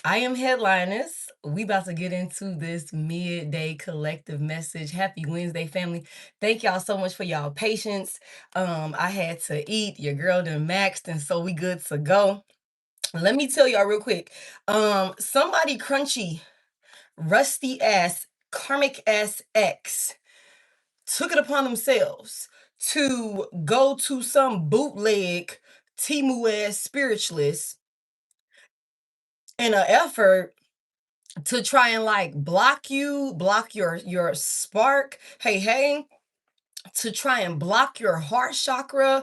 I am Head.Lioness. We about to get into this midday collective message. Happy Wednesday, family. Thank y'all so much for y'all patience. I had to eat. Your girl done maxed, and so we good to go. Let me tell y'all real quick. Somebody crunchy, rusty ass, karmic ass ex took it upon themselves to go to some bootleg Timu ass spiritualist in an effort to try and like block your spark, hey, to try and block your heart chakra,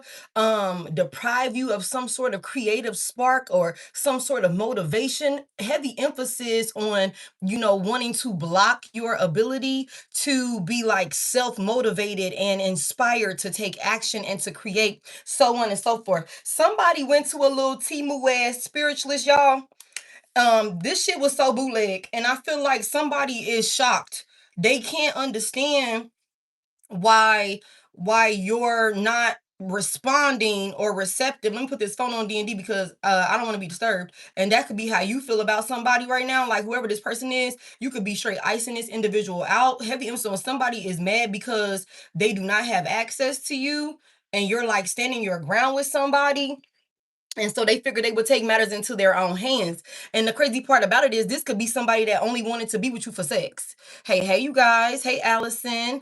deprive you of some sort of creative spark or some sort of motivation. Heavy emphasis on wanting to block your ability to be like self-motivated and inspired to take action and to create, so on and so forth. Somebody went to a little Timu ass spiritualist, y'all. This shit was so bootleg, and I feel like somebody is shocked. They can't understand why you're not responding or receptive. Let me put this phone on D&D because I don't want to be disturbed, and that could be how you feel about somebody right now. Like whoever this person is, you could be straight icing this individual out. Heavy emphasis on somebody is mad because they do not have access to you, and you're like standing your ground with somebody. And so they figured they would take matters into their own hands. And the crazy part about it is this could be somebody that only wanted to be with you for sex. Hey, you guys. Hey, Allison.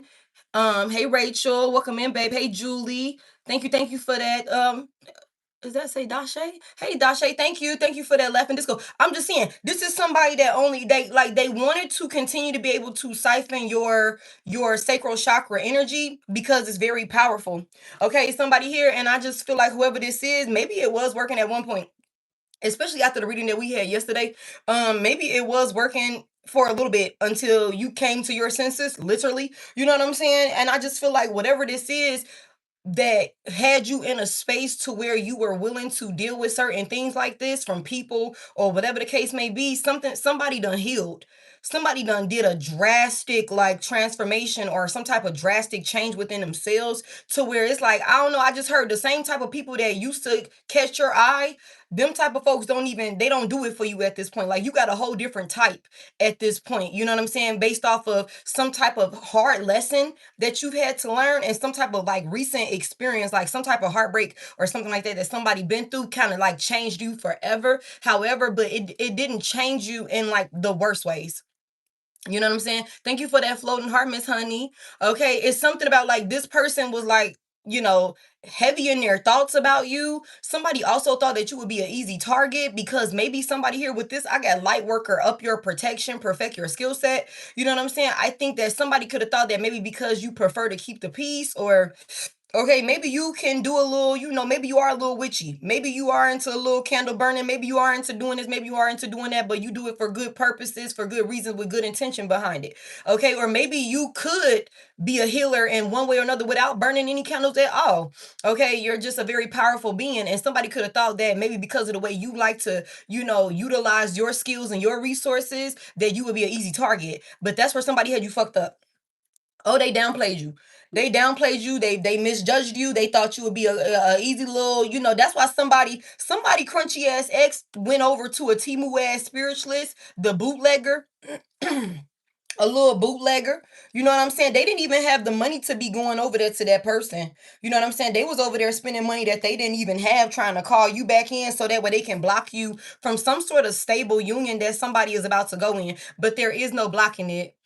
Hey, Rachel. Welcome in, babe. Hey, Julie. Thank you for that. Does that say Dashe? Hey, Dashe, thank you for that laughing disco. I'm just saying, this is somebody that only they wanted to continue to be able to siphon your sacral chakra energy because it's very powerful. Okay, somebody here, and I just feel like whoever this is, maybe it was working at one point, especially after the reading that we had yesterday. Maybe it was working for a little bit until you came to your senses, literally. You know what I'm saying? And I just feel like whatever this is that had you in a space to where you were willing to deal with certain things like this from people or whatever the case may be, somebody done healed. Somebody done did a drastic like transformation or some type of drastic change within themselves to where it's like, I don't know, I just heard the same type of people that used to catch your eye, them type of folks they don't do it for you at this point. Like you got a whole different type at this point. You know what I'm saying? Based off of some type of hard lesson that you've had to learn and some type of like recent experience, like some type of heartbreak or something like that that somebody been through kind of like changed you forever. However, but it didn't change you in like the worst ways. You know what I'm saying? Thank you for that floating heart, Miss Honey. Okay, it's something about like this person was like, you know, heavy in their thoughts about you. Somebody also thought that you would be an easy target because maybe somebody here with this, I got light worker, up your protection, perfect your skill set. You know what I'm saying? I think that somebody could have thought that maybe because you prefer to keep the peace, or okay, maybe you can do a little, maybe you are a little witchy. Maybe you are into a little candle burning. Maybe you are into doing this. Maybe you are into doing that, but you do it for good purposes, for good reasons, with good intention behind it. Okay, or maybe you could be a healer in one way or another without burning any candles at all. Okay, you're just a very powerful being, and somebody could have thought that maybe because of the way you like to, utilize your skills and your resources, that you would be an easy target. But that's where somebody had you fucked up. Oh, they downplayed you. They downplayed you. They misjudged you. They thought you would be a easy little, that's why somebody crunchy ass ex went over to a Timu ass spiritualist, the bootlegger, a little bootlegger. You know what I'm saying? They didn't even have the money to be going over there to that person. You know what I'm saying? They was over there spending money that they didn't even have, trying to call you back in so that way they can block you from some sort of stable union that somebody is about to go in. But there is no blocking it.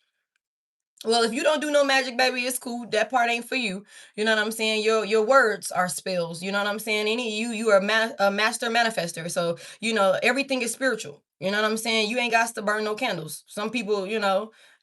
Well, if you don't do no magic, baby, it's cool. That part ain't for you. You know what I'm saying? Your words are spells. You know what I'm saying? You are a master manifester. So everything is spiritual. You know what I'm saying? You ain't got to burn no candles. Some people,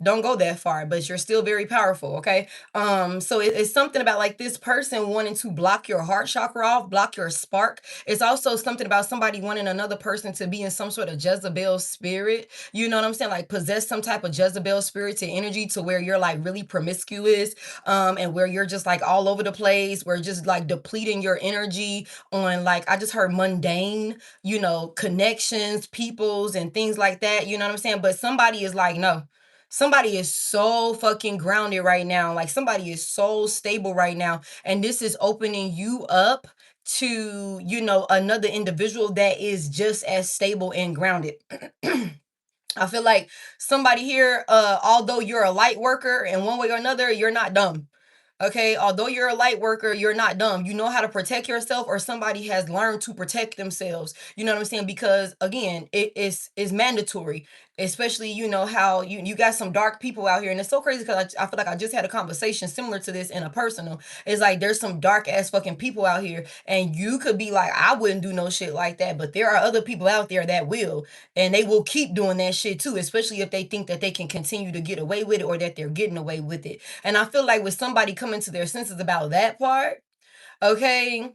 don't go that far, but you're still very powerful. Okay. So it's something about like this person wanting to block your heart chakra off, block your spark. It's also something about somebody wanting another person to be in some sort of Jezebel spirit. You know what I'm saying? Like possess some type of Jezebel spirit to energy to where you're like really promiscuous, and where you're just like all over the place, where just like depleting your energy on, like, I just heard mundane, connections, peoples, and things like that. You know what I'm saying? But somebody is like, no. Somebody is so fucking grounded right now. Like somebody is so stable right now. And this is opening you up to, you know, another individual that is just as stable and grounded. I feel like somebody here, although you're a light worker in one way or another, you're not dumb. Okay, although you're a light worker, you're not dumb. You know how to protect yourself, or somebody has learned to protect themselves. You know what I'm saying? Because again, it's mandatory. Especially, you know how you got some dark people out here, and it's so crazy because I feel like I just had a conversation similar to this in a personal. It's like there's some dark ass fucking people out here, and you could be like, I wouldn't do no shit like that, but there are other people out there that will, and they will keep doing that shit too, especially if they think that they can continue to get away with it, or that they're getting away with it. And I feel like with somebody coming to their senses about that part, okay,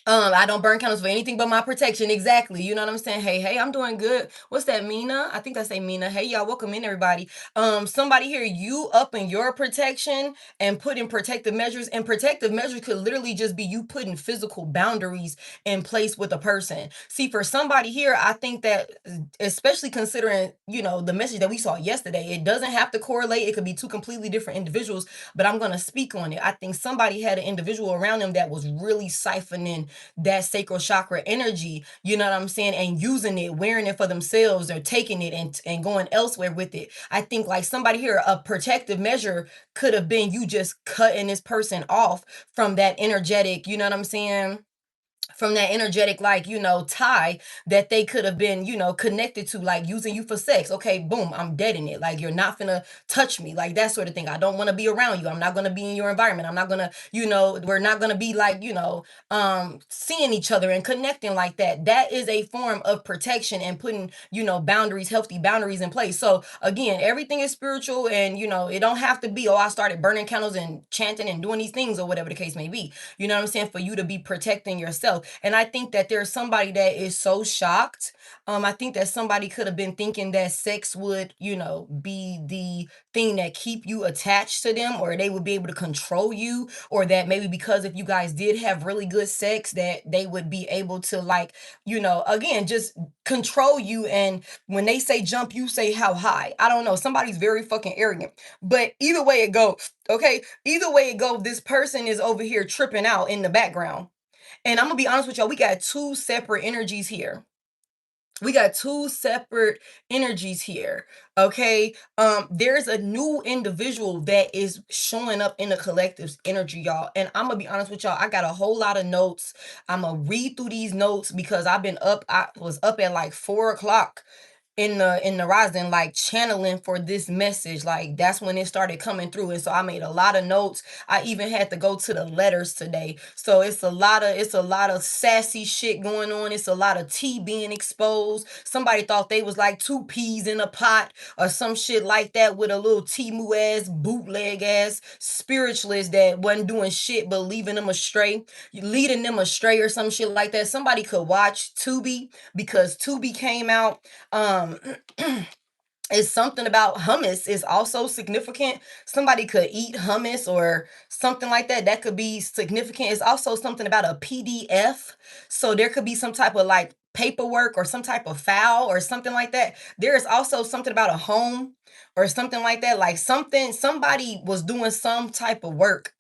I don't burn candles for anything but my protection. Exactly. You know what I'm saying? Hey, I'm doing good. What's that, Mina? I think I say Mina. Hey, y'all, welcome in, everybody. Somebody here, you up in your protection and put in protective measures. And protective measures could literally just be you putting physical boundaries in place with a person. See, for somebody here, I think that, especially considering, you know, the message that we saw yesterday, it doesn't have to correlate. It could be two completely different individuals, but I'm going to speak on it. I think somebody had an individual around them that was really siphoning that sacral chakra energy, you know what I'm saying, and using it, wearing it for themselves, or taking it and going elsewhere with it. I think like somebody here, a protective measure could have been you just cutting this person off from that energetic, you know what I'm saying, from that energetic, like, you know, tie that they could have been, you know, connected to, like using you for sex. Okay, boom, I'm dead in it. Like, you're not gonna touch me, like that sort of thing. I don't want to be around you. I'm not gonna be in your environment. I'm not gonna, you know, we're not gonna be like, you know, seeing each other and connecting like that. That is a form of protection and putting, you know, boundaries, healthy boundaries in place. So again, everything is spiritual, and you know, it don't have to be, oh, I started burning candles and chanting and doing these things, or whatever the case may be. You know what I'm saying? For you to be protecting yourself. And I think that there's somebody that is so shocked. I think that somebody could have been thinking that sex would, you know, be the thing that keep you attached to them, or they would be able to control you, or that maybe because if you guys did have really good sex, that they would be able to, like, you know, again, just control you. And when they say jump, you say how high. I don't know. Somebody's very fucking arrogant. But either way it go, okay, either way it go, this person is over here tripping out in the background. And I'm gonna be honest with y'all, we got two separate energies here. We got two separate energies here. Okay. There's a new individual that is showing up in the collective's energy, y'all. And I'm gonna be honest with y'all, I got a whole lot of notes. I'm gonna read through these notes because I've been up, I was up at like 4 o'clock in the rising, like channeling for this message. Like that's when it started coming through, and so I made a lot of notes. I even had to go to the letters today, so it's a lot of sassy shit going on. It's a lot of tea being exposed. Somebody thought they was like two peas in a pot or some shit like that, with a little Timu ass, bootleg ass spiritualist that wasn't doing shit but leading them astray or some shit like that. Somebody could watch Tubi, because Tubi came out. um it's something about hummus is also significant. Somebody could eat hummus or something like that. That could be significant. It's also something about a PDF. So there could be some type of like paperwork or some type of file or something like that. There is also something about a home or something like that. Like somebody was doing some type of work.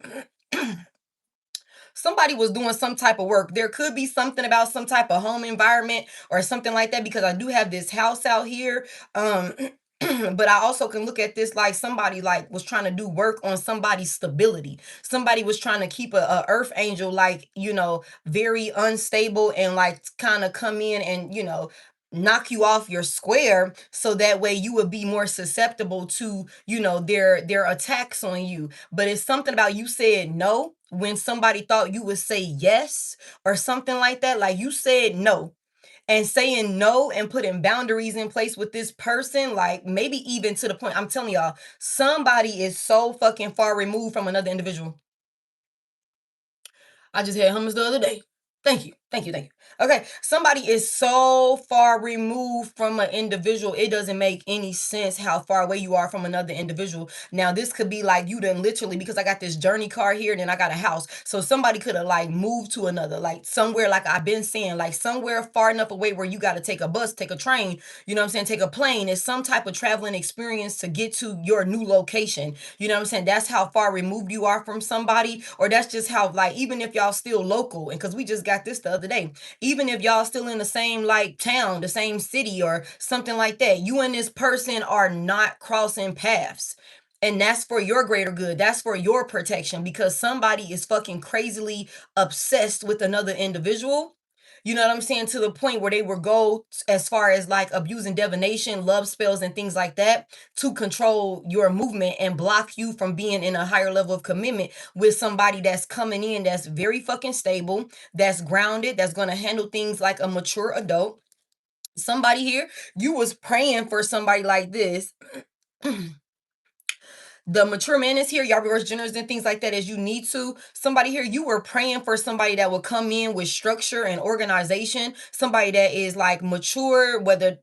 Somebody was doing some type of work. There could be something about some type of home environment or something like that, because I do have this house out here. Um, but I also can look at this like somebody like was trying to do work on somebody's stability. Somebody was trying to keep a earth angel, like, you know, very unstable, and like kind of come in and, you know, knock you off your square, so that way you would be more susceptible to, you know, their attacks on you. But it's something about you said no when somebody thought you would say yes or something like that. Like you said no, and saying no and putting boundaries in place with this person, like maybe even to the point, I'm telling y'all, somebody is so fucking far removed from another individual. I just had hummus the other day. Thank you. Thank you. Thank you. Okay, somebody is so far removed from an individual, it doesn't make any sense how far away you are from another individual. Now, this could be like you done literally, because I got this journey car here and then I got a house. So somebody could have like moved to another, like somewhere, like I've been saying, like somewhere far enough away where you got to take a bus, take a train, you know what I'm saying, take a plane. It's some type of traveling experience to get to your new location. You know what I'm saying? That's how far removed you are from somebody, or that's just how, like, even if y'all still local, and because we just got this the other day, even if y'all still in the same like town, the same city or something like that, you and this person are not crossing paths. And that's for your greater good. That's for your protection, because somebody is fucking crazily obsessed with another individual. You know what I'm saying? To the point where they will go as far as like abusing divination, love spells, and things like that to control your movement and block you from being in a higher level of commitment with somebody that's coming in that's very fucking stable, that's grounded, that's going to handle things like a mature adult. Somebody here, you was praying for somebody like this. The mature man is here. Y'all reverse genders and things like that as you need to. Somebody here, you were praying for somebody that will come in with structure and organization. Somebody that is like mature, whether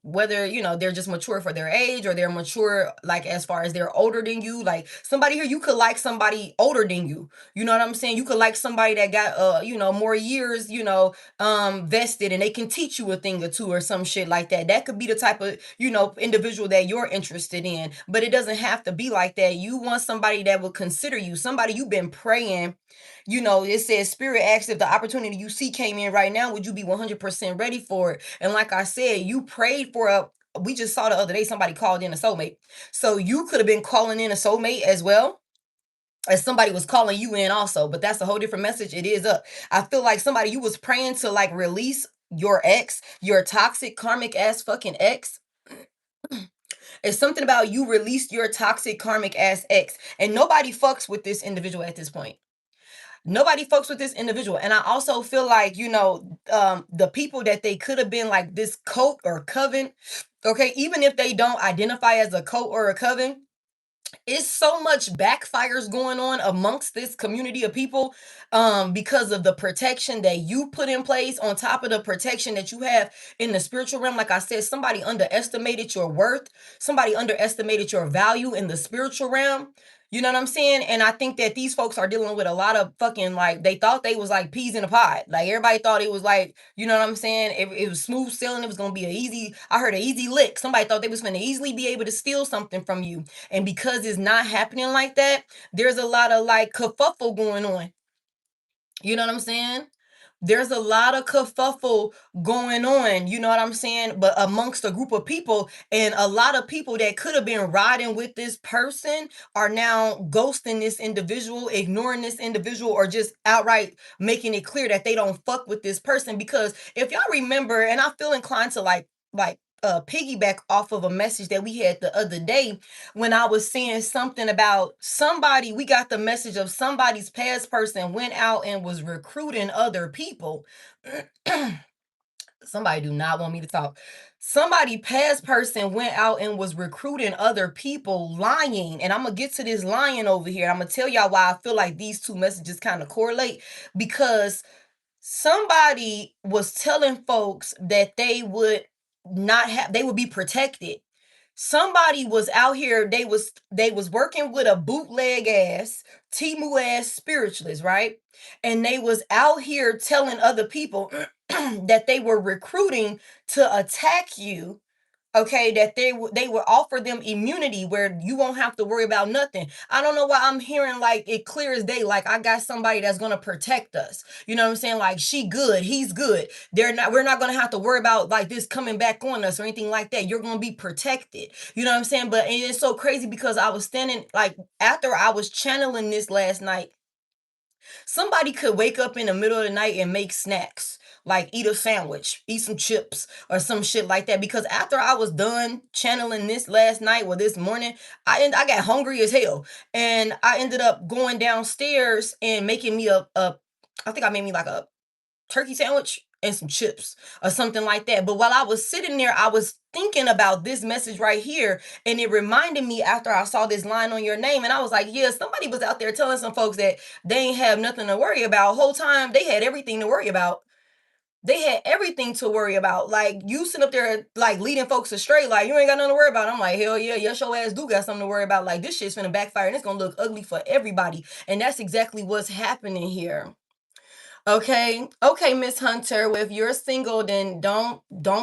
you know they're just mature for their age, or they're mature like as far as they're older than you. Like somebody here, you could like somebody older than you. You know what I'm saying? You could like somebody that got more years, vested, and they can teach you a thing or two or some shit like that. That could be the type of, individual that you're interested in. But it doesn't have to be like that. You want somebody that will consider you, somebody you've been praying. It says spirit asks, if the opportunity you see came in right now, would you be 100% ready for it? And like I said, you prayed for we just saw the other day somebody called in a soulmate. So you could have been calling in a soulmate as well as somebody was calling you in also, but that's a whole different message. It is up. I feel like somebody, you was praying to like release your ex, your toxic karmic ass fucking ex. It's something about you released your toxic karmic ass ex, and nobody fucks with this individual at this point. Nobody fucks with this individual. And I also feel like, the people that they could have been like this cult or coven, okay, even if they don't identify as a cult or a coven, it's so much backfires going on amongst this community of people, because of the protection that you put in place on top of the protection that you have in the spiritual realm. Like I said, somebody underestimated your worth, somebody underestimated your value in the spiritual realm. You know what I'm saying? And I think that these folks are dealing with a lot of fucking, like, they thought they was like peas in a pod. Like everybody thought it was like, you know what I'm saying? It was smooth sailing. It was gonna be I heard an easy lick. Somebody thought they was gonna easily be able to steal something from you. And because it's not happening like that, there's a lot of like kerfuffle going on. You know what I'm saying? There's a lot of kerfuffle going on, you know what I'm saying? But amongst a group of people, and a lot of people that could have been riding with this person are now ghosting this individual, ignoring this individual, or just outright making it clear that they don't fuck with this person. Because if y'all remember, and I feel inclined to piggyback off of a message that we had the other day, when I was saying something about somebody, we got the message of somebody's past person went out and was recruiting other people. Somebody do not want me to talk. Somebody past person went out and was recruiting other people, lying. And I'm gonna get to this lying over here. I'm gonna tell y'all why I feel like these two messages kind of correlate. Because somebody was telling folks that they would be protected. Somebody was out here, they was working with a bootleg ass, Timu ass spiritualist, right? And they was out here telling other people that they were recruiting to attack you. Okay, that they would offer them immunity where you won't have to worry about nothing. I don't know why I'm hearing like it clear as day, like I got somebody that's gonna protect us. You know what I'm saying? Like she good, he's good. We're not gonna have to worry about like this coming back on us or anything like that. You're gonna be protected. You know what I'm saying? But it's so crazy because I was standing like after I was channeling this last night. Somebody could wake up in the middle of the night and make snacks, like eat a sandwich, eat some chips or some shit like that. Because after I was done channeling this last night or this morning, I got hungry as hell, and I ended up going downstairs and making me I think I made me like a turkey sandwich and some chips or something like that. But while I was sitting there, I was thinking about this message right here. And it reminded me after I saw this line on your name. And I was like, yeah, somebody was out there telling some folks that they ain't have nothing to worry about. Whole time they had everything to worry about. They had everything to worry about. Like, you sitting up there, like, leading folks astray, like, you ain't got nothing to worry about. I'm like, hell yeah, yes, your ass do got something to worry about. Like, this shit's finna backfire and it's gonna look ugly for everybody. And that's exactly what's happening here. Okay, Miss Hunter. Well, if you're single, then don't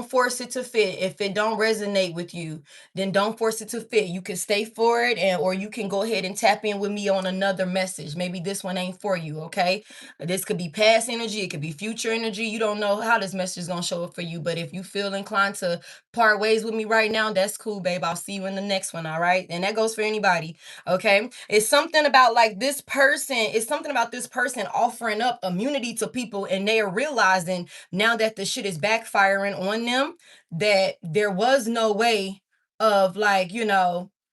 force it to fit. If it don't resonate with you, then don't force it to fit. You can stay for it, and or you can go ahead and tap in with me on another message. Maybe this one ain't for you. Okay, this could be past energy, it could be future energy. You don't know how this message is gonna show up for you. But if you feel inclined to part ways with me right now, that's cool, babe. I'll see you in the next one. All right, and that goes for anybody. Okay, it's something about like this person, it's something about this person offering up immunity to people, and they are realizing now that the shit is backfiring on them, that there was no way of, like,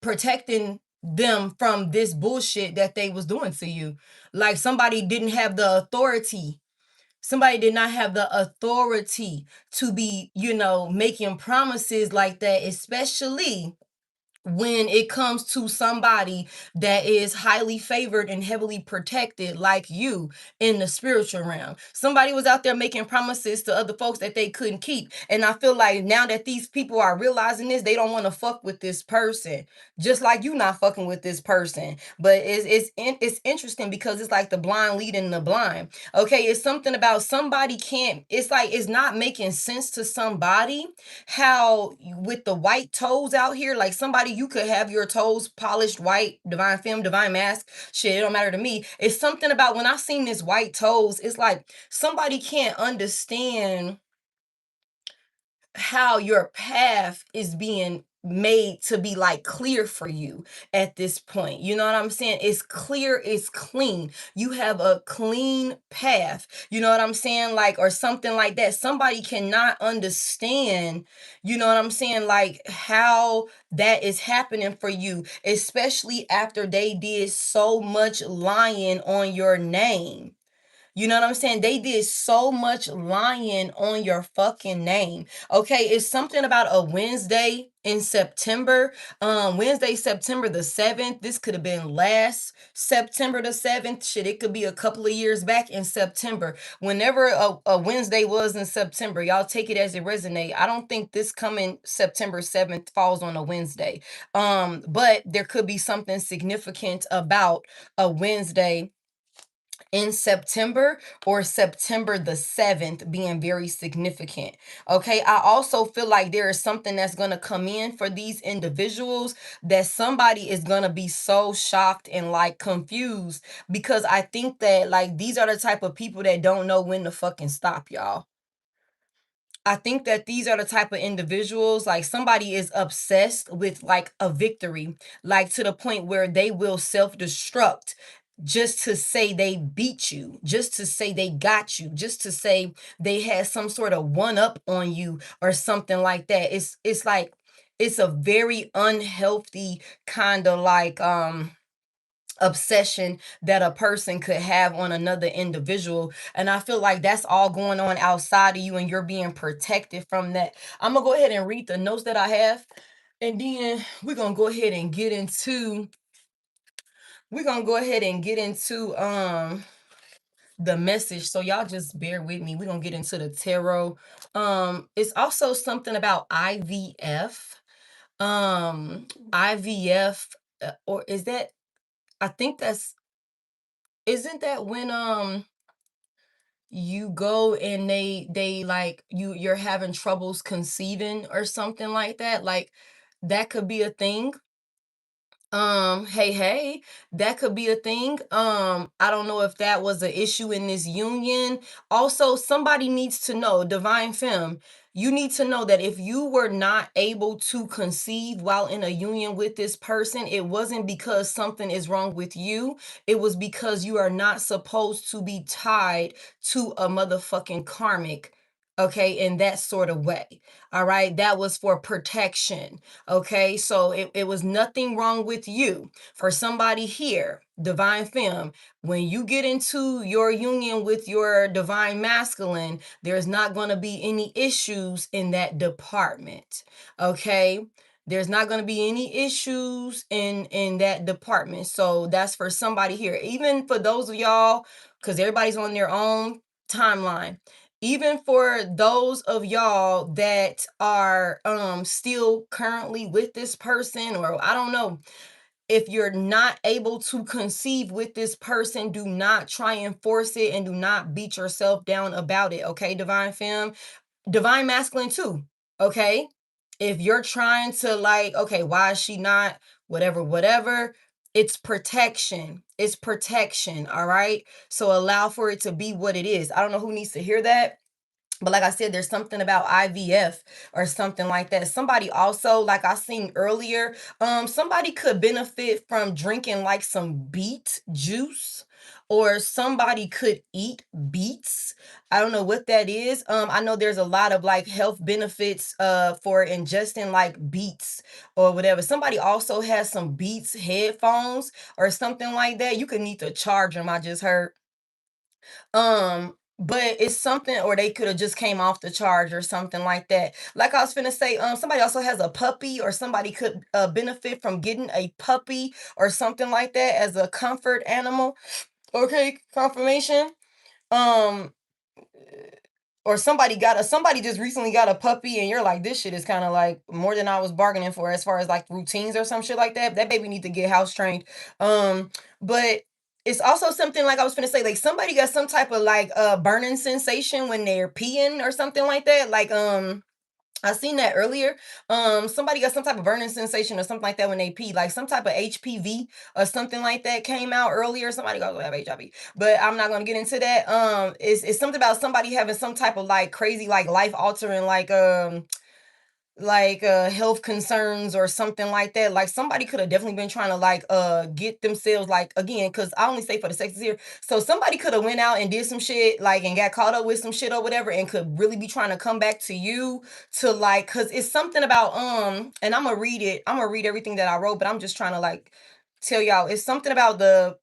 protecting them from this bullshit that they was doing to you. Like, somebody didn't have the authority. Somebody did not have the authority to be, making promises like that, especially when it comes to somebody that is highly favored and heavily protected like you in the spiritual realm. Somebody was out there making promises to other folks that they couldn't keep. And I feel like now that these people are realizing this, they don't want to fuck with this person. Just like you not fucking with this person. But it's interesting because it's like the blind leading the blind. Okay, it's something about somebody can't, it's like it's not making sense to somebody how with the white toes out here, like somebody, you could have your toes polished white, divine femme, divine mask, shit, it don't matter to me. It's something about when I seen this white toes, it's like somebody can't understand how your path is being made to be like clear for you at this point. You know what I'm saying? It's clear, it's clean. You have a clean path. You know what I'm saying? Like, or something like that. Somebody cannot understand, you know what I'm saying? Like, how that is happening for you, especially after they did so much lying on your name. You know what I'm saying? They did so much lying on your fucking name. Okay, it's something about a Wednesday in September. Wednesday, September the 7th. This could have been last September the 7th. Shit, it could be a couple of years back in September. Whenever a Wednesday was in September, y'all take it as it resonate. I don't think this coming September 7th falls on a Wednesday. But there could be something significant about a Wednesday in September or September the 7th being very significant. Okay, I also feel like there is something that's going to come in for these individuals that somebody is going to be so shocked and like confused, because I think that like these are the type of people that don't know when to fucking stop, y'all. I think that these are the type of individuals, like somebody is obsessed with like a victory, like to the point where they will self-destruct just to say they beat you, just to say they got you, just to say they had some sort of one up on you or something like that. It's like it's a very unhealthy kind of like obsession that a person could have on another individual, and I feel like that's all going on outside of you and you're being protected from that. I'm gonna go ahead and read the notes that I have, and then we're gonna go ahead and get into the message. So y'all just bear with me. We're gonna get into the tarot. It's also something about IVF. IVF, or is that, I think that's, isn't that when you go and they like you're having troubles conceiving or something like that? Like, that could be a thing. Hey, that could be a thing. I don't know if that was an issue in this union. Also, somebody needs to know, divine femme, you need to know that if you were not able to conceive while in a union with this person, it wasn't because something is wrong with you. It was because you are not supposed to be tied to a motherfucking karmic. Okay, in that sort of way. All right, that was for protection. Okay, so it was nothing wrong with you. For somebody here, divine femme, when you get into your union with your divine masculine, there's not going to be any issues in that department. Okay, there's not going to be any issues in that department. So that's for somebody here. Even for those of y'all, because everybody's on their own timeline. even for those of y'all that are still currently with this person, or I don't know, if you're not able to conceive with this person, do not try and force it, and do not beat yourself down about it, okay, divine femme? Divine masculine too, okay? If you're trying to like, okay, why is she not whatever, whatever, it's protection. It's protection, all right? So allow for it to be what it is. I don't know who needs to hear that. But like I said, there's something about IVF or something like that. Somebody also, like I seen earlier, somebody could benefit from drinking like some beet juice, or somebody could eat beets. I don't know what that is. I know there's a lot of like health benefits for ingesting like beets or whatever. Somebody also has some beets headphones or something like that. You could need to charge them, I just heard. But it's something, or they could have just came off the charge or something like that. Like I was finna say, somebody also has a puppy, or somebody could benefit from getting a puppy or something like that as a comfort animal. Okay, confirmation. Um, or somebody just recently got a puppy, and you're like, this shit is kind of like more than I was bargaining for, as far as like routines or some shit like that. That baby need to get house trained. But it's also something, like I was gonna say, like somebody got some type of like burning sensation when they're peeing or something like that. Like I seen that earlier. Somebody got some type of burning sensation or something like that when they pee, like some type of HPV or something like that came out earlier. Somebody goes have HIV, but I'm not gonna get into that. It's something about somebody having some type of like crazy, like life altering, like health concerns or something like that. Like somebody could have definitely been trying to like get themselves, like, again, because I only say for the sex here, so somebody could have went out and did some shit, like, and got caught up with some shit or whatever, and could really be trying to come back to you to like, because it's something about and I'm gonna read everything that I wrote, but I'm just trying to like tell y'all, it's something about the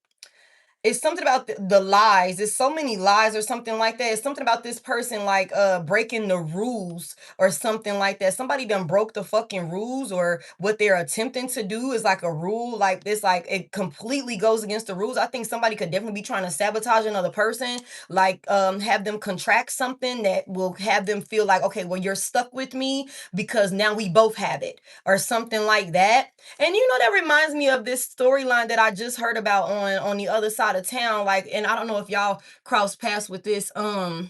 lies. There's so many lies or something like that. It's something about this person like breaking the rules or something like that. Somebody done broke the fucking rules, or what they're attempting to do is like a rule. Like this, like it completely goes against the rules. I think somebody could definitely be trying to sabotage another person, like have them contract something that will have them feel like, okay, well, you're stuck with me because now we both have it, or something like that. And you know, that reminds me of this storyline that I just heard about on the other side of town. Like, and I don't know if y'all cross paths with this. I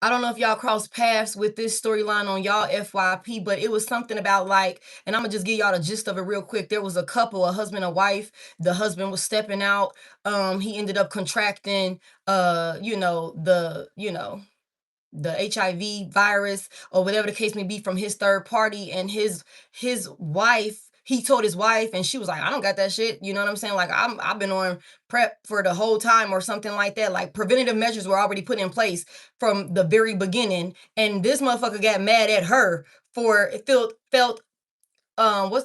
don't know if y'all cross paths with this storyline on y'all FYP, but it was something about like, and I'm gonna just give y'all the gist of it real quick. There was a couple, a husband and wife. The husband was stepping out. He ended up contracting, the HIV virus or whatever the case may be from his third party, and his wife, he told his wife, and she was like, I don't got that shit. You know what I'm saying? Like I've been on PrEP for the whole time or something like that. Like preventative measures were already put in place from the very beginning, and this motherfucker got mad at her for it felt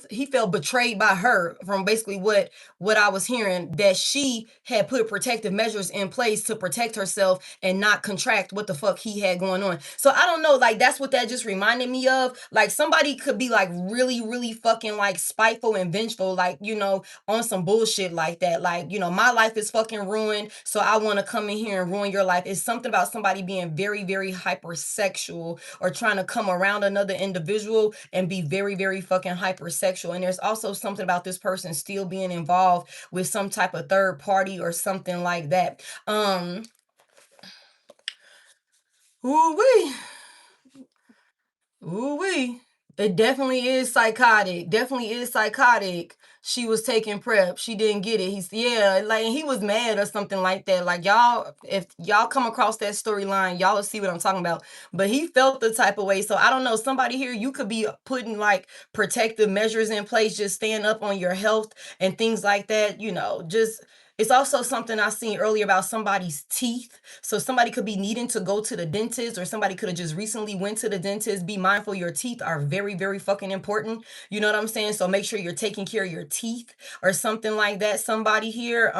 he felt betrayed by her, from basically what I was hearing, that she had put protective measures in place to protect herself and not contract what the fuck he had going on. So I don't know, like that's what that just reminded me of. Like somebody could be like really really fucking like spiteful and vengeful, like, on some bullshit like that. Like, my life is fucking ruined, so I want to come in here and ruin your life. It's something about somebody being very very hypersexual, or trying to come around another individual and be very very fucking hypersexual. And there's also something about this person still being involved with some type of third party or something like that. Ooh wee. Ooh wee. It definitely is psychotic. Definitely is psychotic. She was taking PrEP. She didn't get it. Yeah, like he was mad or something like that. Like y'all, if y'all come across that storyline, y'all will see what I'm talking about. But he felt the type of way. So I don't know. Somebody here, you could be putting like protective measures in place, just staying up on your health and things like that. Just, it's also something I seen earlier about somebody's teeth. So somebody could be needing to go to the dentist, or somebody could have just recently went to the dentist. Be mindful, your teeth are very, very fucking important. You know what I'm saying? So make sure you're taking care of your teeth or something like that. Somebody here,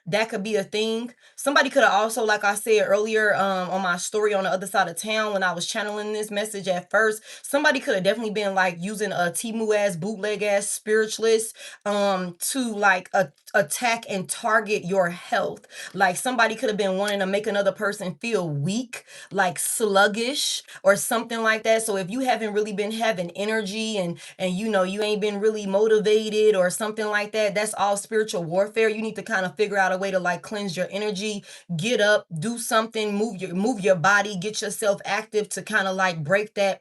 that could be a thing. Somebody could have also, like I said earlier, on my story on the other side of town, when I was channeling this message at first, somebody could have definitely been like using a Timu ass, bootleg ass spiritualist, to like attack and target your health. Like somebody could have been wanting to make another person feel weak, like sluggish or something like that. So if you haven't really been having energy and you know you ain't been really motivated or something like that, that's all spiritual warfare. You need to kind of figure out a way to like cleanse your energy, get up, do something, move your body, get yourself active to kind of like break that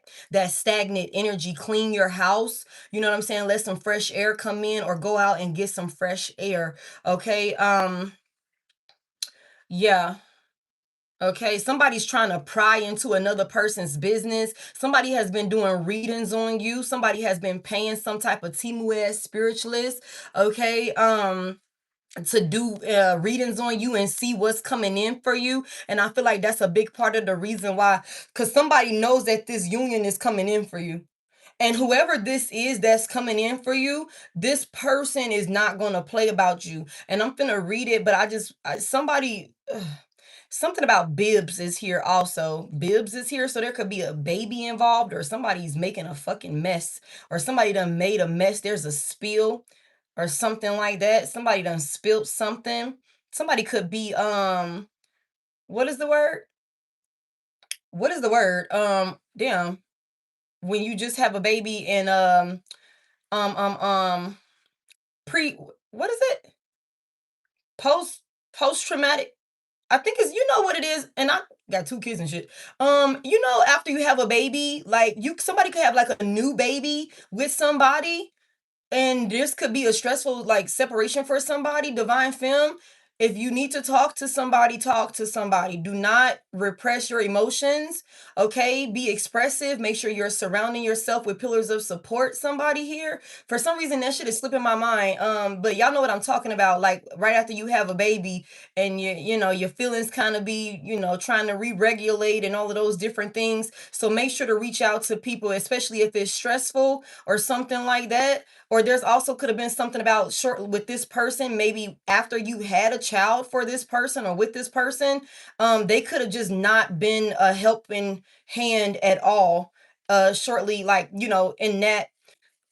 stagnant energy, clean your house. You know what I'm saying? Let some fresh air come in or go out and get some fresh air. Okay. Yeah. Okay, somebody's trying to pry into another person's business. Somebody has been doing readings on you. Somebody has been paying some type of Timu spiritualist, okay, to do readings on you and see what's coming in for you. And I feel like that's a big part of the reason why, because somebody knows that this union is coming in for you. And whoever this is that's coming in for you, this person is not going to play about you. And I'm finna read it, but somebody, something about bibs is here also. Bibs is here, so there could be a baby involved, or somebody's making a fucking mess, or somebody done made a mess. There's a spill or something like that. Somebody done spilled something. Somebody could be, what is the word? What is the word? Damn. When you just have a baby and, um, um, um, pre, what is it? Post, post traumatic. I think it's, you know what it is, and I got 2 kids and shit. You know, after you have a baby, like somebody could have like a new baby with somebody, and this could be a stressful like separation for somebody. Divine femme, if you need to talk to somebody, talk to somebody. Do not repress your emotions. Okay, be expressive. Make sure you're surrounding yourself with pillars of support. Somebody here, for some reason that shit is slipping my mind, but y'all know what I'm talking about. Like right after you have a baby and you know your feelings kind of be, you know, trying to re-regulate and all of those different things. So make sure to reach out to people, especially if it's stressful or something like that. Or there's also could have been something about short with this person, maybe after you had a child for this person or with this person, they could have just not been a helping hand at all. Shortly, like, you know, in that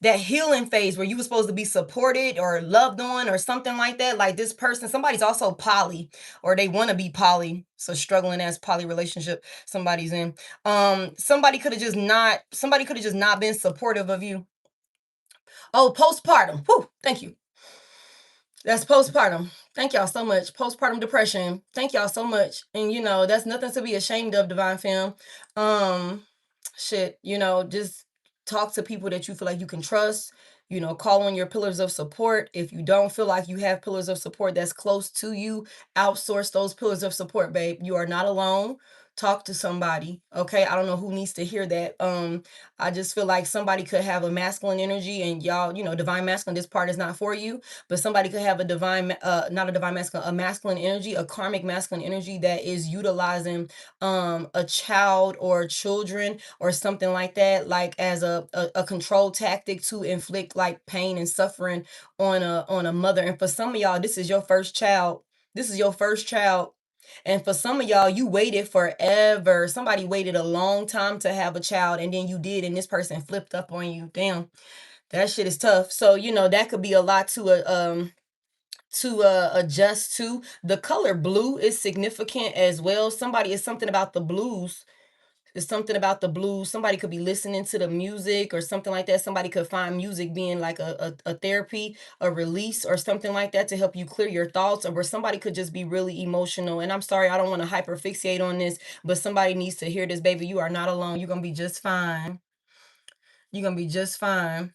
healing phase where you were supposed to be supported or loved on or something like that. Like this person, somebody's also poly, or they want to be poly. So struggling as poly relationship somebody's in. Somebody could have just not been supportive of you. Oh, postpartum. Whew, thank you. That's postpartum. Thank y'all so much. Postpartum depression. Thank y'all so much. And you know, that's nothing to be ashamed of, Divine Femme. Um, shit, you know, just talk to people that you feel like you can trust. You know, call on your pillars of support. If you don't feel like you have pillars of support that's close to you, outsource those pillars of support, babe. You are not alone. Talk to somebody. Okay. I don't know who needs to hear that. I just feel like somebody could have a masculine energy and y'all, you know, divine masculine, this part is not for you, but somebody could have a not a divine masculine, a masculine energy, a karmic masculine energy that is utilizing a child or children or something like that, like as a control tactic to inflict like pain and suffering on a mother. And for some of y'all, this is your first child. This is your first child. And for some of y'all, you waited forever. Somebody waited a long time to have a child, and then you did, and this person flipped up on you. Damn, that shit is tough. So, you know, that could be a lot to adjust to. The color blue is significant as well. Somebody is something about the blues. It's something about the blues. Somebody could be listening to the music or something like that. Somebody could find music being like a therapy, a release or something like that to help you clear your thoughts, or where somebody could just be really emotional. And I'm sorry, I don't want to hyperfixate on this, but somebody needs to hear this, baby. You are not alone. You're going to be just fine. You're going to be just fine.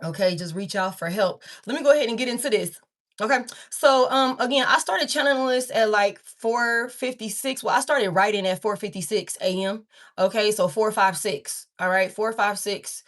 Okay, just reach out for help. Let me go ahead and get into this. Okay, so again, I started channeling this at like 4:56. Well, I started writing at 4:56 a.m. Okay, so 4:56. All right, 4:56.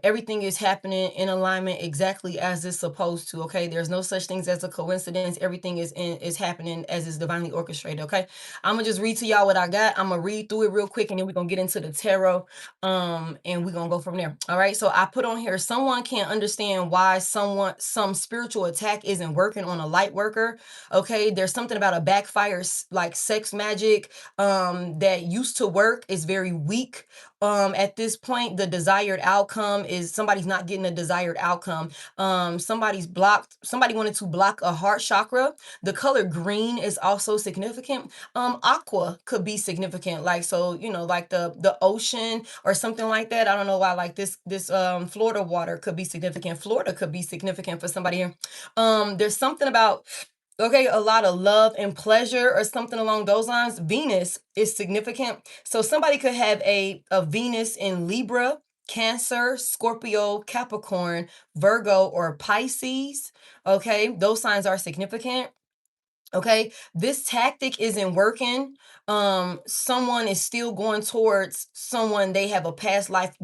Everything is happening in alignment exactly as it's supposed to. Okay, there's no such things as a coincidence. Everything is happening as it's divinely orchestrated. Okay, I'm gonna just read to y'all what I got. I'm gonna read through it real quick, and then we're gonna get into the tarot. And we're gonna go from there. All right, so I put on here, someone can't understand why some spiritual attack isn't working on a light worker. Okay, there's something about a backfire like sex magic that used to work is very weak. At this point, the desired outcome is somebody's not getting a desired outcome. Somebody wanted to block a heart chakra. The color green is also significant. Aqua could be significant, like, so, like the ocean or something like that. I don't know why, like this Florida water could be significant. Florida could be significant for somebody here. There's something about, okay, a lot of love and pleasure or something along those lines. Venus is significant. So somebody could have a Venus in Libra, Cancer, Scorpio, Capricorn, Virgo, or Pisces. Okay, those signs are significant. Okay, this tactic isn't working. Someone is still going towards someone they have a past life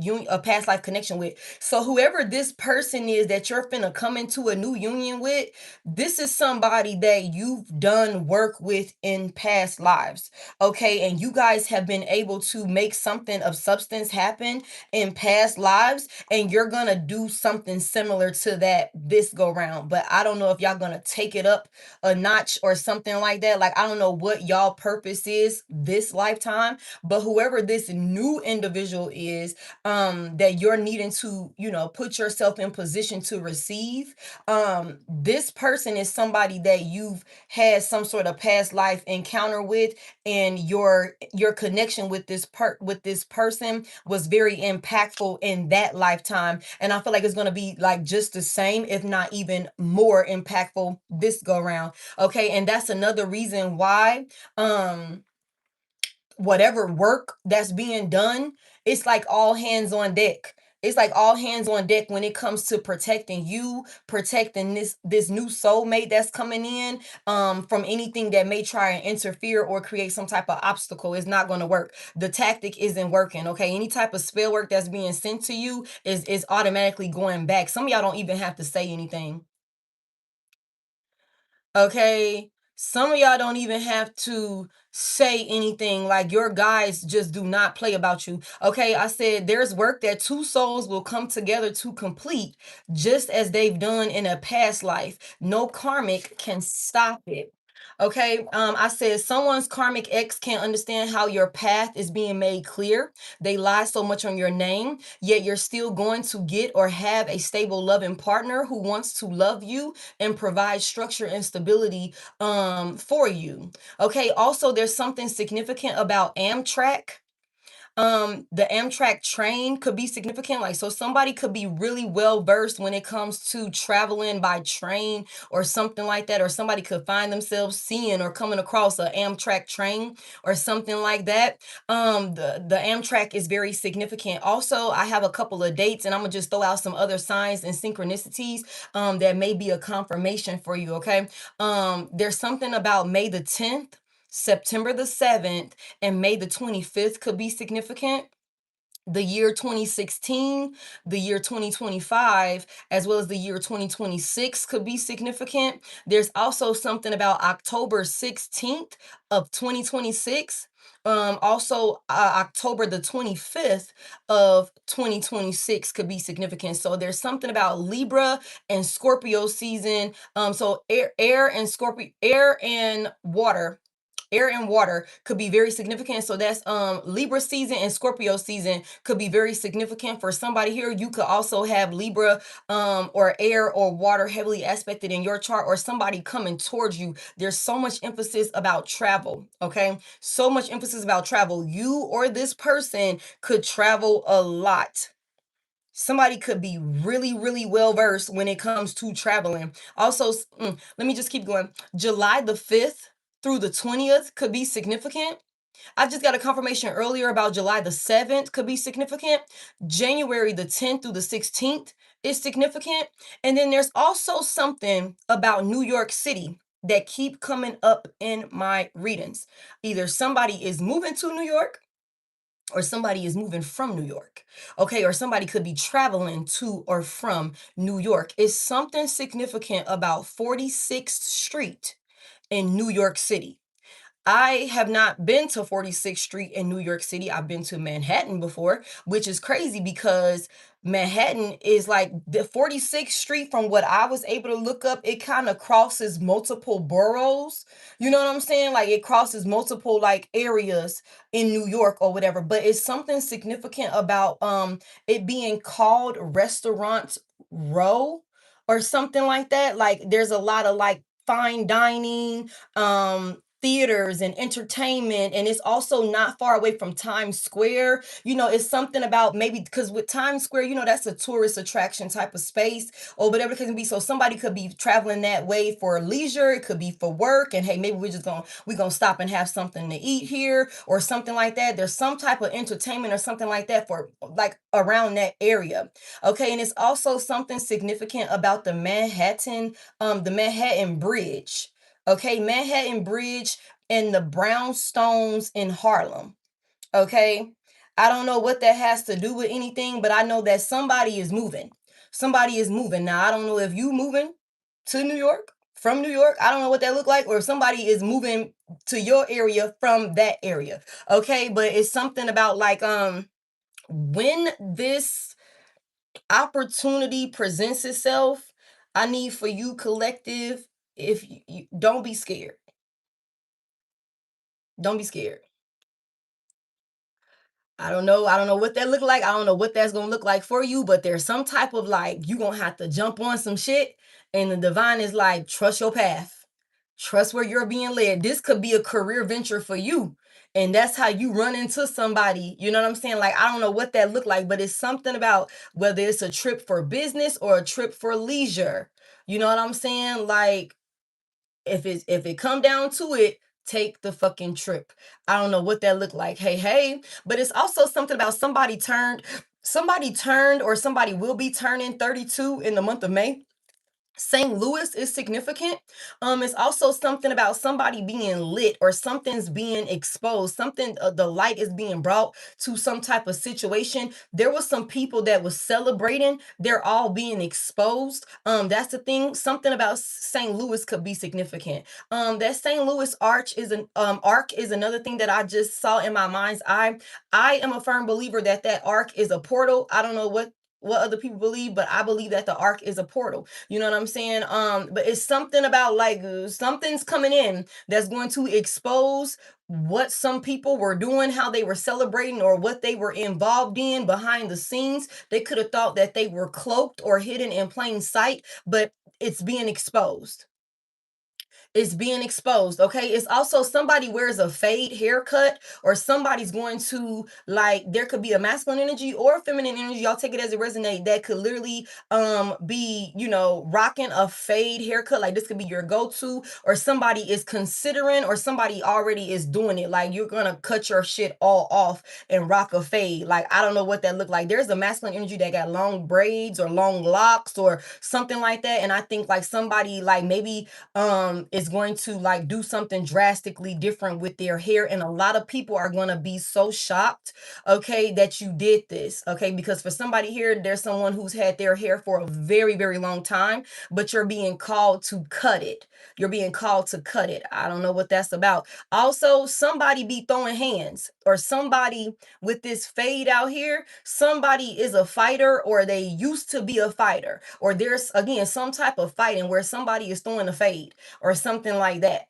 connection with. So whoever this person is that you're finna come into a new union with, this is somebody that you've done work with in past lives. Okay, and you guys have been able to make something of substance happen in past lives, and you're gonna do something similar to that this go round. But I don't know if y'all gonna take it up a notch or something like that. Like, I don't know what y'all purpose is this lifetime, but whoever this new individual is, that you're needing to, put yourself in position to receive, this person is somebody that you've had some sort of past life encounter with, and your connection with this person was very impactful in that lifetime. And I feel like it's going to be like just the same, if not even more impactful this go round. Okay, and that's another reason why whatever work that's being done, it's like all hands on deck. It's like all hands on deck when it comes to protecting you, protecting this new soulmate that's coming in, from anything that may try and interfere or create some type of obstacle. It's not going to work. The tactic isn't working. Okay, any type of spell work that's being sent to you is automatically going back. Some of y'all don't even have to say anything. Okay, some of y'all don't even have to say anything. Like, your guys just do not play about you. Okay, I said there's work that two souls will come together to complete, just as they've done in a past life. No karmic can stop it. Okay, I said someone's karmic ex can't understand how your path is being made clear. They lie so much on your name, yet you're still going to get or have a stable, loving partner who wants to love you and provide structure and stability for you. Okay, also there's something significant about Amtrak. The Amtrak train could be significant. Like, so somebody could be really well versed when it comes to traveling by train or something like that, or somebody could find themselves seeing or coming across an Amtrak train or something like that. The Amtrak is very significant. Also, I have a couple of dates, and I'm gonna just throw out some other signs and synchronicities that may be a confirmation for you. Okay, there's something about May the 10th, September the 7th, and May the 25th could be significant. The year 2016, the year 2025, as well as the year 2026 could be significant. There's also something about October 16th of 2026. Also, October the 25th of 2026 could be significant. So there's something about Libra and Scorpio season. So air and Scorpio, air and water could be very significant. So that's Libra season and Scorpio season could be very significant for somebody here. You could also have Libra or air or water heavily aspected in your chart, or somebody coming towards you. There's so much emphasis about travel. Okay, so much emphasis about travel. You or this person could travel a lot. Somebody could be really, really well versed when it comes to traveling. Also, let me just keep going. July the 5th through the 20th could be significant. I just got a confirmation earlier about July the 7th could be significant. January the 10th through the 16th is significant. And then there's also something about New York City that keep coming up in my readings. Either somebody is moving to New York, or somebody is moving from New York. Okay, or somebody could be traveling to or from New York. It's something significant about 46th Street in New York City. I have not been to 46th Street in New York City. I've been to Manhattan before, which is crazy because Manhattan is like the 46th Street, from what I was able to look up, it kind of crosses multiple boroughs. You know what I'm saying? Like it crosses multiple like areas in New York or whatever. But it's something significant about it being called Restaurant Row or something like that. Like there's a lot of like fine dining, theaters and entertainment, and it's also not far away from Times Square. You know, it's something about maybe because with Times Square, you know, that's a tourist attraction type of space or whatever it can be. So somebody could be traveling that way for leisure, it could be for work, and hey, maybe we're gonna stop and have something to eat here or something like that. There's some type of entertainment or something like that for like around that area. Okay, and it's also something significant about the Manhattan Bridge. Okay, Manhattan Bridge and the brownstones in Harlem. Okay, I don't know what that has to do with anything, but I know that somebody is moving. Somebody is moving. Now, I don't know if you moving to New York from New York. I don't know what that look like, or if somebody is moving to your area from that area. Okay, but it's something about like when this opportunity presents itself, I need for you collective, if you don't be scared. Don't be scared. I don't know what that look like. I don't know what that's gonna look like for you, but there's some type of like you gonna have to jump on some shit, and the divine is like, trust your path, trust where you're being led. This could be a career venture for you, and that's how you run into somebody. You know what I'm saying? Like I don't know what that look like, but it's something about whether it's a trip for business or a trip for leisure. You know what I'm saying? Like if it come down to it, take the fucking trip. I don't know what that looked like. Hey, hey, but it's also something about somebody turned or somebody will be turning 32 in the month of May. St. Louis is significant. It's also something about somebody being lit or something's being exposed. Something, the light is being brought to some type of situation. There was some people that was celebrating. They're all being exposed. That's the thing. Something about St. Louis could be significant. That St. Louis arc is another thing that I just saw in my mind's eye. I am a firm believer that that arc is a portal. I don't know what other people believe, but I believe that the arc is a portal. You know what I'm saying? But it's something about like something's coming in that's going to expose what some people were doing, how they were celebrating, or what they were involved in behind the scenes. They could have thought that they were cloaked or hidden in plain sight, but it's being exposed. It's being exposed. Okay, it's also somebody wears a fade haircut, or somebody's going to like, there could be a masculine energy or a feminine energy, y'all take it as it resonate, that could literally be, you know, rocking a fade haircut. Like this could be your go-to, or somebody is considering, or somebody already is doing it. Like you're gonna cut your shit all off and rock a fade. Like I don't know what that looked like. There's a masculine energy that got long braids or long locks or something like that, and I think like somebody like maybe is going to like do something drastically different with their hair, and a lot of people are going to be so shocked, okay, that you did this. Okay, because for somebody here, there's someone who's had their hair for a very very long time, but you're being called to cut it. You're being called to cut it. I don't know what that's about. Also, somebody be throwing hands, or somebody with this fade out here, somebody is a fighter, or they used to be a fighter, or there's again some type of fighting where somebody is throwing a fade or something like that.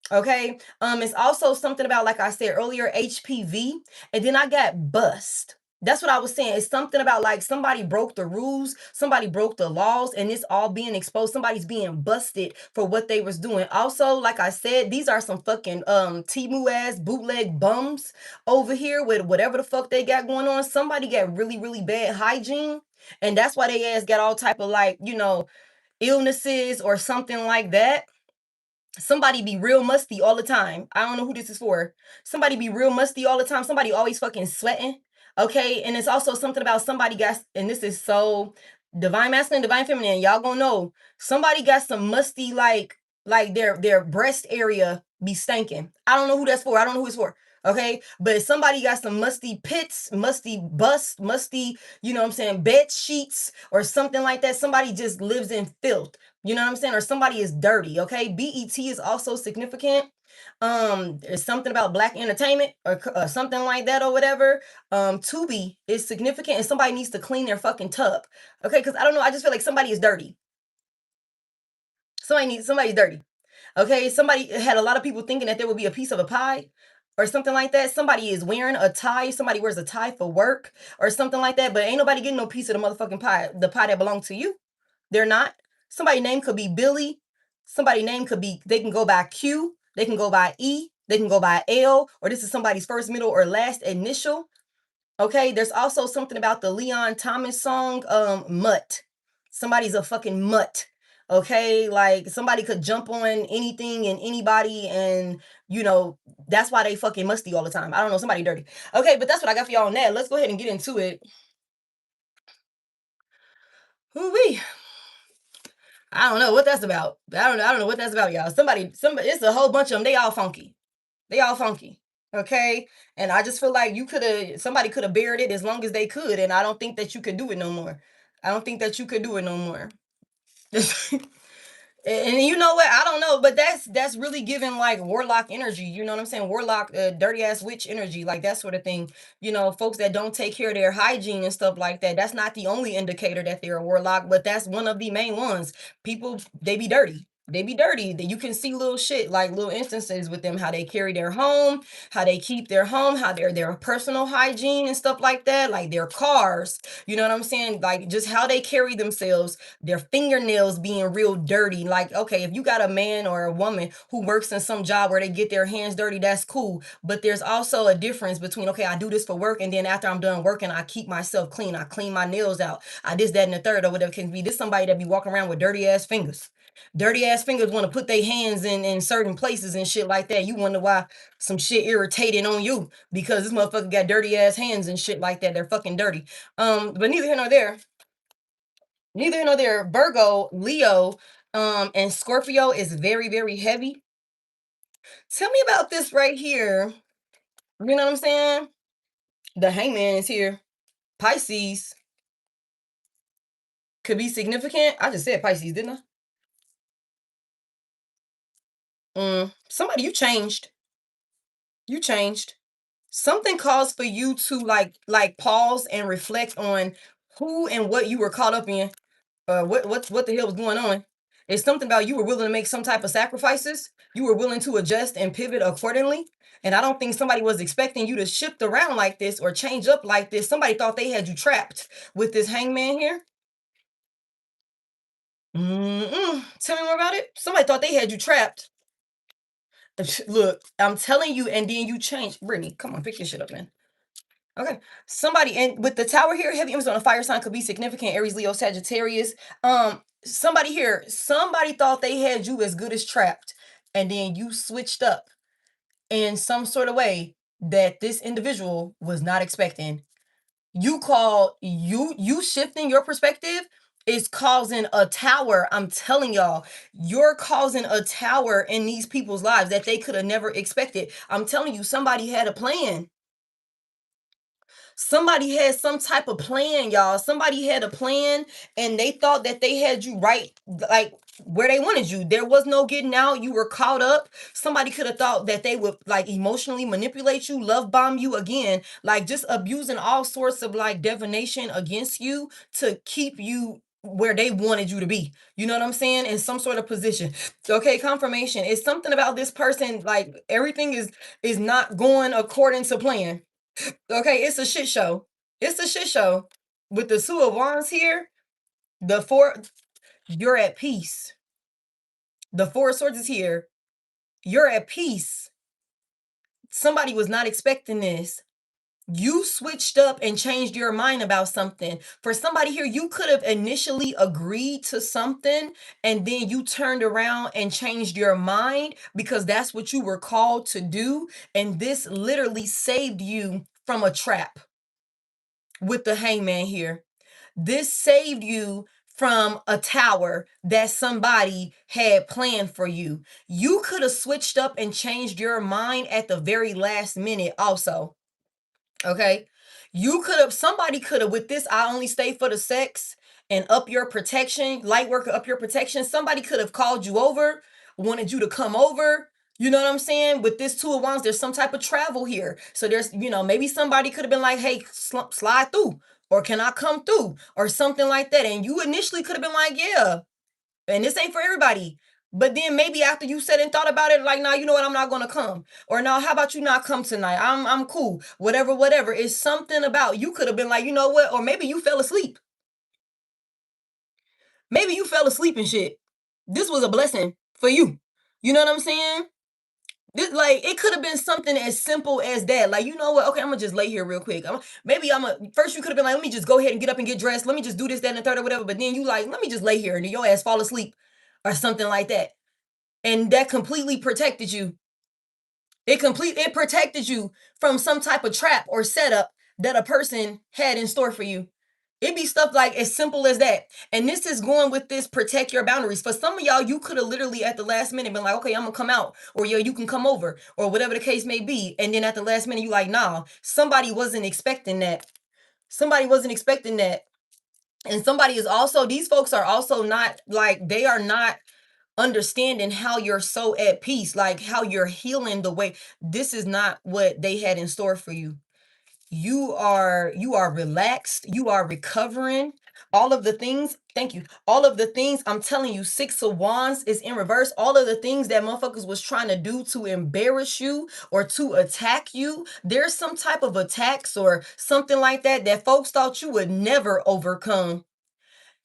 Okay. It's also something about, like I said earlier, HPV, and then I got bust. That's what I was saying. It's something about like somebody broke the rules, somebody broke the laws, and it's all being exposed. Somebody's being busted for what they was doing. Also, like I said, these are some fucking Timu ass bootleg bums over here with whatever the fuck they got going on. Somebody got really, really bad hygiene, and that's why they ass got all type of like, you know, illnesses or something like that. Somebody be real musty all the time. I don't know who this is for. Somebody be real musty all the time. Somebody always fucking sweating. Okay. And it's also something about somebody got, and this is so divine masculine, divine feminine. Y'all gonna know. Somebody got some musty, like their breast area be stinking. I don't know who that's for. I don't know who it's for. Okay. But somebody got some musty pits, musty bust, musty, you know what I'm saying, bed sheets or something like that. Somebody just lives in filth. You know what I'm saying? Or somebody is dirty, okay? BET is also significant. There's something about black entertainment or something like that or whatever. Tubi is significant, and somebody needs to clean their fucking tub. Okay, because I don't know, I just feel like somebody is dirty. Somebody's dirty. Okay, somebody had a lot of people thinking that there would be a piece of a pie or something like that. Somebody is wearing a tie. Somebody wears a tie for work or something like that. But ain't nobody getting no piece of the motherfucking pie, the pie that belongs to you. They're not. Somebody's name could be Billy. Somebody's name could be, they can go by Q. They can go by E. They can go by L. Or this is somebody's first, middle, or last initial. Okay, there's also something about the Leon Thomas song, Mutt. Somebody's a fucking mutt. Okay, like somebody could jump on anything and anybody, and that's why they fucking musty all the time. I don't know, somebody dirty. Okay, but that's what I got for y'all on that. Let's go ahead and get into it. Who-wee. I don't know what that's about. I don't know what that's about, y'all. Somebody, it's a whole bunch of them. They all funky. They all funky. Okay. And I just feel like somebody could have buried it as long as they could. And I don't think that you could do it no more. I don't think that you could do it no more. And you know what? I don't know, but that's really giving like warlock energy. You know what I'm saying? Warlock, dirty ass witch energy, like that sort of thing. Folks that don't take care of their hygiene and stuff like that. That's not the only indicator that they're a warlock, but that's one of the main ones. People, they be dirty. They be dirty. You can see little shit, like little instances with them, how they carry their home, how they keep their home, how their personal hygiene and stuff like that, like their cars. You know what I'm saying? Like just how they carry themselves, their fingernails being real dirty. Like, okay, if you got a man or a woman who works in some job where they get their hands dirty, that's cool. But there's also a difference between, okay, I do this for work, and then after I'm done working, I keep myself clean. I clean my nails out. I this, that, and the third, or whatever it can be. This somebody that be walking around with dirty ass fingers. Dirty ass fingers want to put their hands in certain places and shit like that. You wonder why some shit irritated on you, because this motherfucker got dirty ass hands and shit like that. They're fucking dirty. But neither here nor there. Neither here nor there. Virgo, Leo, and Scorpio is very, very heavy. Tell me about this right here. You know what I'm saying? The Hangman is here. Pisces could be significant. I just said Pisces, didn't I? Somebody, you changed. You changed. Something calls for you to like pause and reflect on who and what you were caught up in. What the hell was going on? It's something about you were willing to make some type of sacrifices. You were willing to adjust and pivot accordingly. And I don't think somebody was expecting you to shift around like this or change up like this. Somebody thought they had you trapped with this Hangman here. Tell me more about it. Somebody thought they had you trapped. Look, I'm telling you, and then you changed. Brittany, come on, pick your shit up, man. Okay. Somebody, and with the tower here, heavy emphasis on a fire sign could be significant. Aries, Leo, Sagittarius. Somebody here, somebody thought they had you as good as trapped, and then you switched up in some sort of way that this individual was not expecting. You shifting your perspective is causing a tower. I'm telling y'all, you're causing a tower in these people's lives that they could have never expected. I'm telling you, somebody had a plan. Somebody had some type of plan, y'all. Somebody had a plan, and they thought that they had you right, like where they wanted you. There was no getting out. You were caught up. Somebody could have thought that they would like emotionally manipulate you, love bomb you again, like just abusing all sorts of like divination against you to keep you where they wanted you to be. You know what I'm saying? In some sort of position. Okay, confirmation. It's something about this person, like everything is not going according to plan. Okay, it's a shit show. It's a shit show. With the Two of Wands here, you're at peace. The Four of Swords is here. You're at peace. Somebody was not expecting this. You switched up and changed your mind about something. For somebody here, you could have initially agreed to something, and then you turned around and changed your mind because that's what you were called to do. And this literally saved you from a trap with the Hangman here. This saved you from a tower that somebody had planned for you. You could have switched up and changed your mind at the very last minute also. Okay? Somebody could have, with this, I only stay for the sex and up your protection, light work up your protection. Somebody could have called you over, wanted you to come over, You know what I'm saying? With this Two of Wands, there's some type of travel here. So there's, maybe somebody could have been like, hey, slide through, or can I come through, or something like that. And you initially could have been like, yeah, and this ain't for everybody. But then maybe after you said and thought about it, like, nah, you know what, I'm not gonna come. Or no, how about you not come tonight? I'm cool. Whatever, whatever. It's something about you could have been like, you know what? Or maybe you fell asleep. Maybe you fell asleep and shit. This was a blessing for you. You know what I'm saying? This, like, it could have been something as simple as that. Like, you know what? Okay, I'm gonna just lay here real quick. Maybe first you could have been like, let me just go ahead and get up and get dressed. Let me just do this, that, and the third, or whatever. But then you like, let me just lay here and then your ass fall asleep or something like that. And that completely protected you. It protected you from some type of trap or setup that a person had in store for you. It'd be stuff like as simple as that. And this is going with this protect your boundaries. For some of y'all, you could have literally at the last minute been like, okay, I'm gonna come out, or yo, you can come over, or whatever the case may be. And then at the last minute, you like, nah, somebody wasn't expecting that. Somebody wasn't expecting that. And somebody is also, these folks are also not like, they are not understanding how you're so at peace, like how you're healing the way. This is not what they had in store for you. You are relaxed, you are recovering, all of the things, thank you, all of the things. I'm telling you, Six of Wands is in reverse. All of the things that motherfuckers was trying to do to embarrass you or to attack you, there's some type of attacks or something like that that folks thought you would never overcome.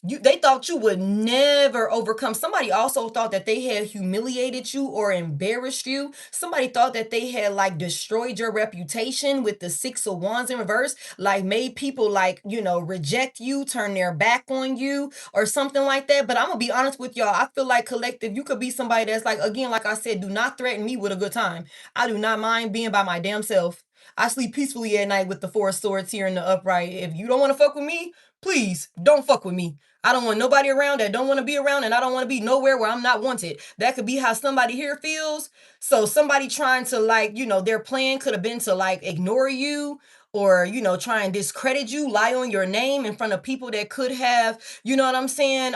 They thought you would never overcome. Somebody also thought that they had humiliated you or embarrassed you. Somebody thought that they had like destroyed your reputation with the Six of Wands in reverse, like made people like, reject you, turn their back on you or something like that. But I'm gonna be honest with y'all. I feel like collective, you could be somebody that's like, again, like I said, do not threaten me with a good time. I do not mind being by my damn self. I sleep peacefully at night with the Four of Swords here in the upright. If you don't want to fuck with me, please don't fuck with me. I don't want nobody around that don't want to be around, and I don't want to be nowhere where I'm not wanted. That could be how somebody here feels. So somebody trying to like, their plan could have been to like ignore you or, try and discredit you, lie on your name in front of people that could have, you know what I'm saying?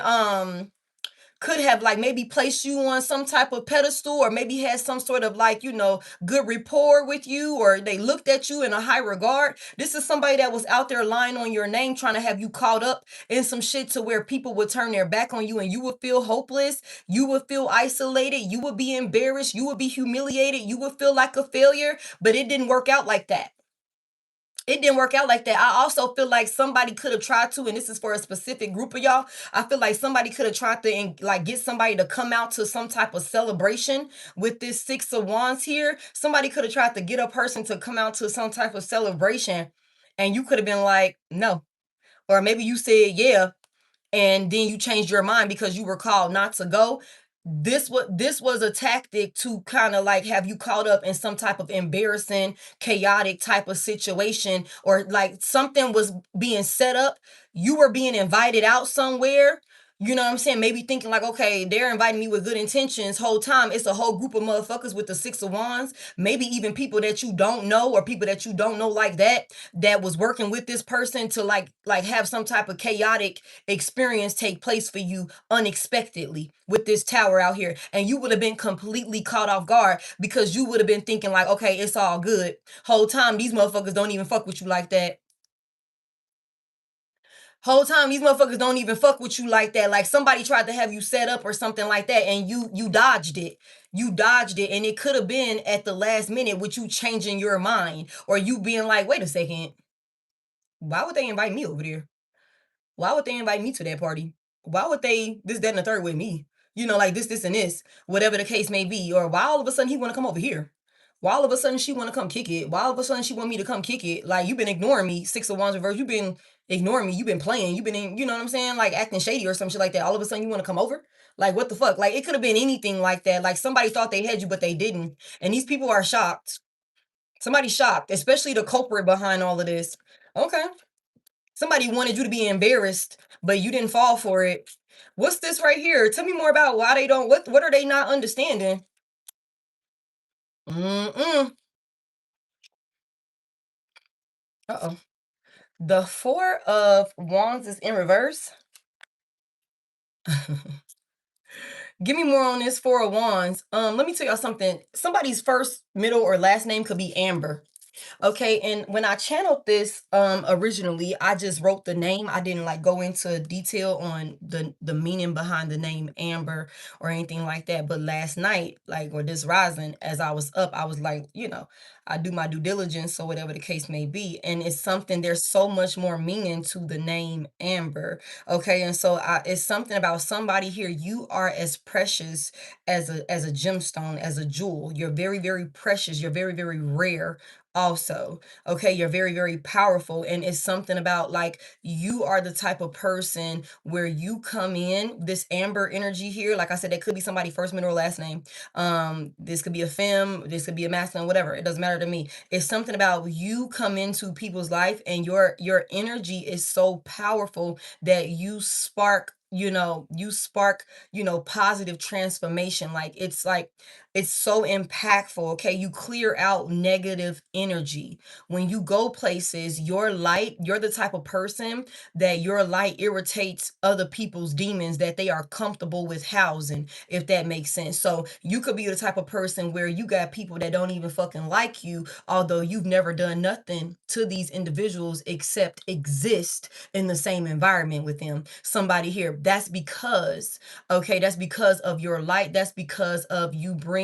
Could have like maybe placed you on some type of pedestal or maybe had some sort of like, good rapport with you, or they looked at you in a high regard. This is somebody that was out there lying on your name, trying to have you caught up in some shit to where people would turn their back on you and you would feel hopeless. You would feel isolated. You would be embarrassed. You would be humiliated. You would feel like a failure, but it didn't work out like that. It didn't work out like that. I also feel like somebody could have tried to, and this is for a specific group of y'all. I feel like somebody could have tried to like get somebody to come out to some type of celebration with this Six of Wands here. Somebody could have tried to get a person to come out to some type of celebration, and you could have been like, no. Or maybe you said, yeah, and then you changed your mind because you were called not to go. This was a tactic to kind of like have you caught up in some type of embarrassing, chaotic type of situation, or like something was being set up. You were being invited out somewhere. You know what I'm saying? Maybe thinking like, okay, they're inviting me with good intentions. Whole time it's a whole group of motherfuckers with the Six of Wands. Maybe even people that you don't know or people that you don't know like that was working with this person to like have some type of chaotic experience take place for you unexpectedly with this tower out here, and you would have been completely caught off guard because you would have been thinking like, okay, it's all good. Whole time these motherfuckers don't even fuck with you like that. Whole time these motherfuckers don't even fuck with you like that. Like somebody tried to have you set up or something like that, and you dodged it. You dodged it, and it could have been at the last minute with you changing your mind or you being like, wait a second, why would they invite me over there? Why would they invite me to that party? Why would they this, that, and the third with me? Like this, and this, whatever the case may be. Or why all of a sudden he want to come over here? Why all of a sudden she want to come kick it? Why all of a sudden she want me to come kick it? Like you've been ignoring me. Six of Wands reverse. You've been ignoring me. You've been playing. You've been in, you know what I'm saying? Like acting shady or some shit like that. All of a sudden you want to come over? Like what the fuck? Like it could have been anything like that. Like somebody thought they had you, but they didn't. And these people are shocked. Somebody's shocked, especially the culprit behind all of this. Okay. Somebody wanted you to be embarrassed, but you didn't fall for it. What's this right here? Tell me more about why they don't, what are they not understanding? Mm-mm. Uh-oh. The Four of Wands is in reverse. Give me more on this Four of Wands. Let me tell y'all something. Somebody's first, middle, or last name could be Amber. Okay, and when I channeled this originally, I just wrote the name. I didn't like go into detail on the meaning behind the name Amber or anything like that. But last night, like, or this rising, as I was up, I was like, I do my due diligence or whatever the case may be. And it's something, there's so much more meaning to the name Amber. Okay, and so it's something about somebody here. You are as precious as a gemstone, as a jewel. You're very, very precious. You're very, very rare also. Okay, you're very, very powerful, and it's something about, like, you are the type of person where you come in this Amber energy here. Like I said, that could be somebody first, middle, or last name. This could be a femme, this could be a masculine, whatever, it doesn't matter to me. It's something about you come into people's life, and your energy is so powerful that you spark, positive transformation. Like it's so impactful. Okay, you clear out negative energy when you go places. You're the type of person that your light irritates other people's demons that they are comfortable with housing, if that makes sense. So you could be the type of person where you got people that don't even fucking like you, although you've never done nothing to these individuals except exist in the same environment with them. Somebody here, that's because of your light. That's because of you bring,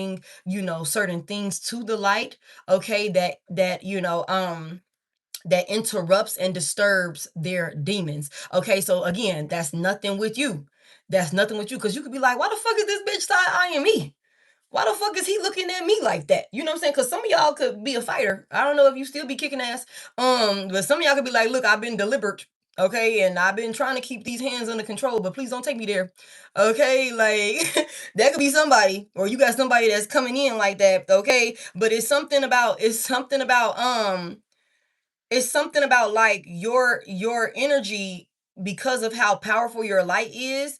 certain things to the light. Okay, that interrupts and disturbs their demons. Okay, so again, that's nothing with you. That's nothing with you, because you could be like, why the fuck is this bitch side-eyeing me? Why the fuck is he looking at me like that? You know what I'm saying? Because some of y'all could be a fighter. I don't know if you still be kicking ass. But some of y'all could be like, look, I've been deliberate. Okay, and I've been trying to keep these hands under control, but please don't take me there. Okay, like that could be somebody, or you got somebody that's coming in like that. Okay, but it's something about like your energy, because of how powerful your light is,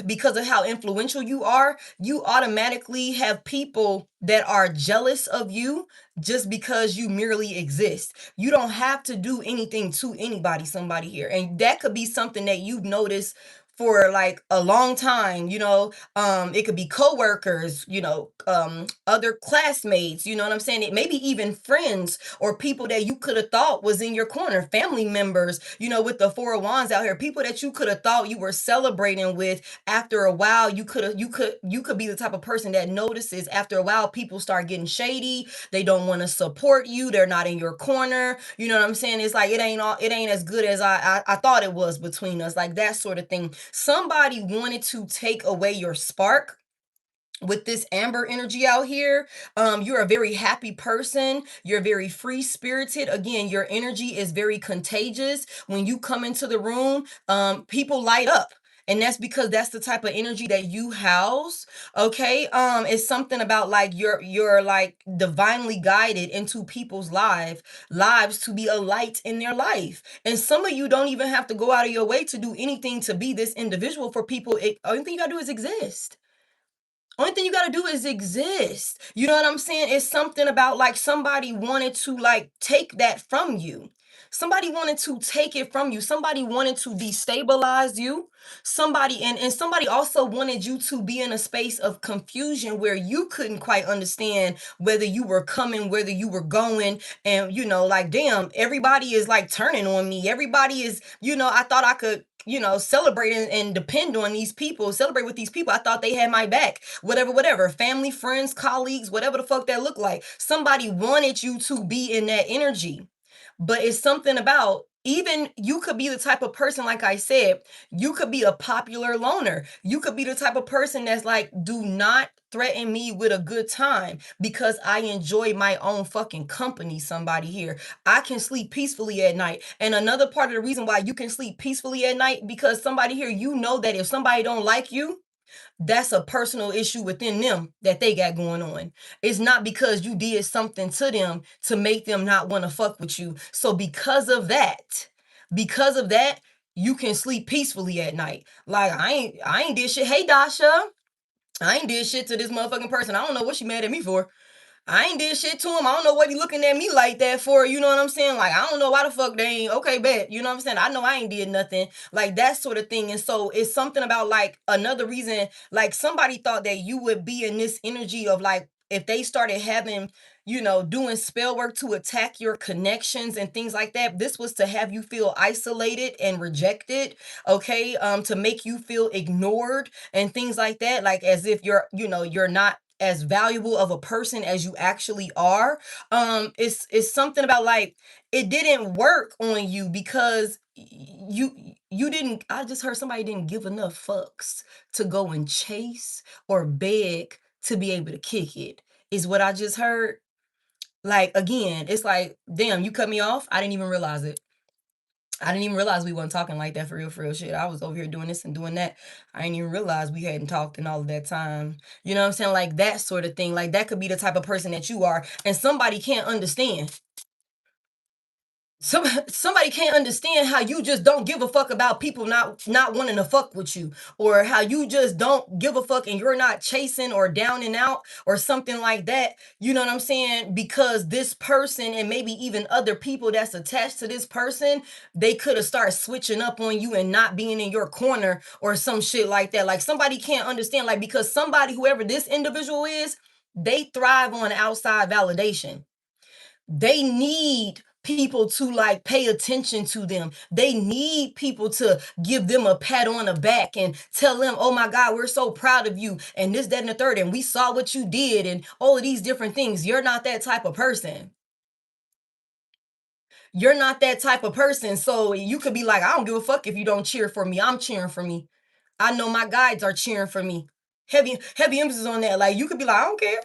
because of how influential you are. You automatically have people that are jealous of you just because you merely exist. You don't have to do anything to anybody, somebody here. And that could be something that you've noticed for like a long time. It could be coworkers, other classmates, you know what I'm saying? It maybe even friends or people that you could have thought was in your corner, family members, with the Four of Wands out here, people that you could have thought you were celebrating with. After a while, you could be the type of person that notices after a while people start getting shady. They don't want to support you. They're not in your corner. You know what I'm saying? It's like it ain't as good as I thought it was between us, like that sort of thing. Somebody wanted to take away your spark with this Amber energy out here. You're a very happy person. You're very free spirited. Again, your energy is very contagious. When you come into the room, people light up. And that's because that's the type of energy that you house. Okay. It's something about like you're like divinely guided into people's lives to be a light in their life. And some of you don't even have to go out of your way to do anything to be this individual for people. Only thing you gotta do is exist. Only thing you gotta do is exist. You know what I'm saying? It's something about like somebody wanted to like take that from you. Somebody wanted to take it from you. Somebody wanted to destabilize you. And somebody also wanted you to be in a space of confusion where you couldn't quite understand whether you were coming, whether you were going. And like, damn, everybody is like turning on me. Everybody is, I thought I could, celebrate and depend on these people, celebrate with these people. I thought they had my back. Whatever, family, friends, colleagues, whatever the fuck that looked like. Somebody wanted you to be in that energy. But it's something about, even you could be the type of person, like I said, you could be a popular loner. You could be the type of person that's like, do not threaten me with a good time because I enjoy my own fucking company. Somebody here, I can sleep peacefully at night. And another part of the reason why you can sleep peacefully at night, because somebody here, that if somebody don't like you, that's a personal issue within them that they got going on. It's not because you did something to them to make them not want to fuck with you. So because of that, you can sleep peacefully at night. Like, I ain't did shit. Hey Dasha, I ain't did shit to this motherfucking person. I don't know what she mad at me for. I ain't did shit to him. I don't know what he looking at me like that for. You know what I'm saying? Like, I don't know why the fuck they ain't, okay, bet. You know what I'm saying? I know I ain't did nothing. Like, that sort of thing. And so it's something about, like, another reason, like, somebody thought that you would be in this energy of, like, if they started having, doing spell work to attack your connections and things like that, this was to have you feel isolated and rejected, okay? To make you feel ignored and things like that, like as if you're not as valuable of a person as you actually are. It's something about, like, it didn't work on you because you didn't, I just heard somebody didn't give enough fucks to go and chase or beg to be able to kick it, is what I just heard. Like, again, it's like, damn, you cut me off. I didn't even realize it. I didn't even realize we wasn't talking like that, for real shit. I was over here doing this and doing that. I didn't even realize we hadn't talked in all of that time. You know what I'm saying? Like, that sort of thing. Like, that could be the type of person that you are, and somebody can't understand. Somebody can't understand how you just don't give a fuck about people not wanting to fuck with you, or how you just don't give a fuck and you're not chasing or down and out or something like that. You know what I'm saying? Because this person, and maybe even other people that's attached to this person, they could have started switching up on you and not being in your corner or some shit like that. Like, somebody can't understand, like, because somebody, whoever this individual is, they thrive on outside validation. They need people to, like, pay attention to them. They need people to give them a pat on the back and tell them, oh my God, we're so proud of you, and this, that, and the third, and we saw what you did, and all of these different things. You're not that type of person. You're not that type of person. So you could be like, I don't give a fuck if you don't cheer for me. I'm cheering for me. I know my guides are cheering for me. Heavy emphasis on that. Like, you could be like, I don't care.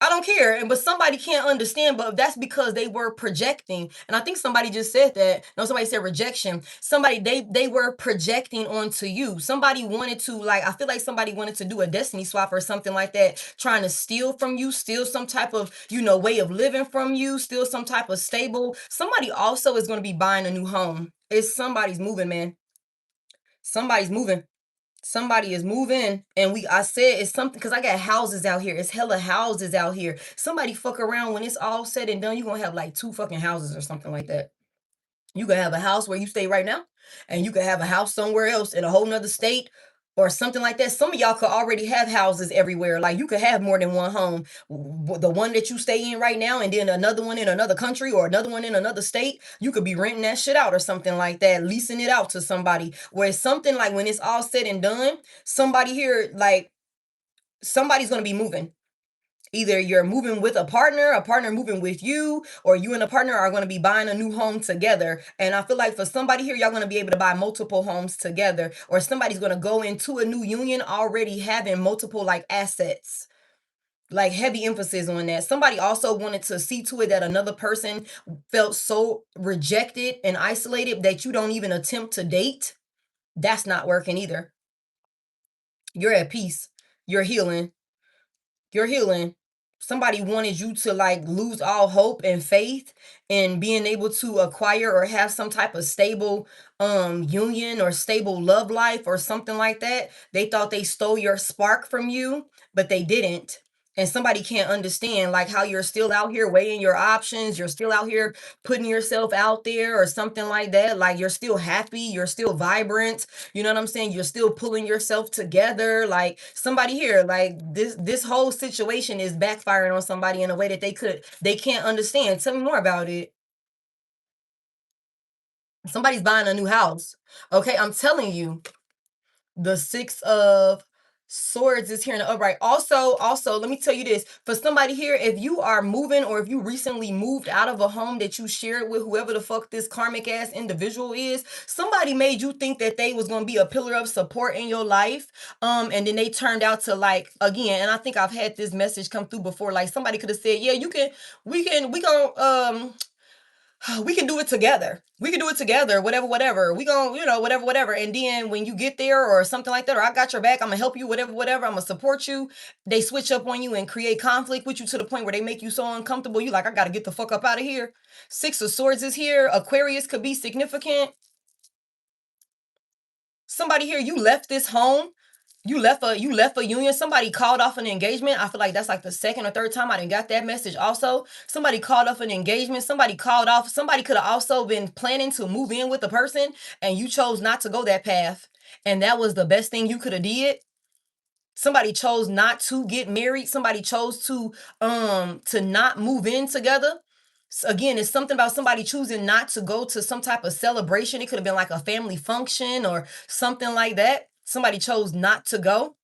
I don't care. But somebody can't understand, but that's because they were projecting. And I think somebody just said that. No, somebody said rejection. Somebody, they were projecting onto you. Somebody wanted to, like, I feel like somebody wanted to do a destiny swap or something like that, trying to steal from you, steal some type of, way of living from you, steal some type of stable. Somebody also is going to be buying a new home. It's somebody's moving, man. Somebody's moving. Somebody is moving, and I said it's something, because I got houses out here. It's hella houses out here. Somebody fuck around, when it's all said and done, you're gonna have like 2 fucking houses or something like that. You could have a house where you stay right now, and you could have a house somewhere else in a whole nother state or something like that. Some of y'all could already have houses everywhere. Like, you could have more than one home. The one that you stay in right now, and then another one in another country, or another one in another state. You could be renting that shit out or something like that, leasing it out to somebody. Where it's something like, when it's all said and done, somebody here, like, somebody's gonna be moving. Either you're moving with a partner moving with you, or you and a partner are going to be buying a new home together. And I feel like for somebody here, y'all going to be able to buy multiple homes together, or somebody's going to go into a new union already having multiple, like, assets. Like, heavy emphasis on that. Somebody also wanted to see to it that another person felt so rejected and isolated that you don't even attempt to date. That's not working either. You're at peace. You're healing. You're healing. Somebody wanted you to, like, lose all hope and faith in being able to acquire or have some type of stable union or stable love life or something like that. They thought they stole your spark from you, but they didn't. And somebody can't understand, like, how you're still out here weighing your options, you're still out here putting yourself out there or something like that. Like, you're still happy, you're still vibrant. You know what I'm saying? You're still pulling yourself together. Like, somebody here, like, this whole situation is backfiring on somebody in a way that they can't understand. Tell me more about it. Somebody's buying a new house. Okay, I'm telling you. The 6 of Swords is here in the upright. Also, let me tell you this. For somebody here, if you are moving, or if you recently moved out of a home that you shared with whoever the fuck this karmic ass individual is, somebody made you think that they was gonna be a pillar of support in your life. And then they turned out to, like, again, and I think I've had this message come through before. Like, somebody could have said, yeah, we gonna we can do it together. We can do it together, whatever. We gonna, whatever. And then when you get there or something like that, or I got your back, I'm gonna help you, whatever. I'm gonna support you. They switch up on you and create conflict with you to the point where they make you so uncomfortable. You like, I gotta get the fuck up out of here. 6 of Swords is here. Aquarius could be significant. Somebody here, you left this home. You left a union. Somebody called off an engagement. I feel like that's like the second or third time I didn't got that message. Also, somebody called off an engagement. Somebody called off. Somebody could have also been planning to move in with the person, and you chose not to go that path. And that was the best thing you could have did. Somebody chose not to get married. Somebody chose to not move in together. So again, it's something about somebody choosing not to go to some type of celebration. It could have been like a family function or something like that. Somebody chose not to go.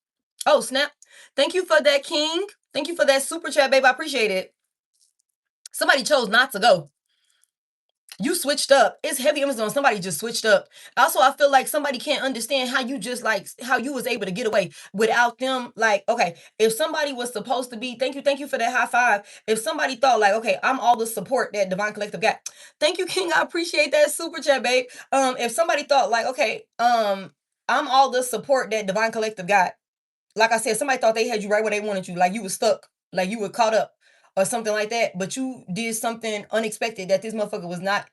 Oh, snap. Thank you for that, King. Thank you for that super chat, babe. I appreciate it. Somebody chose not to go. You switched up. It's heavy Amazon. Somebody just switched up. Also, I feel like somebody can't understand how you just like how you was able to get away without them. Like, okay, if somebody was supposed to be, thank you for that high five. If somebody thought like, okay, I'm all the support that Divine Collective got. Thank you, King. I appreciate that super chat, babe. If somebody thought like, okay, I'm all the support that Divine Collective got. Like I said, somebody thought they had you right where they wanted you, like you were stuck, like you were caught up or something like that, but you did something unexpected that this motherfucker was not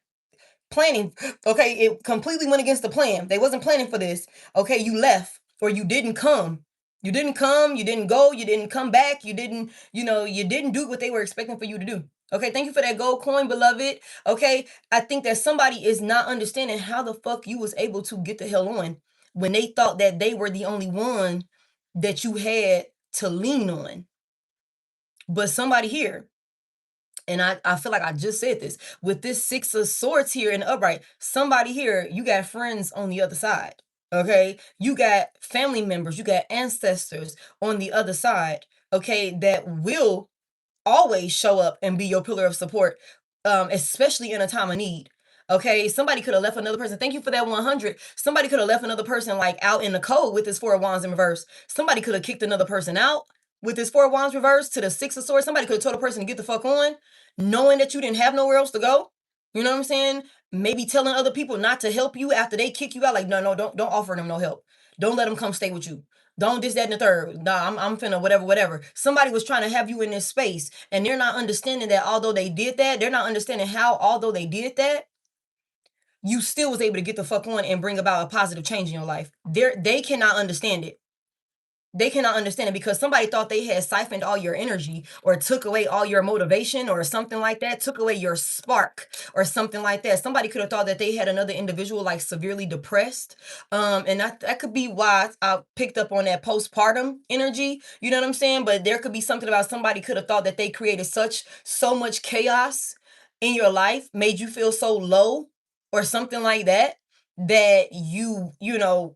planning. Okay, it completely went against the plan. They wasn't planning for this. Okay, you left or you didn't come. You didn't come, you didn't go, you didn't come back, you didn't, you didn't do what they were expecting for you to do. Okay, thank you for that gold coin, beloved. Okay, I think that somebody is not understanding how the fuck you was able to get the hell on when they thought that they were the only one that you had to lean on. But somebody here, and I feel like I just said this, with this Six of Swords here in the upright, somebody here, you got friends on the other side. Okay, you got family members, you got ancestors on the other side, okay, that will always show up and be your pillar of support, especially in a time of need. Okay, somebody could have left another person. Thank you for that 100. Somebody could have left another person like out in the cold with this Four of Wands in reverse. Somebody could have kicked another person out with this Four of Wands reverse to the Six of Swords. Somebody could have told a person to get the fuck on, knowing that you didn't have nowhere else to go. You know what I'm saying? Maybe telling other people not to help you after they kick you out. Like, no, don't offer them no help. Don't let them come stay with you. Don't this, that, and the third. Nah, I'm finna whatever. Somebody was trying to have you in this space, and they're not understanding that although they did that, they're not understanding how, although they did that, you still was able to get the fuck on and bring about a positive change in your life. They cannot understand it. They cannot understand it because somebody thought they had siphoned all your energy or took away all your motivation or something like that, took away your spark or something like that. Somebody could have thought that they had another individual like severely depressed. And that could be why I picked up on that postpartum energy. You know what I'm saying? But there could be something about somebody could have thought that they created so much chaos in your life, made you feel so low or something like that, that you know,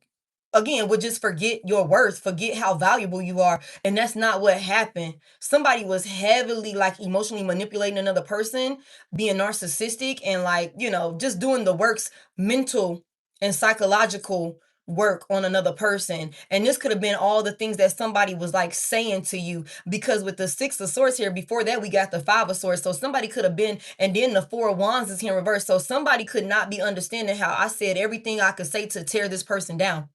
again, would just forget your worth, forget how valuable you are. And that's not what happened. Somebody was heavily like emotionally manipulating another person, being narcissistic and like, just doing the works, mental and psychological work on another person. And this could have been all the things that somebody was like saying to you, because with the Six of Swords here, before that we got the Five of Swords. So somebody could have been, and then the Four of Wands is here in reverse. So somebody could not be understanding how I said everything I could say to tear this person down.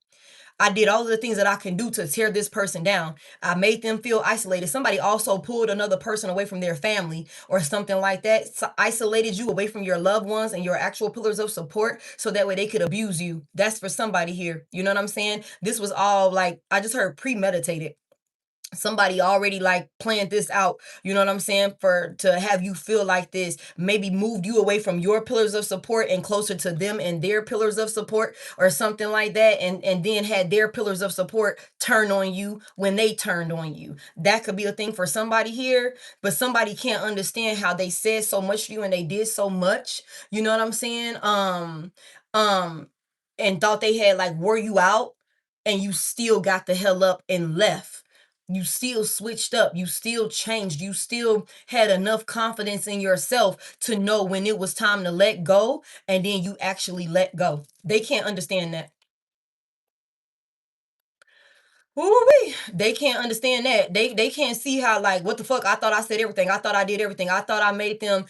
I did all of the things that I can do to tear this person down. I made them feel isolated. Somebody also pulled another person away from their family or something like that. So isolated you away from your loved ones and your actual pillars of support so that way they could abuse you. That's for somebody here. You know what I'm saying? This was all like, I just heard premeditated. Somebody already like planned this out, you know what I'm saying, for to have you feel like this, maybe moved you away from your pillars of support and closer to them and their pillars of support or something like that, and then had their pillars of support turn on you when they turned on you. That could be a thing for somebody here, but somebody can't understand how they said so much to you and they did so much, you know what I'm saying, um and thought they had like wore you out, and you still got the hell up and left. You still switched up, you still changed, you still had enough confidence in yourself to know when it was time to let go, and then you actually let go. They can't understand that. Ooh-wee. They can't understand that. They can't see how, like, what the fuck, I thought I said everything, I thought I did everything, I thought I made them,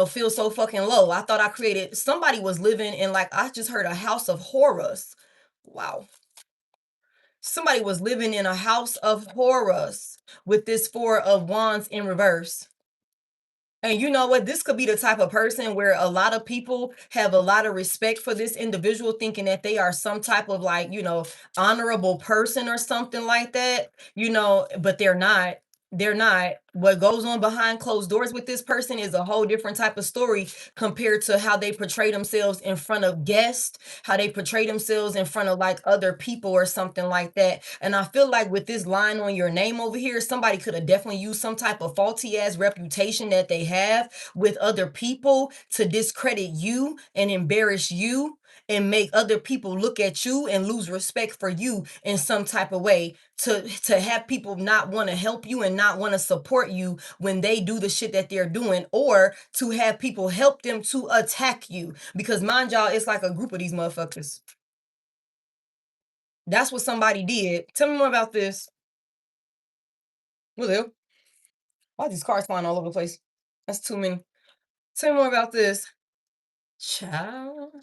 feel so fucking low. I thought I created, somebody was living in, like, I just heard, a house of horrors. Wow. Somebody was living in a house of horrors with this Four of Wands in reverse. And you know what? This could be the type of person where a lot of people have a lot of respect for this individual, thinking that they are some type of like, honorable person or something like that, but they're not. They're not. What goes on behind closed doors with this person is a whole different type of story compared to how they portray themselves in front of guests, how they portray themselves in front of like other people or something like that. And I feel like with this line on your name over here, somebody could have definitely used some type of faulty ass reputation that they have with other people to discredit you and embarrass you and make other people look at you and lose respect for you in some type of way, to have people not want to help you and not want to support you when they do the shit that they're doing, or to have people help them to attack you, because mind y'all, it's like a group of these motherfuckers. That's what somebody did. Tell me more about this. What the hell? Why are these cars flying all over the place? That's too many. Tell me more about this. Child,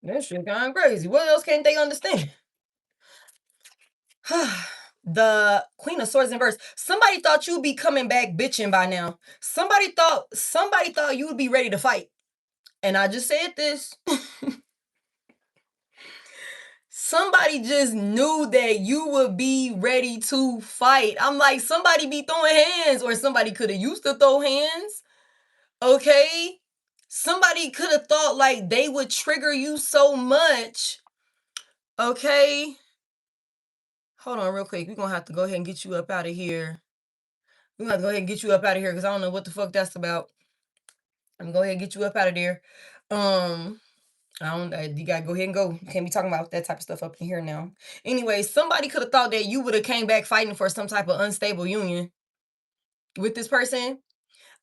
that shit kind of crazy. What else can't they understand? The Queen of Swords in verse. Somebody thought you'd be coming back bitching by now. Somebody thought you would be ready to fight. And I just said this. Somebody just knew that you would be ready to fight. I'm like, somebody be throwing hands, or somebody could have used to throw hands. Okay? Somebody could have thought like they would trigger you so much. Okay? Hold on real quick. We're going to have to go ahead and get you up out of here. We're going to go ahead and get you up out of here because I don't know what the fuck that's about. I'm going to go ahead and get you up out of there. You gotta go ahead and go. You can't be talking about that type of stuff up in here now. Anyway, somebody could have thought that you would have came back fighting for some type of unstable union with this person.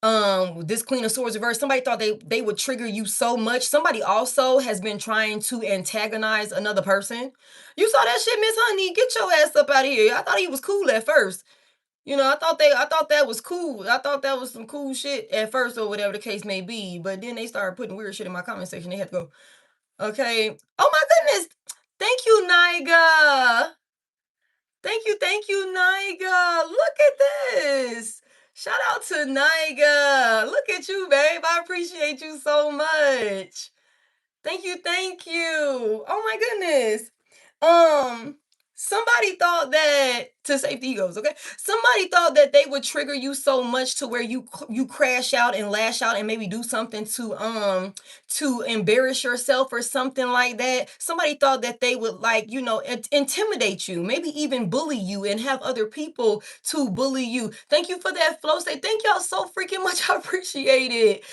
This Queen of Swords reverse. Somebody thought they would trigger you so much. Somebody also has been trying to antagonize another person. You saw that shit, Miss Honey. Get your ass up out of here. I thought he was cool at first. I thought that was cool. I thought that was some cool shit at first, or whatever the case may be. But then they started putting weird shit in my comment section. They had to go. Okay. Oh my goodness. Thank you, Niga. Thank you, Niga. Look at this. Shout out to Niga. Look at you, babe. I appreciate you so much. Thank you, thank you. Oh my goodness. Somebody thought that, to safety egos, okay? Somebody thought that they would trigger you so much to where you crash out and lash out and maybe do something to embarrass yourself or something like that. Somebody thought that they would like, intimidate you, maybe even bully you and have other people to bully you. Thank you for that flow state. Thank y'all so freaking much. I appreciate it.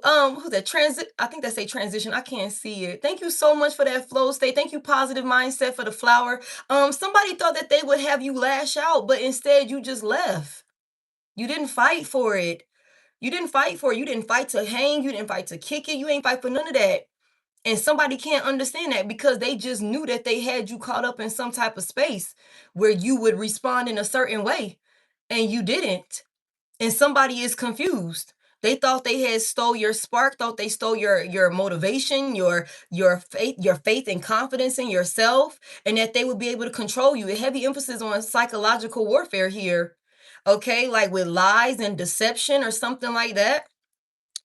Who's that? I think that's a transition. I can't see it. Thank you so much for that flow state. Thank you, positive mindset, for the flower. Somebody thought that they would have you lash out, but instead you just left. You didn't fight for it. You didn't fight for it. You didn't fight to hang. You didn't fight to kick it. You ain't fight for none of that. And somebody can't understand that because they just knew that they had you caught up in some type of space where you would respond in a certain way, and you didn't. And somebody is confused. They thought they had stole your spark, thought they stole your motivation, your faith and confidence in yourself, and that they would be able to control you. A heavy emphasis on psychological warfare here. Okay, like with lies and deception or something like that.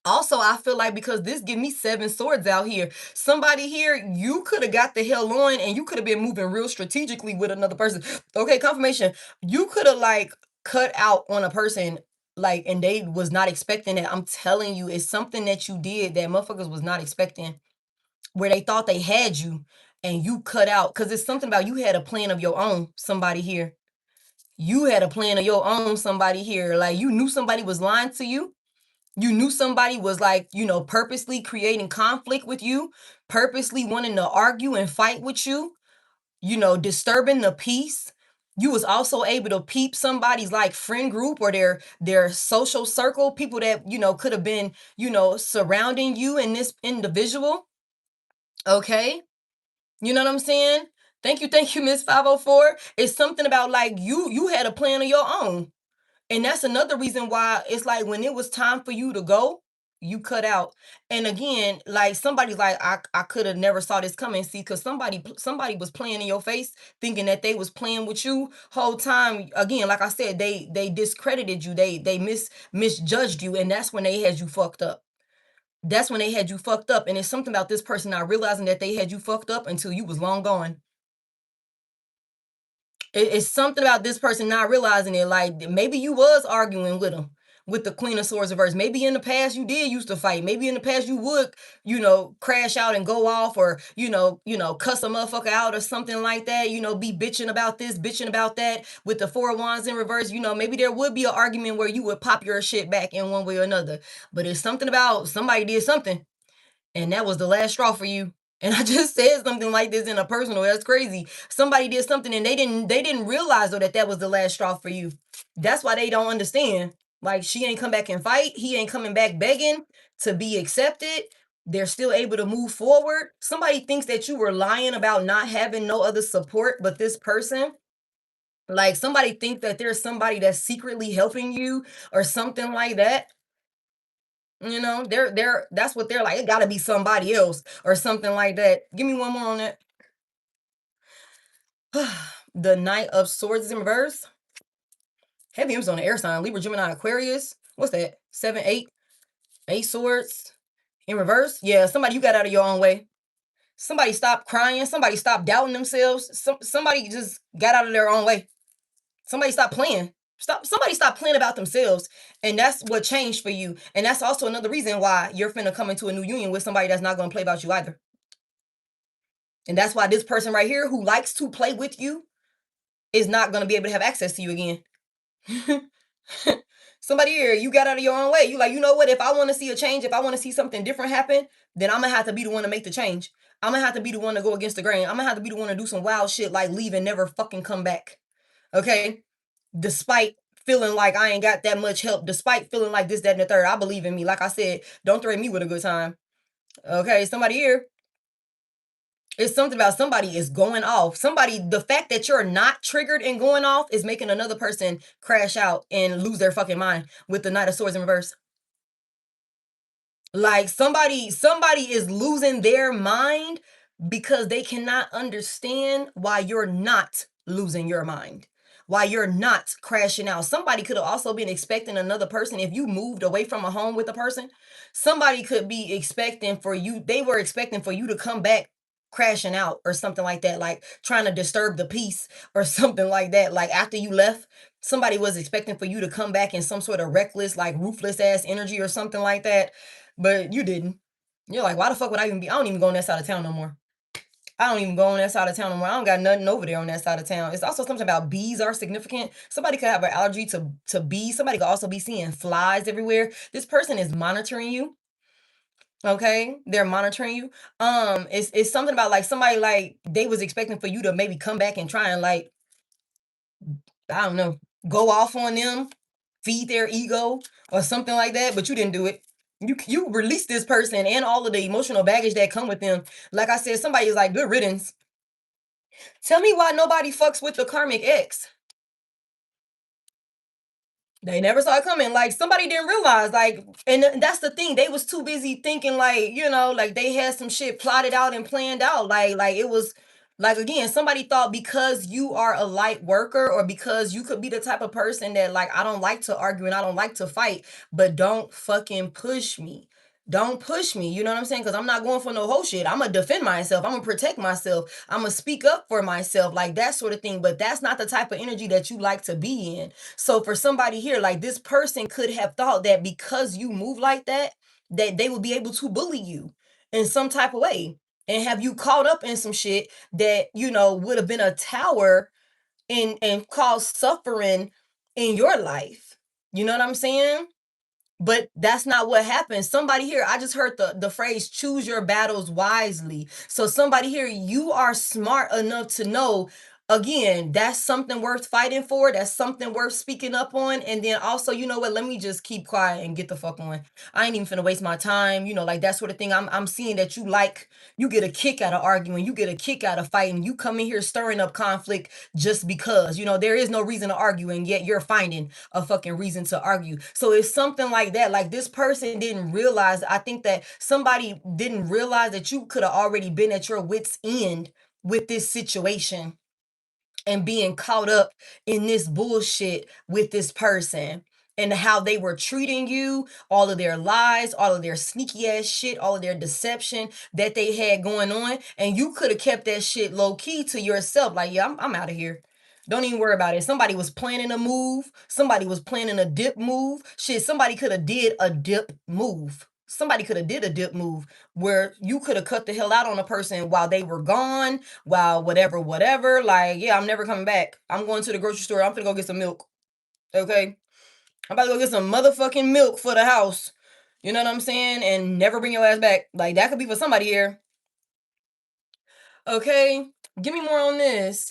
Also, I feel like because this give me 7 swords out here. Somebody here, you could have got the hell on and you could have been moving real strategically with another person. Okay, confirmation. You could have like cut out on a person, like, and they was not expecting that. I'm telling you, it's something that you did that motherfuckers was not expecting, where they thought they had you and you cut out. Cause it's something about you had a plan of your own, somebody here. You had a plan of your own, somebody here. Like you knew somebody was lying to you. You knew somebody was like, purposely creating conflict with you, purposely wanting to argue and fight with you, disturbing the peace. You was also able to peep somebody's like friend group or their social circle, people that, could have been, surrounding you and this individual. Okay. You know what I'm saying? Thank you, Miss 504. It's something about like you had a plan of your own. And that's another reason why it's like when it was time for you to go, you cut out. And again, like somebody's like, I could have never saw this coming. See, because somebody was playing in your face, thinking that they was playing with you whole time. Again, like I said, they discredited you, they misjudged you, and that's when they had you fucked up. That's when they had you fucked up. And it's something about this person not realizing that they had you fucked up until you was long gone. It's something about this person not realizing it. Like maybe you was arguing with them, with the Queen of Swords reverse. Maybe in the past you did used to fight. Maybe in the past you would, crash out and go off, or cuss a motherfucker out or something like that. Be bitching about this, bitching about that. With the Four of Wands in reverse, maybe there would be an argument where you would pop your shit back in one way or another. But it's something about somebody did something, and that was the last straw for you. And I just said something like this in a personal. That's crazy. Somebody did something and they didn't realize though that was the last straw for you. That's why they don't understand. Like she ain't come back and fight. He ain't coming back begging to be accepted. They're still able to move forward. Somebody thinks that you were lying about not having no other support but this person. Like somebody thinks that there's somebody that's secretly helping you or something like that. They're that's what they're like. It gotta be somebody else or something like that. Give me one more on that. The Knight of Swords is in reverse. Heavy emphasis on the air sign. Libra, Gemini, Aquarius. What's that? 7, 8. 8 swords. In reverse. Yeah, somebody you got out of your own way. Somebody stopped crying. Somebody stopped doubting themselves. Somebody just got out of their own way. Somebody stopped playing. Somebody stop playing about themselves. And that's what changed for you. And that's also another reason why you're finna come into a new union with somebody that's not gonna play about you either. And that's why this person right here who likes to play with you is not going to be able to have access to you again. Somebody here, you got out of your own way. You like, you know what? If I want to see a change, if I want to see something different happen, then I'm going to have to be the one to make the change. I'm going to have to be the one to go against the grain. I'm going to have to be the one to do some wild shit like leave and never fucking come back. Okay? Despite feeling like I ain't got that much help, despite feeling like this, that, and the third, I believe in me. Like I said, don't threaten me with a good time. Okay? Somebody here, it's something about somebody is going off. The fact that you're not triggered and going off is making another person crash out and lose their fucking mind with the Knight of Swords in reverse. Like somebody is losing their mind because they cannot understand why you're not losing your mind. Why you're not crashing out. Somebody could have also been expecting another person. If you moved away from a home with a person, somebody could be expecting for you. They were expecting for you to come back crashing out or something like that, like trying to disturb the peace or something like that. Like after you left, somebody was expecting for you to come back in some sort of reckless, like ruthless ass energy or something like that. But you didn't. You're like, why the fuck would I even be? I don't even go on that side of town no more. I don't even go on that side of town no more. I don't got nothing over there on that side of town. It's also something about bees are significant. Somebody could have an allergy to bees. Somebody could also be seeing flies everywhere. This person is monitoring you. Okay, they're monitoring you. It's something about like somebody like they was expecting for you to maybe come back and try and like, I don't know, go off on them, feed their ego or something like that, but you didn't do it. You release this person and all of the emotional baggage that come with them. Like I said, somebody is like, good riddance. Tell me why nobody fucks with the karmic ex. They never saw it coming. Like somebody didn't realize, like, and that's the thing. They was too busy thinking, like, like they had some shit plotted out and planned out. Like it was, like again, somebody thought because you are a light worker or because you could be the type of person that like I don't like to argue and I don't like to fight, but don't fucking push me. Don't push me. You know what I'm saying? Because I'm not going for no whole shit. I'm gonna defend myself. I'm gonna protect myself. I'm gonna speak up for myself, like that sort of thing. But that's not the type of energy that you like to be in. So for somebody here, like this person could have thought that because you move like that, that they would be able to bully you in some type of way and have you caught up in some shit that, would have been a tower and caused suffering in your life. You know what I'm saying? But that's not what happened. Somebody here, I just heard the phrase choose your battles wisely. So somebody here, you are smart enough to know again, that's something worth fighting for. That's something worth speaking up on. And then also, you know what? Let me just keep quiet and get the fuck on. I ain't even finna waste my time. You know, like that sort of thing. I'm seeing that you get a kick out of arguing. You get a kick out of fighting. You come in here stirring up conflict just because. You know, there is no reason to argue, and yet you're finding a fucking reason to argue. So it's something like that. Like this person didn't realize. I think that somebody didn't realize that you could have already been at your wit's end with this situation and being caught up in this bullshit with this person and how they were treating you, all of their lies, all of their sneaky ass shit, all of their deception that they had going on. And you could have kept that shit low key to yourself. Like, yeah, I'm out of here. Don't even worry about it. Somebody was planning a move. Somebody was planning a dip move. Shit, somebody could have did a dip move. Somebody could have did a dip move where you could have cut the hell out on a person while they were gone, while whatever. Like, yeah, I'm never coming back. I'm going to the grocery store. I'm gonna go get some milk. Okay? I'm about to go get some motherfucking milk for the house. You know what I'm saying? And never bring your ass back. Like, that could be for somebody here. Okay? Give me more on this.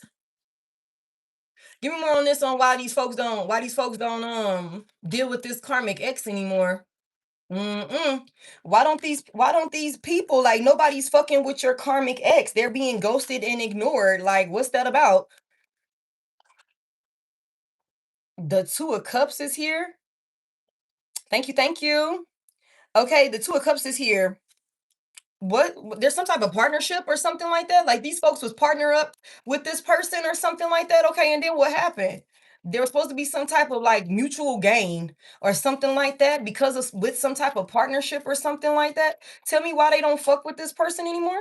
Give me more on this on why these folks don't deal with this karmic X anymore. Mm-mm. Why don't these people, like, nobody's fucking with your karmic X? They're being ghosted and ignored. Like, what's that about? The Two of Cups is here. Thank you, thank you. Okay, the Two of Cups is here. There's some type of partnership or something like that? Like these folks was partner up with this person or something like that? Okay, and then what happened? There was supposed to be some type of like mutual gain or something like that because of with some type of partnership or something like that. Tell me why they don't fuck with this person anymore?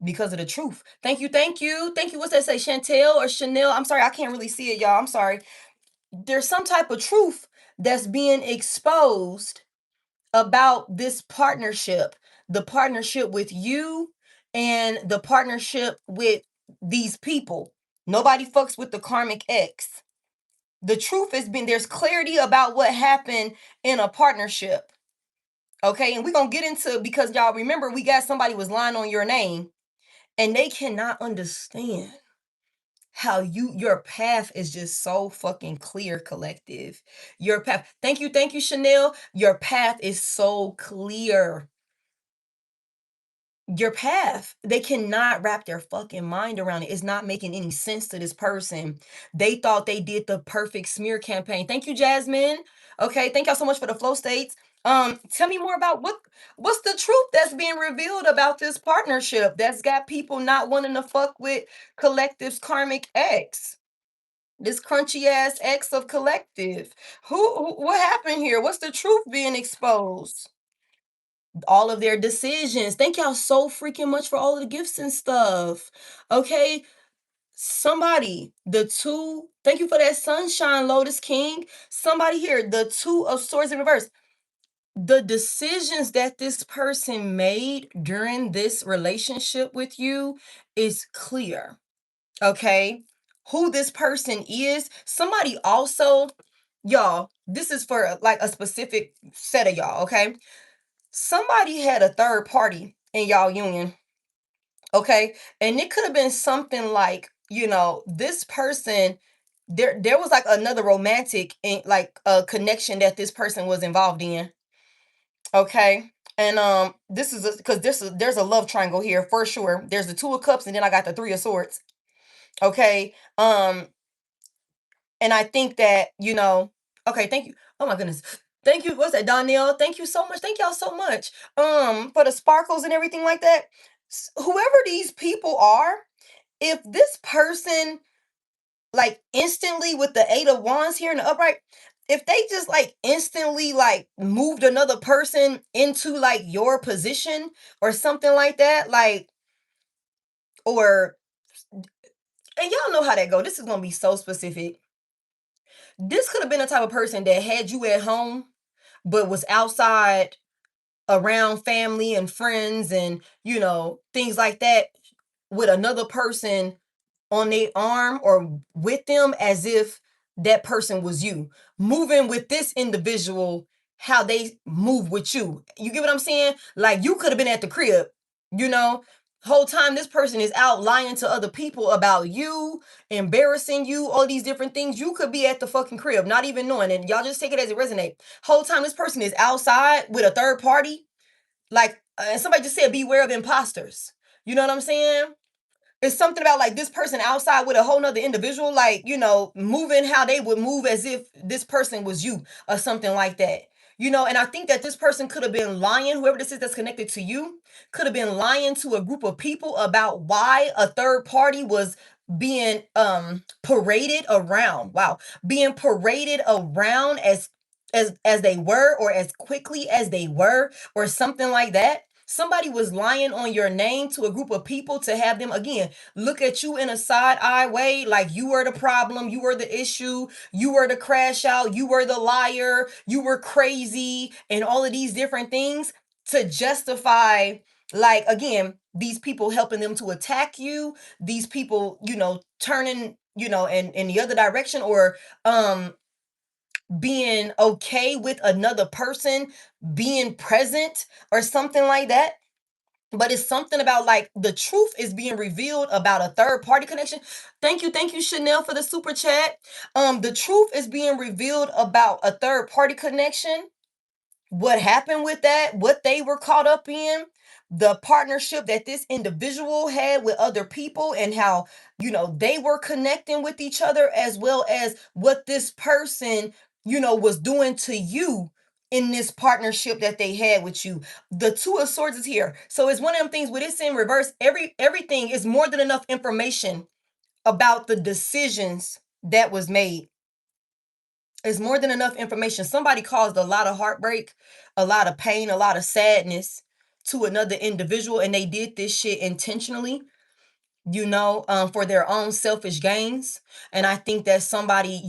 Because of the truth. Thank you, thank you. Thank you. What's that say? Chantel or Chanel? I'm sorry, I can't really see it, y'all. I'm sorry. There's some type of truth that's being exposed about this partnership, the partnership with you and the partnership with these people. Nobody fucks with the karmic X. The truth has been there's clarity about what happened in a partnership. Okay, and we're gonna get into, because y'all remember we got somebody was lying on your name and they cannot understand how your path is just so fucking clear, collective. Your path. Thank you, Chanel. Your path is so clear. Your path. They cannot wrap their fucking mind around it. It's not making any sense to this person. They thought they did the perfect smear campaign. Thank you, Jasmine. Okay, thank y'all so much for the flow states. Tell me more about what's the truth that's being revealed about this partnership that's got people not wanting to fuck with Collective's karmic X. This crunchy ass X of Collective. What happened here? What's the truth being exposed? All of their decisions. Thank y'all so freaking much for all of the gifts and stuff. Okay. Somebody, thank you for that sunshine, Lotus King. Somebody here, the Two of Swords in reverse. The decisions that this person made during this relationship with you is clear. Okay. Who this person is. Somebody also, y'all, this is for like a specific set of y'all. Okay. Somebody had a third party in y'all union, okay? And it could have been something like, this person, there was like another romantic like a connection that this person was involved in, okay? And this is because there's a love triangle here for sure. There's the Two of Cups and then I got the Three of Swords, okay? And I think that, okay, thank you. Oh my goodness. Thank you. What's that, Donnell? Thank you so much. Thank y'all so much. For the sparkles and everything like that. Whoever these people are, if this person like instantly with the Eight of Wands here in the upright, if they just like instantly like moved another person into like your position or something like that, like, or and y'all know how that go. This is gonna be so specific. This could have been a type of person that had you at home, but was outside around family and friends and, things like that with another person on their arm or with them as if that person was you. Moving with this individual, how they move with you. You get what I'm saying? Like you could have been at the crib, you know? Whole time this person is out lying to other people about you, embarrassing you, all these different things. You could be at the fucking crib, not even knowing it. Y'all just take it as it resonate. Whole time this person is outside with a third party. Like, and somebody just said, beware of imposters. You know what I'm saying? It's something about like this person outside with a whole nother individual, like, moving how they would move as if this person was you or something like that. And I think that this person could have been lying, whoever this is that's connected to you, could have been lying to a group of people about why a third party was being paraded around. Wow. Being paraded around as they were, or as quickly as they were, or something like that. Somebody was lying on your name to a group of people to have them, again, look at you in a side eye way, like you were the problem, you were the issue, you were the crash out, you were the liar, you were crazy, and all of these different things to justify, like, again, these people helping them to attack you, these people, turning, in the other direction, or being okay with another person being present or something like that. But it's something about, like, the truth is being revealed about a third party connection. Thank you, Chanel, for the super chat. The truth is being revealed about a third party connection, what happened with that, what they were caught up in, the partnership that this individual had with other people, and how, they were connecting with each other, as well as what this person, was doing to you in this partnership that they had with you. The Two of Swords is here. So it's one of them things with it's in reverse. Everything is more than enough information about the decisions that was made. It's more than enough information. Somebody caused a lot of heartbreak, a lot of pain, a lot of sadness to another individual, and they did this shit intentionally, for their own selfish gains. And I think that somebody,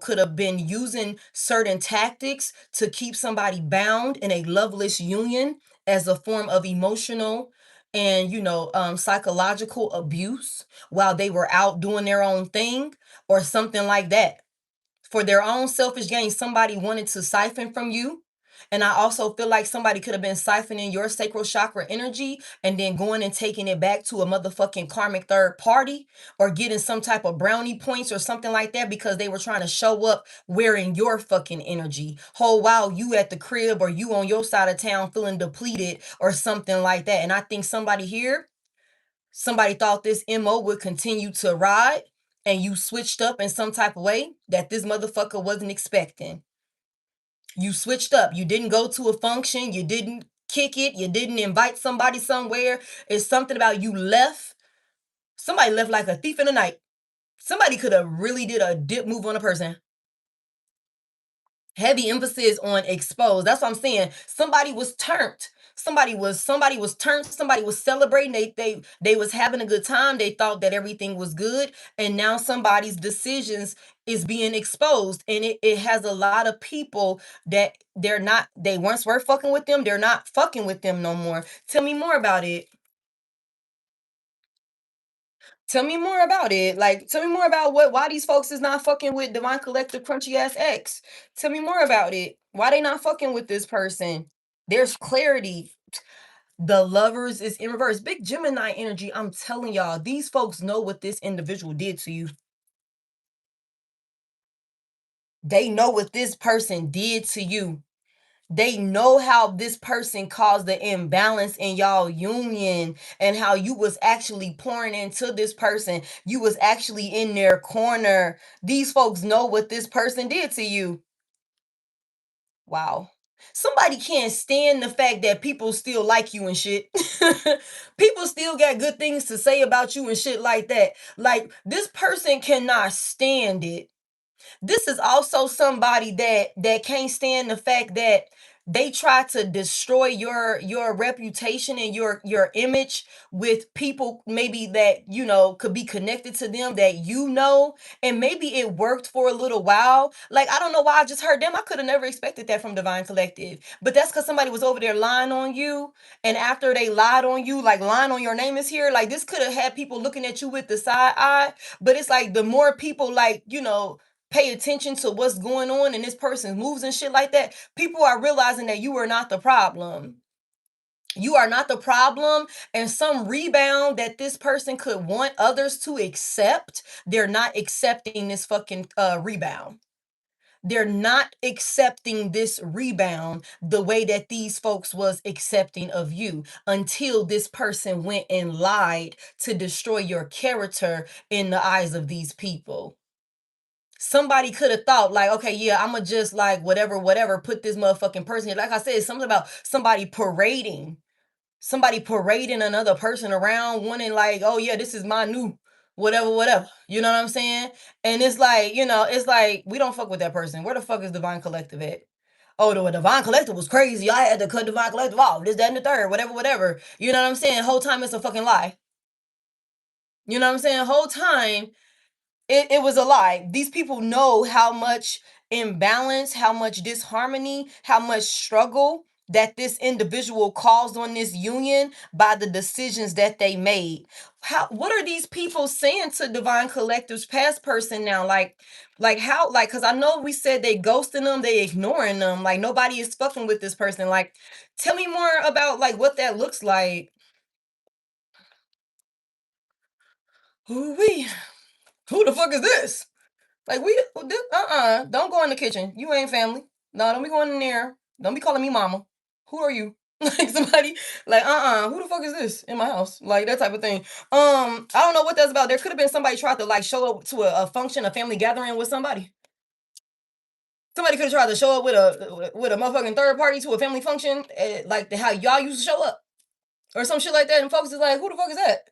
could have been using certain tactics to keep somebody bound in a loveless union as a form of emotional and, psychological abuse while they were out doing their own thing, or something like that. For their own selfish gain, somebody wanted to siphon from you. And I also feel like somebody could have been siphoning your sacral chakra energy and then going and taking it back to a motherfucking karmic third party, or getting some type of brownie points or something like that, because they were trying to show up wearing your fucking energy. Whole while you at the crib, or you on your side of town feeling depleted or something like that. And I think somebody thought this MO would continue to ride, and you switched up in some type of way that this motherfucker wasn't expecting. You switched up. You didn't go to a function. You didn't kick it. You didn't invite somebody somewhere. It's something about you left. Somebody left like a thief in the night. Somebody could have really did a dip move on a person. Heavy emphasis on exposed. That's what I'm saying. Somebody was turned. Somebody was turned. Somebody was celebrating. They was having a good time. They thought that everything was good. And now somebody's decisions is being exposed. And it has a lot of people that they once were fucking with them. They're not fucking with them no more. Tell me more about it. Tell me more about it. Like, tell me more about why these folks is not fucking with Divine Collective Crunchy Ass X. Tell me more about it. Why they not fucking with this person? There's clarity. The Lovers is in reverse. Big Gemini energy. I'm telling y'all, these folks know what this individual did to you. They know what this person did to you. They know how this person caused the imbalance in y'all union, and how you was actually pouring into this person. You was actually in their corner. These folks know what this person did to you. Wow. Somebody can't stand the fact that people still like you and shit. People still got good things to say about you and shit like that. Like, this person cannot stand it. This is also somebody that can't stand the fact that they try to destroy your reputation and your image with people, maybe that could be connected to them, that and maybe it worked for a little while. Like, I don't know why I just heard them. I could have never expected that from Divine Collective, but that's because somebody was over there lying on you. And after they lied on you, like lying on your name is here, like, this could have had people looking at you with the side eye. But it's like, the more people, like, pay attention to what's going on in this person's moves and shit like that, people are realizing that you are not the problem. You are not the problem, and some rebound that this person could want others to accept, they're not accepting this fucking rebound. They're not accepting this rebound the way that these folks was accepting of you until this person went and lied to destroy your character in the eyes of these people. Somebody could have thought like, okay, yeah, I'ma just like whatever, put this motherfucking person here. Like I said, something about somebody parading another person around, wanting like, oh yeah, this is my new whatever. You know what I'm saying? And it's like, it's like we don't fuck with that person. Where the fuck is Divine Collective at? Oh, the Divine Collective was crazy. I had to cut Divine Collective off. This, that, and the third, whatever. You know what I'm saying? Whole time it's a fucking lie. You know what I'm saying? Whole time it was a lie. These people know how much imbalance, how much disharmony, how much struggle that this individual caused on this union by the decisions that they made. What are these people saying to Divine Collective's past person now? Like how, like, because I know we said they ghosting them, they ignoring them, like nobody is fucking with this person. Like, tell me more about like what that looks like. Who who the fuck is this? Like don't go in the kitchen. You ain't family. No, don't be going in there. Don't be calling me mama. Who are you? Like somebody like who the fuck is this in my house? Like that type of thing. I don't know what that's about. There could have been somebody tried to like show up to a function, a family gathering with somebody. Somebody could have tried to show up with a motherfucking third party to a family function, like how y'all used to show up, or some shit like that. And folks is like, who the fuck is that?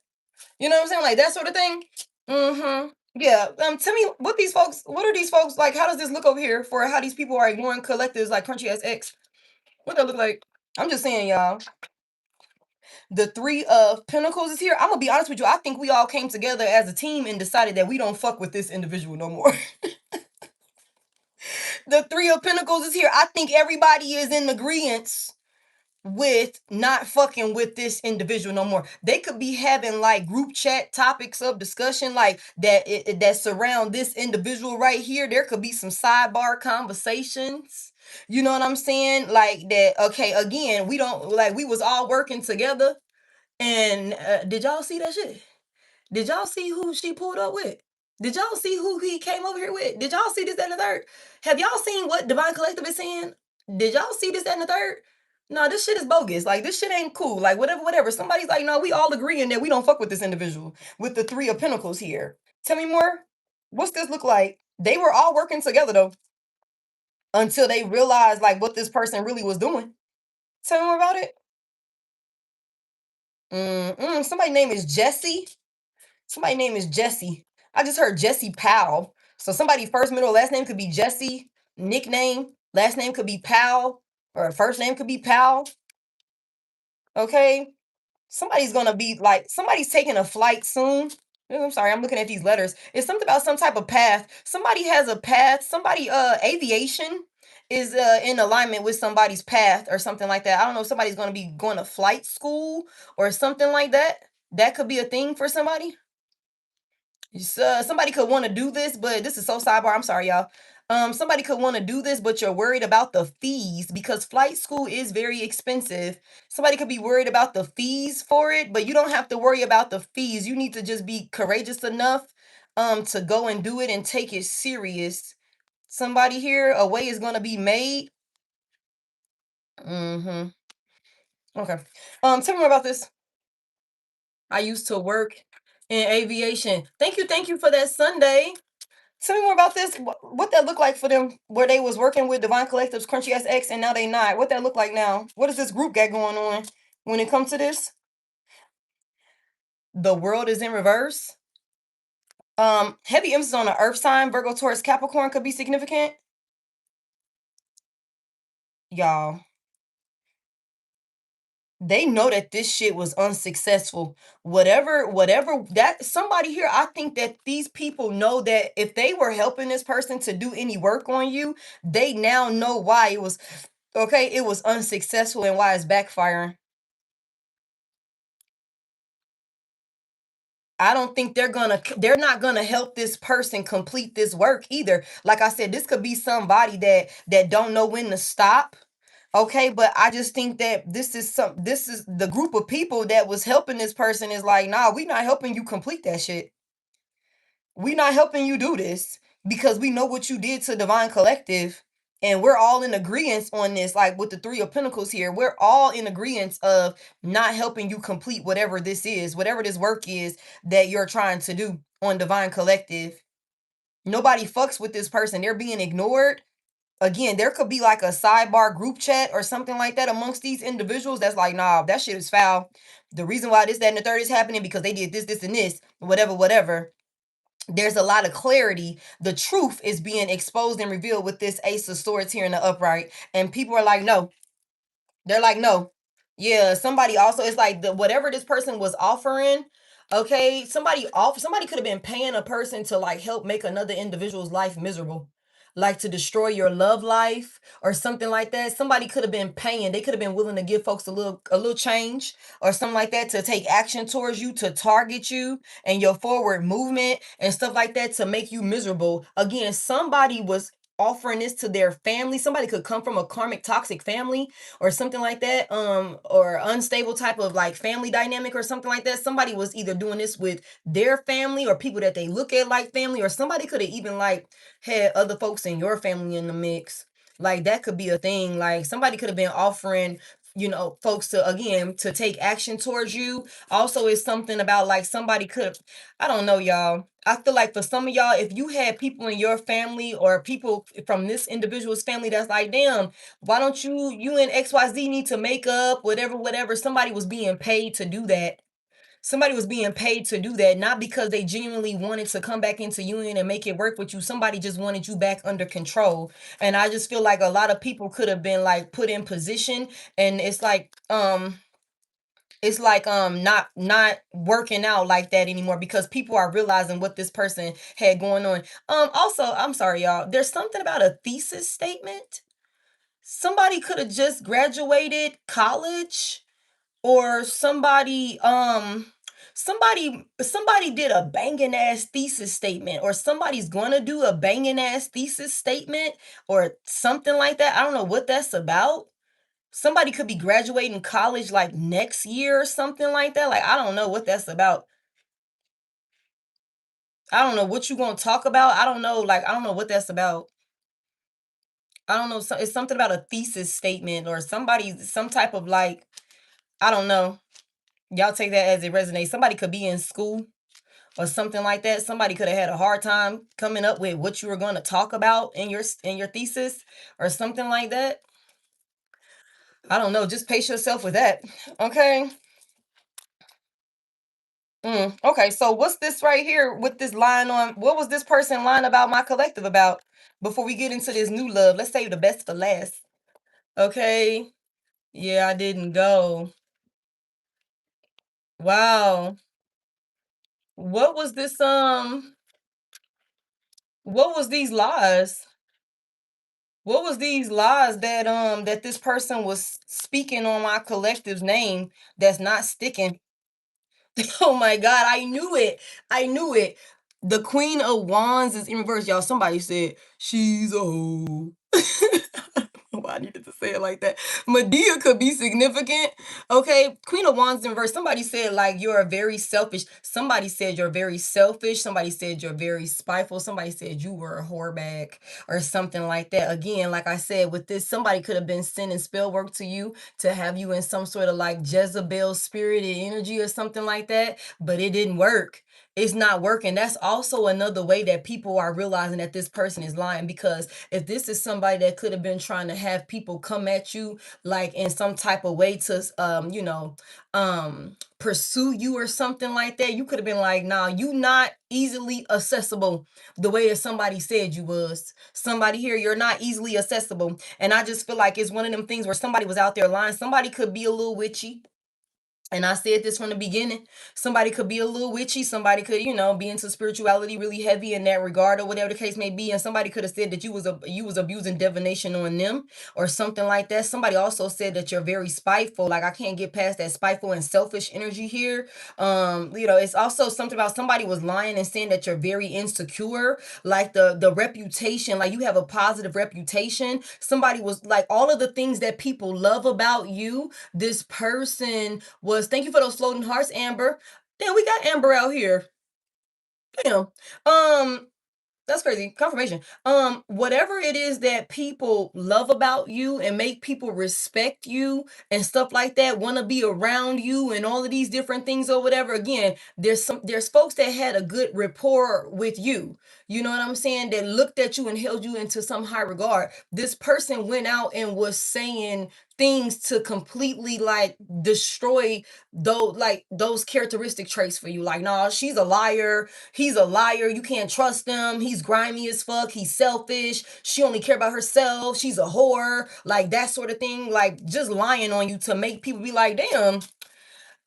You know what I'm saying? Like that sort of thing. Mm-hmm. Yeah. Tell me what are these folks like? How does this look over here for how these people are ignoring collectives like Crunchy as X? What that look like? I'm just saying, y'all. The Three of Pentacles is here. I'm gonna be honest with you. I think we all came together as a team and decided that we don't fuck with this individual no more. The Three of Pentacles is here. I think everybody is in agreement with not fucking with this individual no more. They could be having like group chat topics of discussion like that surround this individual right here. There could be some sidebar conversations. You know what I'm saying? Like that, okay, again, we don't like we was all working together. And did y'all see that shit? Did y'all see who she pulled up with? Did y'all see who he came over here with? Did y'all see this, that, and the third? Have y'all seen what Divine Collective is saying? Did y'all see this, that, and the third? No, this shit is bogus. Like, this shit ain't cool. Like, whatever. Somebody's like, no, we all agreeing that we don't fuck with this individual with the Three of Pentacles here. Tell me more. What's this look like? They were all working together, though, until they realized, like, what this person really was doing. Tell me more about it. Somebody's name is Jesse. Somebody's name is Jesse. I just heard Jesse Powell. So somebody's first, middle, last name could be Jesse. Nickname, last name could be Powell, or first name could be Powell. Okay. Somebody's gonna be like, somebody's taking a flight soon. I'm sorry, I'm looking at these letters. It's something about some type of path. Somebody has a path. Somebody, aviation is in alignment with somebody's path or something like that. I don't know if somebody's gonna be going to flight school or something like that. That could be a thing for somebody. Somebody could want to do this, but this is so sidebar. I'm sorry, y'all. Somebody could want to do this, but you're worried about the fees because flight school is very expensive. Somebody could be worried about the fees for it, but you don't have to worry about the fees. You need to just be courageous enough to go and do it and take it serious. Somebody here, a way is gonna be made. Mm-hmm. Okay. Tell me more about this. I used to work in aviation. Thank you for that Sunday. Tell me more about this. What that look like for them, where they was working with Divine Collective's Crunchy Ass X, and now they not. What that look like now? What does this group got going on when it comes to this? The world is in reverse. Heavy emphasis on the Earth sign, Virgo, Taurus, Capricorn could be significant. Y'all, they know that this shit was unsuccessful. Whatever that somebody here, I think that these people know that if they were helping this person to do any work on you, they now know why it was okay, it was unsuccessful and why it's backfiring. I don't think they're not gonna help this person complete this work either. Like I said, this could be somebody that don't know when to stop. Okay, but I just think that this is the group of people that was helping this person is like, nah, we not helping you complete that shit. We not helping you do this because we know what you did to Divine Collective. And we're all in agreement on this, like with the Three of Pentacles here. We're all in agreement of not helping you complete whatever this is, whatever this work is that you're trying to do on Divine Collective. Nobody fucks with this person. They're being ignored. Again, there could be like a sidebar group chat or something like that amongst these individuals that's like, nah, that shit is foul. The reason why this, that, and the third is happening because they did this, this, and this, whatever, whatever. There's a lot of clarity. The truth is being exposed and revealed with this Ace of Swords here in the upright. And people are like, no. They're like, no. Yeah, somebody also, it's like the whatever this person was offering, okay, somebody could have been paying a person to like help make another individual's life miserable. Like to destroy your love life or something like that. Somebody could have been paying. They could have been willing to give folks a little change or something like that to take action towards you, to target you and your forward movement and stuff like that to make you miserable. Again, somebody was offering this to their family. Somebody could come from a karmic toxic family or something like that, or unstable type of like family dynamic or something like that. Somebody was either doing this with their family or people that they look at like family, or somebody could have even like had other folks in your family in the mix. Like that could be a thing. Like somebody could have been offering, folks to, again, to take action towards you. Also, it's something about like somebody could, I don't know, y'all. I feel like for some of y'all, if you had people in your family or people from this individual's family that's like, damn, why don't you and XYZ need to make up, whatever, whatever. Somebody was being paid to do that. Somebody was being paid to do that, not because they genuinely wanted to come back into union and make it work with you. Somebody just wanted you back under control. And I just feel like a lot of people could have been like put in position, and it's like not working out like that anymore because people are realizing what this person had going on. Also, I'm sorry, y'all. There's something about a thesis statement. Somebody could have just graduated college, or somebody did a banging ass thesis statement, or somebody's gonna do a banging ass thesis statement or something like that. I don't know what that's about. Somebody could be graduating college like next year or something like that. Like I don't know what that's about. I don't know what you gonna talk about. I don't know, like I don't know what that's about. I don't know. So it's something about a thesis statement or some type of like, I don't know. Y'all take that as it resonates. Somebody could be in school or something like that. Somebody could have had a hard time coming up with what you were going to talk about in your thesis or something like that. I don't know. Just pace yourself with that. Okay. Okay. So what's this right here with this line on? What was this person lying about my collective about before we get into this new love? Let's save the best for last. Okay. Yeah, I didn't go. Wow. What was this? What was these lies? What was these lies that this person was speaking on my collective's name that's not sticking? Oh my God, I knew it. I knew it. The Queen of Wands is in reverse, y'all. Somebody said she's a hoe. Why I needed to say it like that. Medea could be significant. Okay. Queen of Wands in reverse. Somebody said, like, you're very selfish. Somebody said you're very selfish. Somebody said you're very spiteful. Somebody said you were a whoreback or something like that. Again, like I said, with this, somebody could have been sending spell work to you to have you in some sort of like Jezebel spirited energy or something like that, but it didn't work. It's not working. That's also another way that people are realizing that this person is lying, because if this is somebody that could have been trying to have people come at you like in some type of way to pursue you or something like that, you could have been like, nah, you not easily accessible the way that somebody said you was. Somebody here, you're not easily accessible. And I just feel like it's one of them things where somebody was out there lying. Somebody could be a little witchy. And I said this from the beginning. Somebody could be a little witchy. Somebody could, be into spirituality really heavy in that regard, or whatever the case may be. And somebody could have said that you was abusing divination on them or something like that. Somebody also said that you're very spiteful. Like, I can't get past that spiteful and selfish energy here. It's also something about somebody was lying and saying that you're very insecure. Like the reputation, like you have a positive reputation. Somebody was like, all of the things that people love about you, this person was, thank you for those floating hearts, Amber. Damn, we got Amber out here. Damn. That's crazy. Confirmation. Whatever it is that people love about you and make people respect you and stuff like that, want to be around you and all of these different things or whatever. Again, there's folks that had a good rapport with you. You know what I'm saying? That looked at you and held you into some high regard. This person went out and was saying things to completely like destroy those characteristic traits for you. Like, nah, she's a liar. He's a liar. You can't trust him. He's grimy as fuck. He's selfish. She only care about herself. She's a whore. Like that sort of thing. Like just lying on you to make people be like, damn,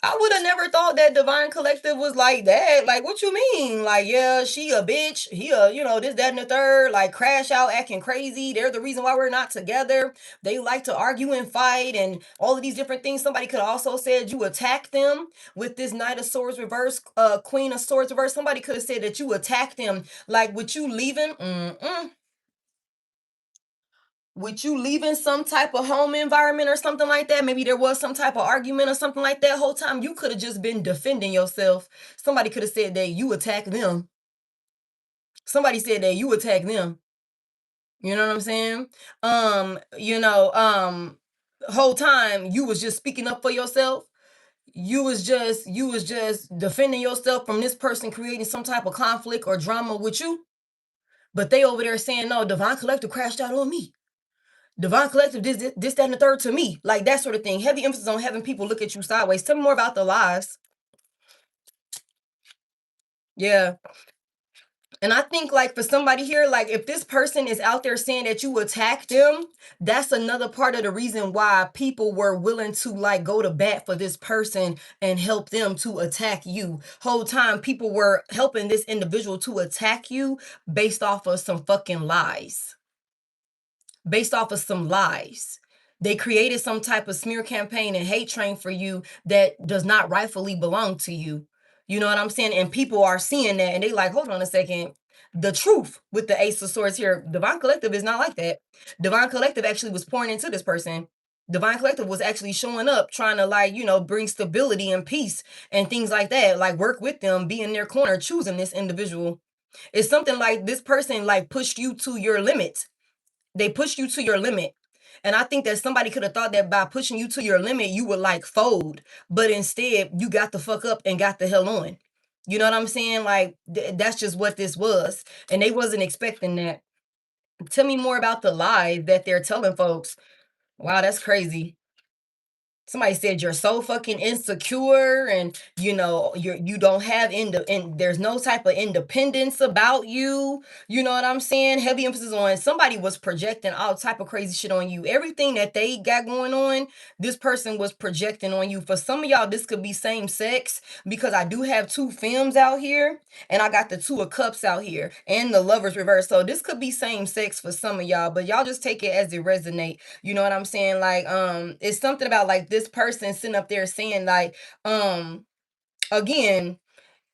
I would have never thought that Divine Collective was like that. Like, what you mean? Like, yeah, she a bitch. He a, this, that, and the third. Like, crash out, acting crazy. They're the reason why we're not together. They like to argue and fight and all of these different things. Somebody could also said you attacked them with this Knight of Swords reverse, Queen of Swords reverse. Somebody could have said that you attacked them. Like, with you leaving, with you leaving some type of home environment or something like that, maybe there was some type of argument or something like that. Whole time you could have just been defending yourself. Somebody could have said that you attacked them. Somebody said that you attacked them. You know what I'm saying? Whole time you was just speaking up for yourself. You was just defending yourself from this person creating some type of conflict or drama with you. But they over there saying, no, Divine Collective crashed out on me. Divine Collective, this, that, and the third to me. Like that sort of thing. Heavy emphasis on having people look at you sideways. Tell me more about the lies. Yeah. And I think like for somebody here, like if this person is out there saying that you attacked them, that's another part of the reason why people were willing to like go to bat for this person and help them to attack you. Whole time people were helping this individual to attack you based off of some fucking lies. Based off of some lies. They created some type of smear campaign and hate train for you that does not rightfully belong to you. You know what I'm saying? And people are seeing that and they like, hold on a second. The truth with the Ace of Swords here, Divine Collective is not like that. Divine Collective actually was pouring into this person. Divine Collective was actually showing up, trying to like, bring stability and peace and things like that. Like work with them, be in their corner, choosing this individual. It's something like this person like pushed you to your limit. They pushed you to your limit. And I think that somebody could have thought that by pushing you to your limit, you would like fold. But instead, you got the fuck up and got the hell on. You know what I'm saying? Like, that's just what this was. And they wasn't expecting that. Tell me more about the lie that they're telling folks. Wow, that's crazy. Somebody said you're so fucking insecure and you don't have and there's no type of independence about you. You know what I'm saying? Heavy emphasis on somebody was projecting all type of crazy shit on you. Everything that they got going on, this person was projecting on you. For some of y'all, this could be same sex because I do have two femmes out here and I got the two of cups out here and the lovers reverse. So this could be same sex for some of y'all, but y'all just take it as it resonate. You know what I'm saying? Like, it's something about like this person sitting up there saying like, again,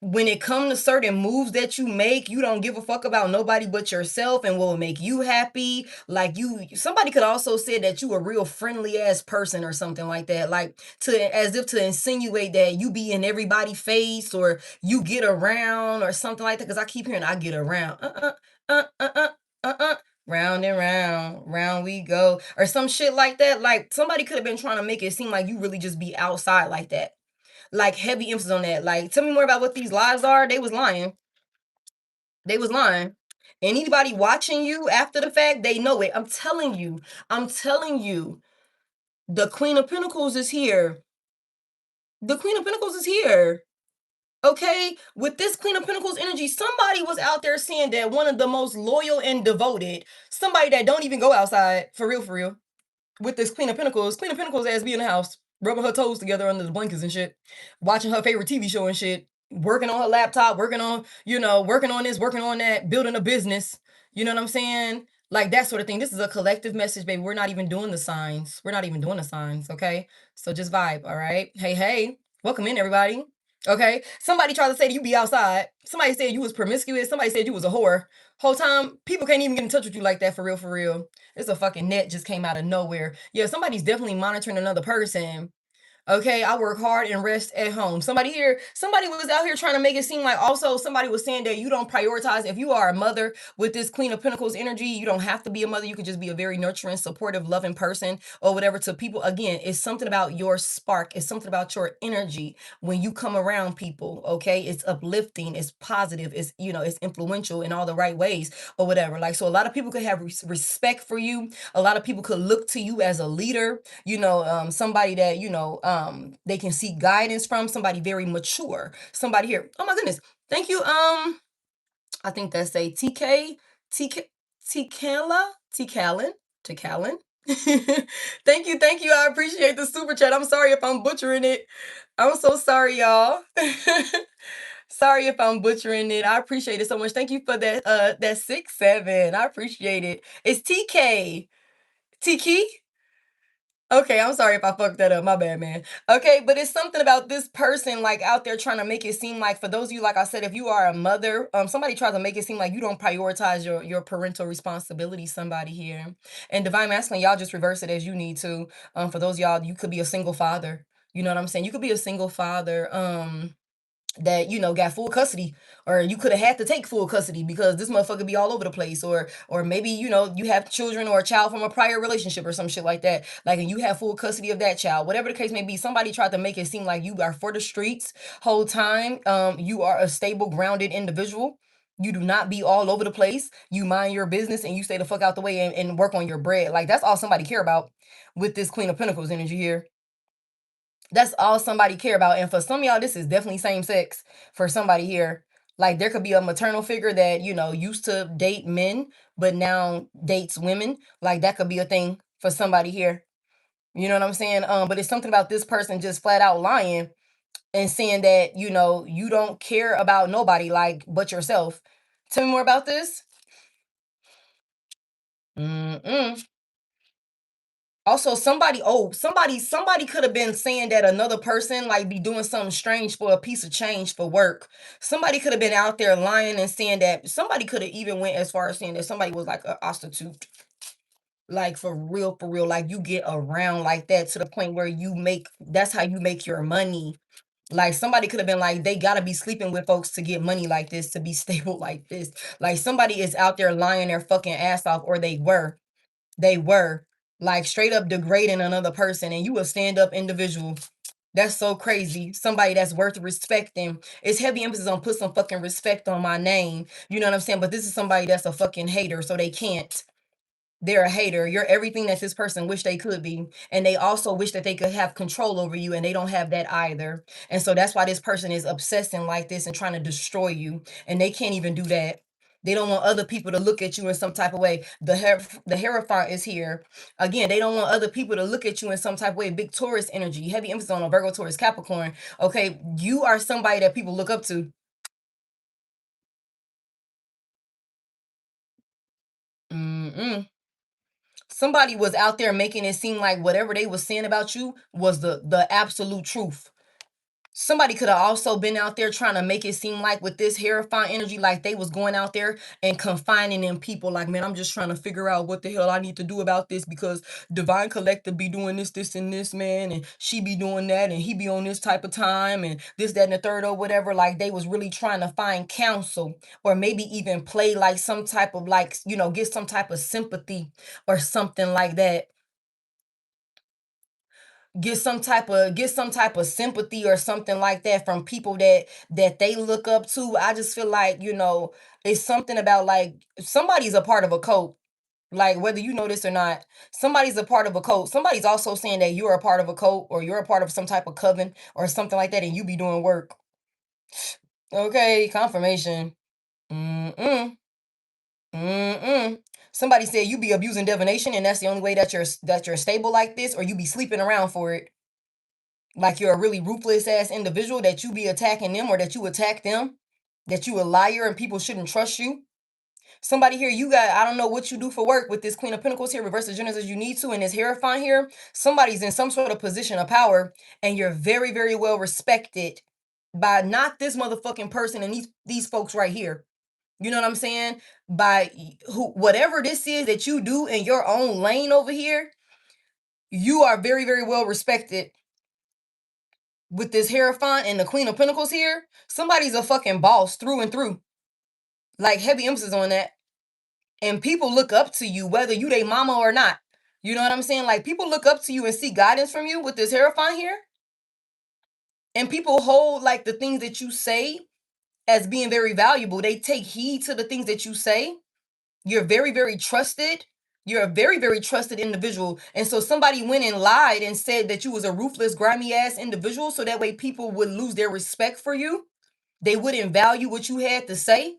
when it comes to certain moves that you make, you don't give a fuck about nobody but yourself and what will make you happy. Like somebody could also say that you a real friendly ass person or something like that. Like as if to insinuate that you be in everybody's face or you get around or something like that. Cause I keep hearing I get around. Round and round we go. Or some shit like that. Like somebody could have been trying to make it seem like you really just be outside like that. Like heavy emphasis on that. Like, tell me more about what these lies are. They was lying. They was lying. And anybody watching you after the fact, they know it. I'm telling you. I'm telling you. The Queen of Pentacles is here. The Queen of Pentacles is here. Okay? With this Queen of Pentacles energy, somebody was out there saying that one of the most loyal and devoted, somebody that don't even go outside, for real, with this Queen of Pentacles as be in the house. rubbing her toes together under the blankets and shit, watching her favorite TV show and shit, working on her laptop, working on, working on this, working on that, building a business. You know what I'm saying? Like that sort of thing. This is a collective message, baby. We're not even doing the signs. We're not even doing the signs, okay? So just vibe, all right? Hey, hey, welcome in, everybody. Okay? Somebody tried to say that you be outside. Somebody said you was promiscuous. Somebody said you was a whore. Whole time, people can't even get in touch with you like that for real, for real. It's a fucking net just came out of nowhere. Yeah, somebody's definitely monitoring another person. Okay, I work hard and rest at home. Somebody was out here trying to make it seem like also somebody was saying that you don't prioritize. If you are a mother with this Queen of Pentacles energy, you don't have to be a mother. You could just be a very nurturing, supportive, loving person or whatever to people. Again, it's something about your spark. It's something about your energy when you come around people. Okay, it's uplifting, it's positive, it's influential in all the right ways or whatever. Like, so a lot of people could have respect for you. A lot of people could look to you as a leader, somebody that, they can seek guidance from, somebody very mature, somebody here. Oh my goodness. Thank you. I think that's a TK, Tikala, Tikalin, Tikalin. Thank you. I appreciate the super chat. I'm sorry if I'm butchering it. I'm so sorry, y'all. Sorry if I'm butchering it. I appreciate it so much. Thank you for that 6-7. I appreciate it. It's TK. Tiki? Okay, I'm sorry if I fucked that up. My bad, man. Okay, but it's something about this person like out there trying to make it seem like, for those of you, like I said, if you are a mother, somebody tries to make it seem like you don't prioritize your parental responsibility. Somebody here, and divine masculine, y'all just reverse it as you need to. For those of y'all, you could be a single father. You know what I'm saying? You could be a single father. That got full custody, or you could have had to take full custody because this motherfucker be all over the place, or maybe you have children or a child from a prior relationship or some shit like that, like, and you have full custody of that child, whatever the case may be. Somebody tried to make it seem like you are for the streets whole time. You are a stable, grounded individual. You do not be all over the place. You mind your business and you stay the fuck out the way and work on your bread. Like, that's all somebody care about with this Queen of Pentacles energy here. That's all somebody care about. And for some of y'all, this is definitely same sex for somebody here. Like, there could be a maternal figure that, used to date men, but now dates women. Like, that could be a thing for somebody here. You know what I'm saying? But it's something about this person just flat out lying and saying that, you don't care about nobody like but yourself. Tell me more about this. Mm-mm. Also, somebody could have been saying that another person like be doing something strange for a piece of change for work. Somebody could have been out there lying and saying that. Somebody could have even went as far as saying that somebody was like a prostitute. Like, for real, like you get around like that to the point where that's how you make your money. Like, somebody could have been like, they gotta be sleeping with folks to get money like this, to be stable like this. Like, somebody is out there lying their fucking ass off, or they were like straight up degrading another person, and you a stand-up individual. That's so crazy. Somebody that's worth respecting. It's heavy emphasis on put some fucking respect on my name. You know what I'm saying? But this is somebody that's a fucking hater, so they can't. They're a hater. You're everything that this person wish they could be. And they also wish that they could have control over you, and they don't have that either. And so that's why this person is obsessing like this and trying to destroy you. And they can't even do that. They don't want other people to look at you in some type of way. The Hierophant is here. Again, they don't want other people to look at you in some type of way. Big Taurus energy, heavy emphasis on a Virgo, Taurus, Capricorn. Okay, you are somebody that people look up to. Mm-mm. Somebody was out there making it seem like whatever they was saying about you was the absolute truth. Somebody could have also been out there trying to make it seem like with this Hierophant energy, like they was going out there and confining in people. Like, man, I'm just trying to figure out what the hell I need to do about this because Divine Collective be doing this, and this, man, and she be doing that, and he be on this type of time, and this, that, and the third, or whatever. Like, they was really trying to find counsel, or maybe even play like some type of like, get some type of sympathy or something like that. Get some type of sympathy or something like that from people that they look up to. I just feel like, it's something about like somebody's a part of a cult. Like, whether you know this or not, somebody's a part of a cult. Somebody's also saying that you're a part of a cult, or you're a part of some type of coven or something like that, and you be doing work. Okay, confirmation. Mm-mm. Mm-mm. Somebody said you be abusing divination, and that's the only way that you're stable like this, or you be sleeping around for it. like you're a really ruthless ass individual, that you be attacking them, or that you attack them, that you a liar and people shouldn't trust you. Somebody here, you got, I don't know what you do for work with this Queen of Pentacles here, reverse the genders as you need to, and this Hierophant here. Somebody's in some sort of position of power, and you're very, very well respected by not this motherfucking person and these folks right here. You know what I'm saying? By whatever this is that you do in your own lane over here, you are very, very well respected with this Hierophant and the Queen of Pentacles here. Somebody's a fucking boss through and through. Like, heavy emphasis on that. And people look up to you, whether you they mama or not. You know what I'm saying? Like, people look up to you and see guidance from you with this Hierophant here. And people hold like the things that you say as being very valuable. They take heed to the things that you say. You're very, very trusted. You're a very, very trusted individual. And so somebody went and lied and said that you was a ruthless, grimy ass individual, so that way people would lose their respect for you. They wouldn't value what you had to say.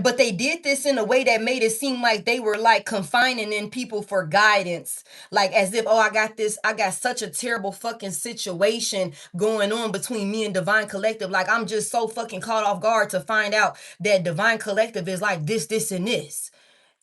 But they did this in a way that made it seem like they were like confining in people for guidance. Like, as if, oh, I got such a terrible fucking situation going on between me and Divine Collective. Like, I'm just so fucking caught off guard to find out that Divine Collective is like this, and this.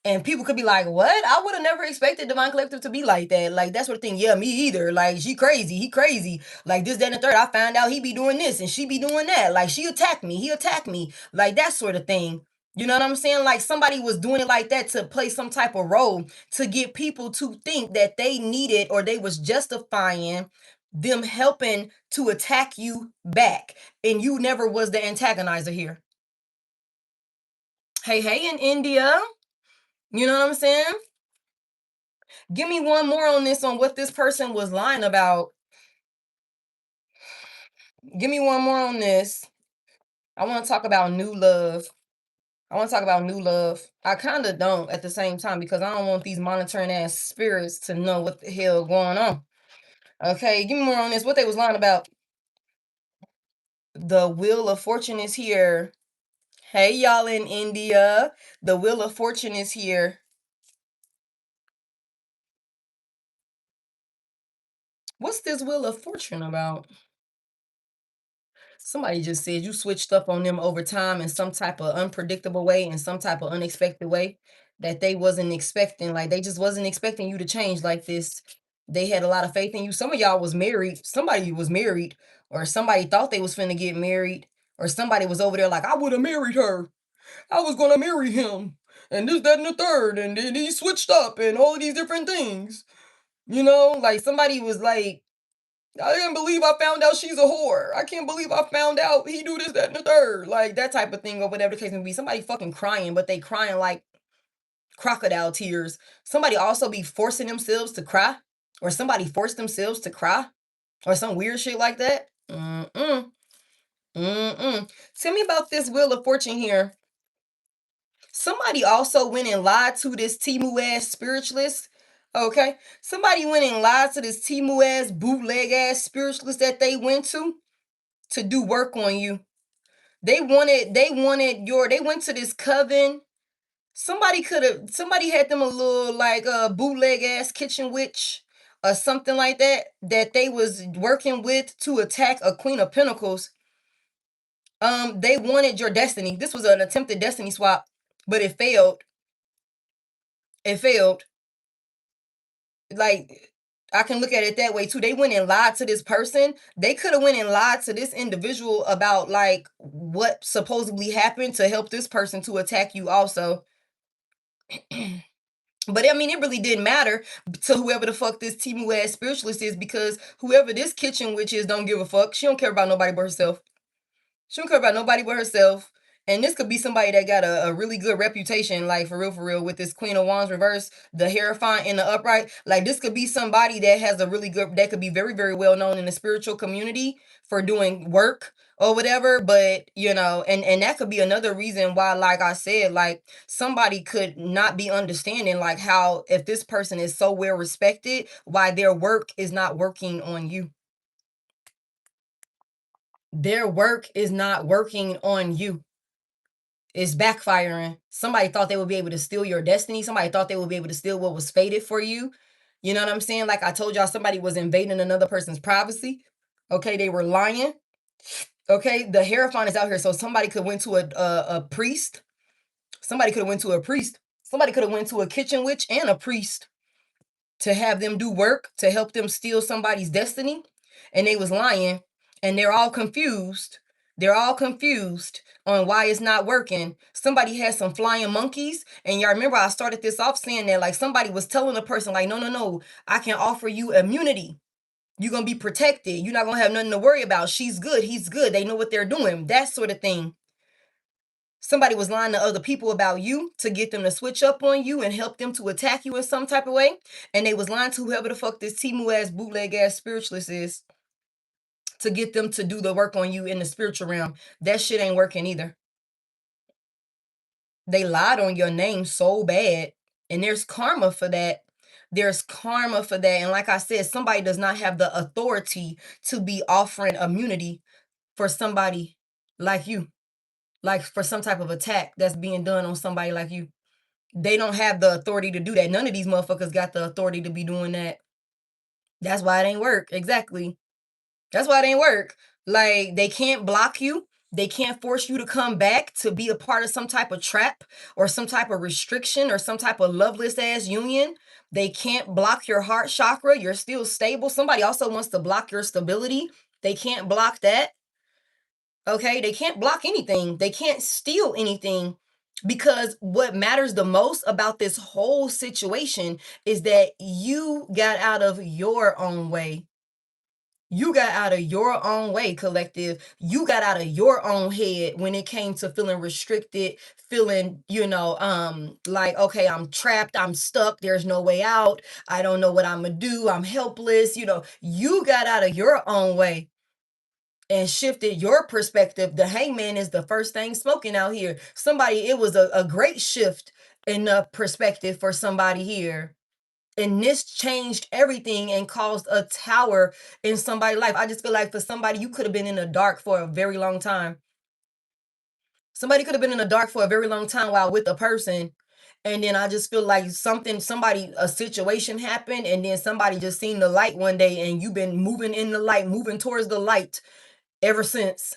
And people could be like, what? I would have never expected Divine Collective to be like that. Like, that's what the thing. Yeah, me either. Like, she crazy. He crazy. Like, this, that, and the third. I found out he be doing this and she be doing that. Like, she attacked me. He attacked me. Like, that sort of thing. You know what I'm saying? Like, somebody was doing it like that to play some type of role to get people to think that they needed, or they was justifying them helping to attack you back. And you never was the antagonizer here. Hey, in India. You know what I'm saying? Give me one more on this, on what this person was lying about. Give me one more on this. I want to talk about new love. I kind of don't at the same time, because I don't want these monitoring ass spirits to know what the hell going on. Okay, give me more on this. What they was lying about. The Wheel of Fortune is here. Hey, y'all in India. The Wheel of Fortune is here. What's this Wheel of Fortune about? Somebody just said you switched up on them over time in some type of unpredictable way, in some type of unexpected way that they wasn't expecting. Like, they just wasn't expecting you to change like this. They had a lot of faith in you. Some of y'all was married. Somebody was married, or somebody thought they was finna get married, or somebody was over there like, I would have married her. I was gonna marry him. And this, that, and the third. And then he switched up and all of these different things. You know, like, somebody was like, I can't believe I found out she's a whore. I can't believe I found out he do this, that, and the third. Like, that type of thing, or whatever the case may be. Somebody fucking crying, but they crying like crocodile tears. Somebody also be forcing themselves to cry. Or somebody forced themselves to cry. Or some weird shit like that. Tell me about this Wheel of Fortune here. Somebody also went and lied to this Timu ass spiritualist. Okay. Somebody went and lied to this Timu ass bootleg ass spiritualist that they went to do work on you. They went to this coven. Somebody had them a little like a bootleg ass kitchen witch or something like that they was working with to attack a Queen of Pentacles. They wanted your destiny. This was an attempted destiny swap, but it failed. Like, I can look at it that way too. They went and lied to this person. They could have went and lied to this individual about like what supposedly happened to help this person to attack you also. But I mean, it really didn't matter to whoever the fuck this Timu ass spiritualist is, because whoever this kitchen witch is don't give a fuck. She don't care about nobody but herself. She don't care about nobody but herself. And this could be somebody that got a really good reputation, like for real, with this Queen of Wands reverse, the Hierophant in the upright. Like, this could be somebody that has a really good, that could be very, very well known in the spiritual community for doing work or whatever. But, you know, and that could be another reason why, like I said, like, somebody could not be understanding, like, how if this person is so well respected, why their work is not working on you. Their work is not working on you. It's backfiring. Somebody thought they would be able to steal your destiny. Somebody thought they would be able to steal what was fated for you. You know what I'm saying? Like I told y'all, somebody was invading another person's privacy. Okay, they were lying. Okay, the Hierophant is out here, so somebody could went to a priest. Somebody could have went to a priest. Somebody could have went to a kitchen witch and a priest to have them do work to help them steal somebody's destiny, and they was lying, and they're all confused. They're all confused on why it's not working. Somebody had some flying monkeys, and y'all remember I started this off saying that like somebody was telling a person like, no, no, no, I can offer you immunity. You're gonna be protected. You're not gonna have nothing to worry about. She's good. He's good. They know what they're doing. That sort of thing. Somebody was lying to other people about you to get them to switch up on you and help them to attack you in some type of way. And they was lying to whoever the fuck this Timu ass, bootleg ass spiritualist is to get them to do the work on you in the spiritual realm. That shit ain't working either. They lied on your name so bad. And there's karma for that. There's karma for that. And like I said, somebody does not have the authority to be offering immunity for somebody like you. Like for some type of attack that's being done on somebody like you. They don't have the authority to do that. None of these motherfuckers got the authority to be doing that. That's why it ain't work. Exactly. That's why it ain't work. Like, they can't block you. They can't force you to come back to be a part of some type of trap or some type of restriction or some type of loveless ass union. They can't block your heart chakra. You're still stable. Somebody also wants to block your stability. They can't block that. Okay, they can't block anything. They can't steal anything, because what matters the most about this whole situation is that you got out of your own way. You got out of your own way, collective. You got out of your own head when it came to feeling restricted, feeling, like, okay, I'm trapped, I'm stuck, there's no way out. I don't know what I'm gonna do. I'm helpless. You got out of your own way and shifted your perspective. The hangman is the first thing smoking out here. It was a great shift in the perspective for somebody here. And this changed everything and caused a tower in somebody's life. I just feel like for somebody, you could have been in the dark for a very long time. Somebody could have been in the dark for a very long time while with a person. And then I just feel like a situation happened, and then somebody just seen the light one day, and you've been moving in the light, moving towards the light ever since.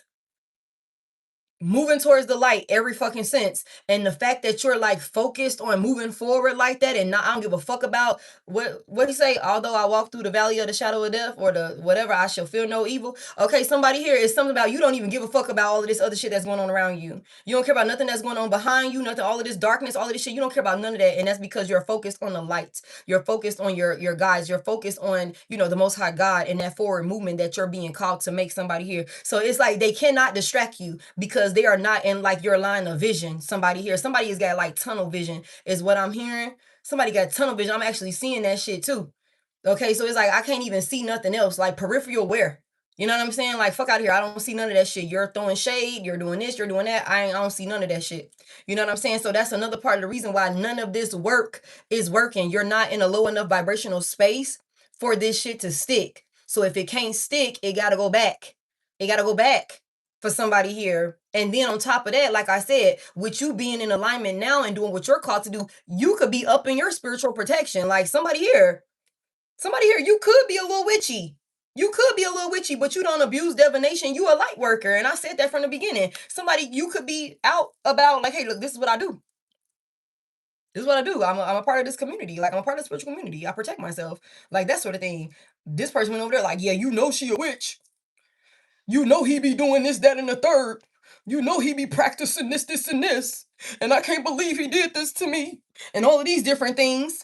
Moving towards the light every fucking sense. And the fact that you're like focused on moving forward like that, and not, I don't give a fuck about what do you say, although I walk through the valley of the shadow of death, or the whatever, I shall feel no evil. Okay, somebody here is something about you don't even give a fuck about all of this other shit that's going on around you. You don't care about nothing that's going on behind you, nothing, all of this darkness, all of this shit. You don't care about none of that. And that's because you're focused on the lights. You're focused on your guides. You're focused on, the most high God, and that forward movement that you're being called to make somebody here. So it's like they cannot distract you because they are not in like your line of vision. Somebody here, somebody has got like tunnel vision, is what I'm hearing. Somebody got tunnel vision. I'm actually seeing that shit too. Okay, so it's like I can't even see nothing else. Like peripheral aware. You know what I'm saying? Like fuck out of here. I don't see none of that shit. You're throwing shade. You're doing this. You're doing that. I don't see none of that shit. You know what I'm saying? So that's another part of the reason why none of this work is working. You're not in a low enough vibrational space for this shit to stick. So if it can't stick, it gotta go back. It gotta go back for somebody here. And then on top of that, like I said, with you being in alignment now and doing what you're called to do, you could be up in your spiritual protection. Like somebody here, you could be a little witchy. You could be a little witchy, but you don't abuse divination. You a light worker. And I said that from the beginning. Somebody, you could be out about like, hey, look, this is what I do. This is what I do. I'm a part of this community. Like I'm a part of the spiritual community. I protect myself. Like that sort of thing. This person went over there like, yeah, she a witch. He be doing this, that, and the third. He be practicing this, and this. And I can't believe he did this to me. And all of these different things.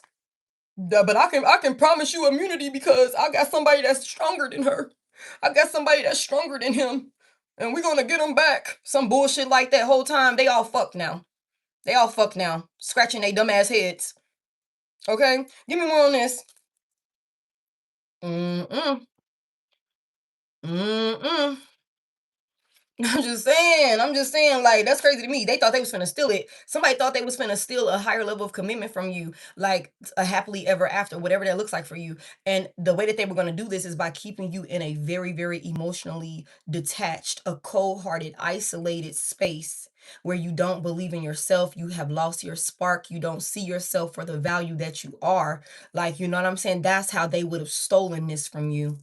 But I can promise you immunity because I got somebody that's stronger than her. I got somebody that's stronger than him. And we're gonna get him back. Some bullshit like that whole time. They all fucked now. They all fucked now. Scratching their dumbass heads. Okay? Give me more on this. Mm-mm. Mm-mm. I'm just saying, like, that's crazy to me. They thought they was finna steal it. Somebody thought they was finna steal a higher level of commitment from you, like a happily ever after, whatever that looks like for you. And the way that they were gonna do this is by keeping you in a very, very emotionally detached, a cold-hearted, isolated space where you don't believe in yourself, you have lost your spark, you don't see yourself for the value that you are. Like, you know what I'm saying? That's how they would have stolen this from you.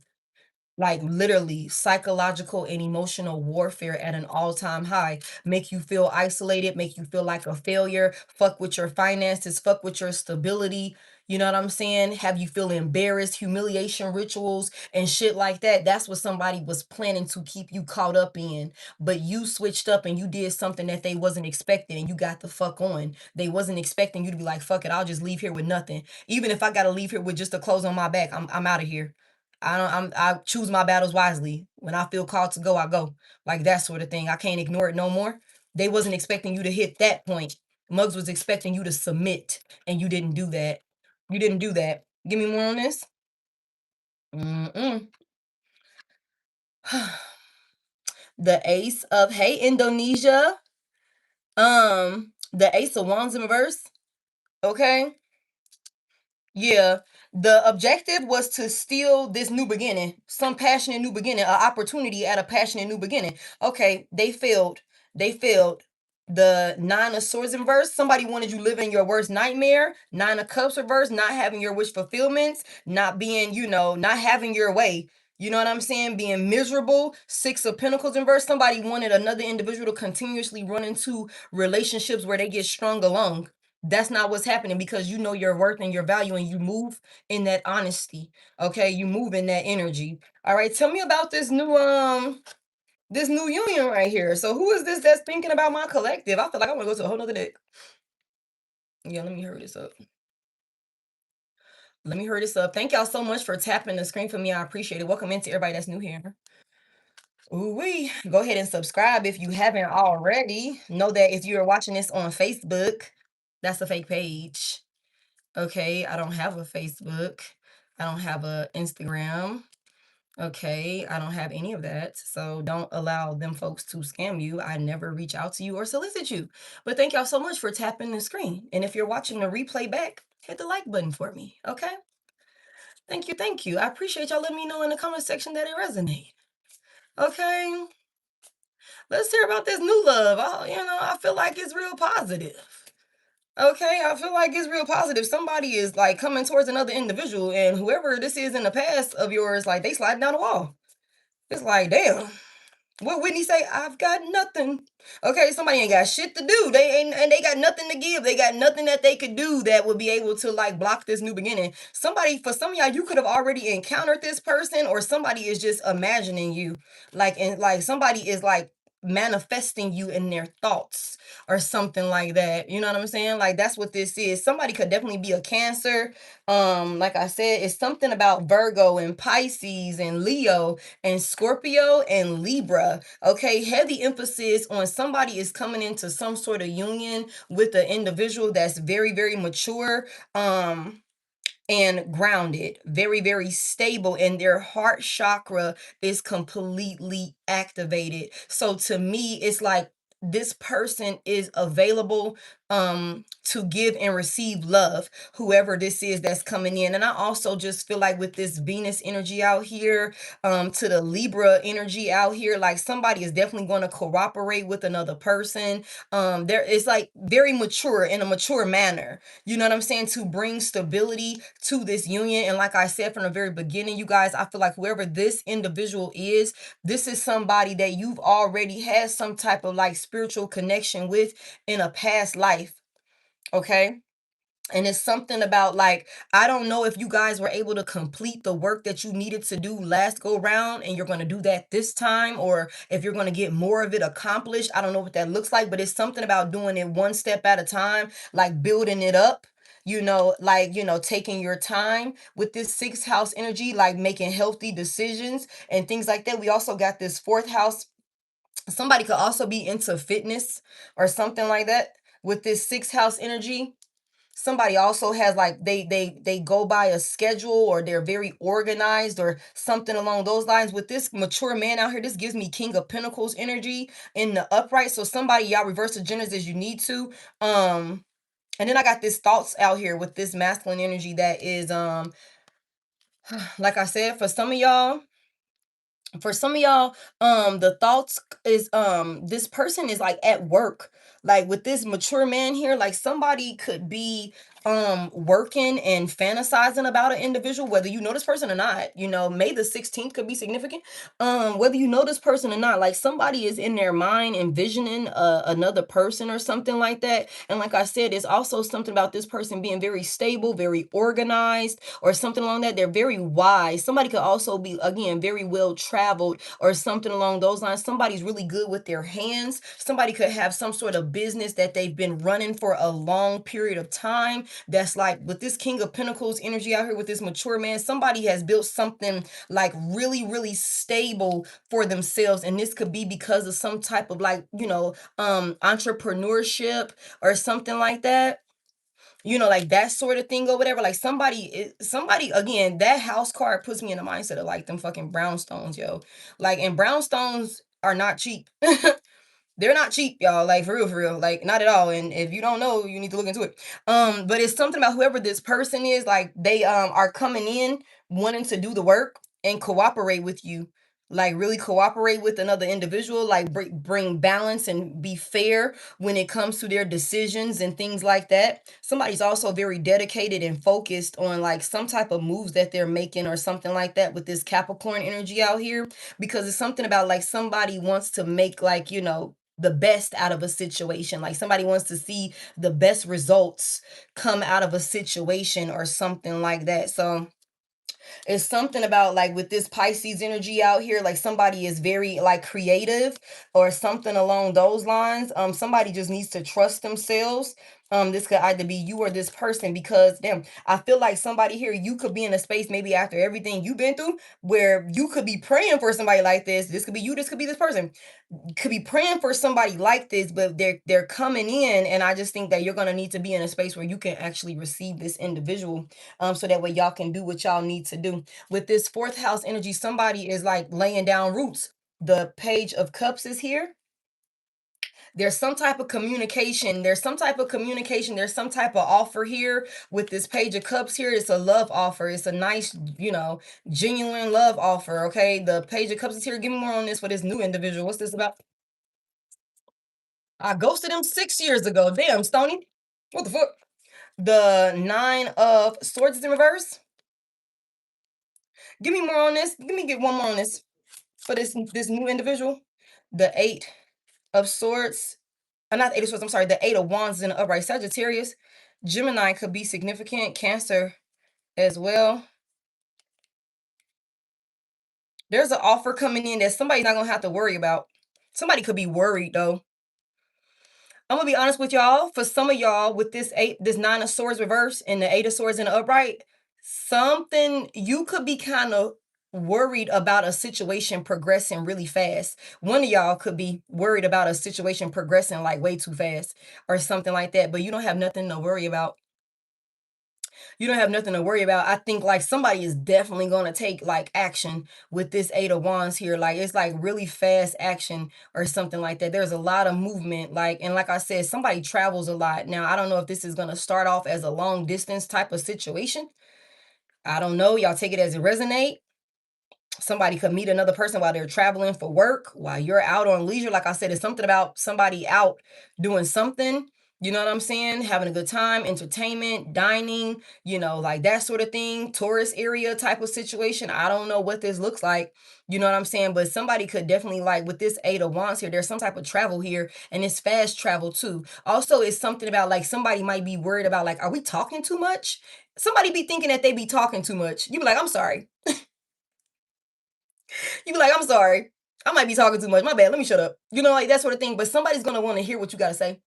Like literally psychological and emotional warfare at an all-time high. Make you feel isolated, make you feel like a failure, fuck with your finances, fuck with your stability. You know what I'm saying? Have you feel embarrassed, humiliation rituals and shit like that. That's what somebody was planning to keep you caught up in. But you switched up and you did something that they wasn't expecting and you got the fuck on. They wasn't expecting you to be like, fuck it, I'll just leave here with nothing. Even if I gotta leave here with just the clothes on my back, I'm out of here. I choose my battles wisely. When I feel called to go, I go. Like that sort of thing. I can't ignore it no more. They wasn't expecting you to hit that point. Muggs was expecting you to submit, and you didn't do that. You didn't do that. Give me more on this. Mm-mm. The Ace of Hey Indonesia. The Ace of Wands in reverse. Okay. Yeah, the objective was to steal this new beginning, some passionate new beginning, an opportunity at a passionate new beginning. Okay, they failed. They failed. The Nine of Swords in verse, somebody wanted you living your worst nightmare. Nine of Cups reverse, not having your wish fulfillments, not being, not having your way. You know what I'm saying? Being miserable. Six of Pentacles in verse, somebody wanted another individual to continuously run into relationships where they get strung along. That's not what's happening because you know your worth and your value and you move in that honesty. Okay, you move in that energy. All right, tell me about this new union right here. So who is this that's thinking about my collective? I feel like I want to go to a whole nother deck. Yeah, let me hurry this up. Let me hurry this up. Thank y'all so much for tapping the screen for me. I appreciate it. Welcome into everybody that's new here. Ooh wee. Go ahead and subscribe if you haven't already. Know that if you're watching this on Facebook, that's a fake page. Okay, I don't have a Facebook. I don't have a Instagram. Okay, I don't have any of that. So don't allow them folks to scam you. I never reach out to you or solicit you. But thank y'all so much for tapping the screen. And if you're watching the replay back, hit the like button for me. Okay? Thank you, thank you. I appreciate y'all letting me know in the comment section that it resonated. Okay. Let's hear about this new love. I feel like it's real positive. Okay, I feel like it's real positive. Somebody is like coming towards another individual, and whoever this is in the past of yours, like they sliding down the wall. It's like, damn. What Whitney say? I've got nothing. Okay, somebody ain't got shit to do. They ain't, and they got nothing to give. They got nothing that they could do that would be able to like block this new beginning. Somebody, for some of y'all, you could have already encountered this person, or somebody is just imagining you, like, and like somebody is like manifesting you in their thoughts or something like that. You know what I'm saying? Like that's what this is. Somebody could definitely be a Cancer. Like I said, it's something about Virgo and Pisces and Leo and Scorpio and Libra. Okay, heavy emphasis on somebody is coming into some sort of union with an individual that's very, very mature. And grounded, very, very stable, and their heart chakra is completely activated. So to me, it's like this person is available to give and receive love, whoever this is that's coming in. And I also just feel like with this Venus energy out here, to the Libra energy out here, like somebody is definitely going to cooperate with another person. There is like very mature in a mature manner, you know what I'm saying, to bring stability to this union. And like I said from the very beginning, you guys, I feel like whoever this individual is, this is somebody that you've already had some type of like spiritual connection with in a past life. Okay. And it's something about like, I don't know if you guys were able to complete the work that you needed to do last go round and you're going to do that this time, or if you're going to get more of it accomplished. I don't know what that looks like, but it's something about doing it one step at a time, like building it up. Like, taking your time with this sixth house energy, like making healthy decisions and things like that. We also got this fourth house. Somebody could also be into fitness or something like that with this sixth house energy. Somebody also has like they go by a schedule, or they're very organized or something along those lines. With this mature man out here, this gives me King of Pentacles energy in the upright. So somebody, y'all reverse the genders as you need to. And then I got this thoughts out here with this masculine energy that is like I said, for some of y'all, the thoughts is this person is like at work, like with this mature man here, like somebody could be working and fantasizing about an individual, whether you know this person or not. You know, May the 16th could be significant, whether you know this person or not. Like somebody is in their mind envisioning another person or something like that. And like I said, it's also something about this person being very stable, very organized, or something along that. They're very wise. Somebody could also be, again, very well traveled or something along those lines. Somebody's really good with their hands. Somebody could have some sort of business that they've been running for a long period of time. That's like with this King of Pentacles energy out here with this mature man, somebody has built something like really, really stable for themselves. And this could be because of some type of like, entrepreneurship or something like that. Like that sort of thing or whatever. Like somebody, again, that house card puts me in the mindset of like them fucking brownstones, yo. Like, and brownstones are not cheap. They're not cheap, y'all. Like for real, like not at all. And if you don't know, you need to look into it. But it's something about whoever this person is, like they are coming in wanting to do the work and cooperate with you. Like really cooperate with another individual, like bring balance and be fair when it comes to their decisions and things like that. Somebody's also very dedicated and focused on like some type of moves that they're making or something like that with this Capricorn energy out here, because it's something about like somebody wants to make like, the best out of a situation. Like somebody wants to see the best results come out of a situation or something like that. So it's something about like with this Pisces energy out here, like somebody is very like creative or something along those lines. Somebody just needs to trust themselves. This could either be you or this person, because damn, I feel like somebody here, you could be in a space maybe after everything you've been through where you could be praying for somebody like this. This could be you, this could be this person. Could be praying for somebody like this, but they're coming in, and I just think that you're gonna need to be in a space where you can actually receive this individual, so that way y'all can do what y'all need to do. With this fourth house energy, somebody is like laying down roots. The Page of Cups is here. There's some type of communication. There's some type of offer here with this Page of Cups here. It's a love offer. It's a nice, genuine love offer. Okay. The Page of Cups is here. Give me more on this for this new individual. What's this about? I ghosted him 6 years ago. Damn, Stony. What the fuck? The Nine of Swords is in reverse. Give me more on this. Get one more on this for this new individual. The Eight of Swords. Not the Eight of Swords. I'm sorry. The Eight of Wands is in the upright. Sagittarius. Gemini could be significant. Cancer as well. There's an offer coming in that somebody's not gonna have to worry about. Somebody could be worried though. I'm gonna be honest with y'all. For some of y'all, with this Nine of Swords reverse and the Eight of Swords in the upright, something you could be kind of worried about a situation progressing really fast. One of y'all could be worried about a situation progressing like way too fast or something like that, but you don't have nothing to worry about. I think like somebody is definitely going to take like action with this Eight of Wands here. Like it's like really fast action or something like that. There's a lot of movement. And like I said, somebody travels a lot. Now, I don't know if this is going to start off as a long distance type of situation. I don't know. Y'all take it as it resonate. Somebody could meet another person while they're traveling for work, while you're out on leisure. Like I said, it's something about somebody out doing something, you know what I'm saying? Having a good time, entertainment, dining, like that sort of thing, tourist area type of situation. I don't know what this looks like, you know what I'm saying? But somebody could definitely, like with this Eight of Wands here, there's some type of travel here, and it's fast travel too. Also, it's something about like somebody might be worried about like, are we talking too much? Somebody be thinking that they be talking too much. You be like, I'm sorry. You be like, I'm sorry. I might be talking too much. My bad. Let me shut up. Like that sort of thing. But somebody's gonna want to hear what you gotta say.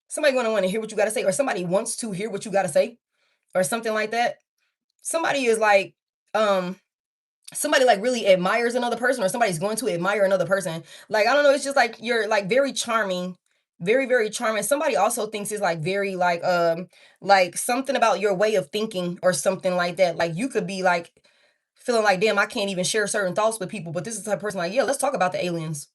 Somebody's gonna want to hear what you gotta say, or somebody wants to hear what you gotta say, or something like that. Somebody is like, somebody like really admires another person, or somebody's going to admire another person. Like, I don't know, it's just like you're like very charming. Very, very charming. Somebody also thinks it's like very like something about your way of thinking or something like that. Like you could be like feeling like, damn, I can't even share certain thoughts with people. But this is the type of person like, yeah, let's talk about the aliens.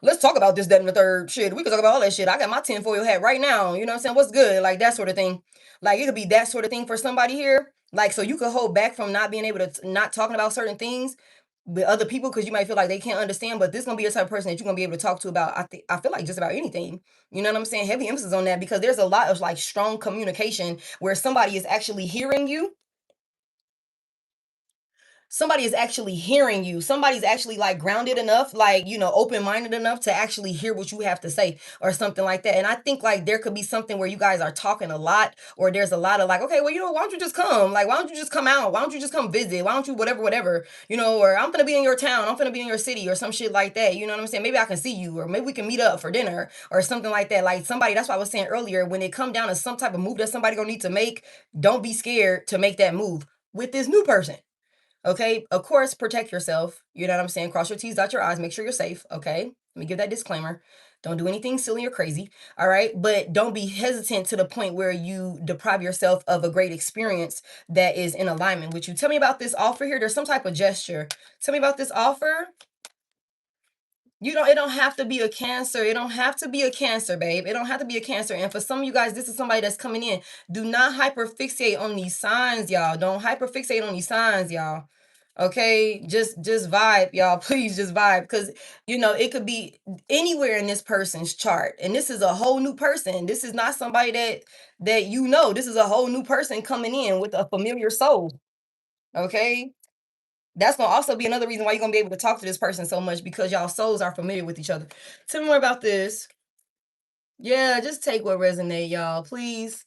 Let's talk about this, that, and the third shit. We could talk about all that shit. I got my tinfoil hat right now. You know what I'm saying? What's good? Like that sort of thing. Like it could be that sort of thing for somebody here. Like, so you could hold back from not being able to, not talking about certain things with other people because you might feel like they can't understand. But this is gonna be a type of person that you're gonna be able to talk to about. I feel like just about anything. You know what I'm saying? Heavy emphasis on that because there's a lot of like strong communication where somebody is actually hearing you, somebody is actually hearing you. Somebody's actually like grounded enough, like, you know, open-minded enough to actually hear what you have to say or something like that. And I think like there could be something where you guys are talking a lot, or there's a lot of like, okay, well, you know, why don't you just come? Like, why don't you just come out? Why don't you just come visit? Why don't you whatever, whatever, you know, or I'm gonna be in your town, I'm gonna be in your city or some shit like that. You know what I'm saying? Maybe I can see you, or maybe we can meet up for dinner or something like that. Like somebody, that's why I was saying earlier, when it come down to some type of move that somebody gonna need to make, don't be scared to make that move with this new person. Okay, of course, protect yourself. You know what I'm saying? Cross your T's, dot your I's, make sure you're safe. Okay, let me give that disclaimer. Don't do anything silly or crazy. All right, but don't be hesitant to the point where you deprive yourself of a great experience that is in alignment with you. Tell me about this offer here. There's some type of gesture. Tell me about this offer. You don't, it don't have to be a Cancer. It don't have to be a Cancer, babe. It don't have to be a Cancer. And for some of you guys, this is somebody that's coming in. Do not hyperfixate on these signs, y'all. Don't hyperfixate on these signs, y'all. Okay, just vibe, y'all. Please just vibe, because you know it could be anywhere in this person's chart, and this is a whole new person. This is not somebody that you know. This is a whole new person coming in with a familiar soul. Okay, that's gonna also be another reason why you're gonna be able to talk to this person so much, because y'all souls are familiar with each other. Tell me more about this. Yeah, just take what resonate, y'all. Please,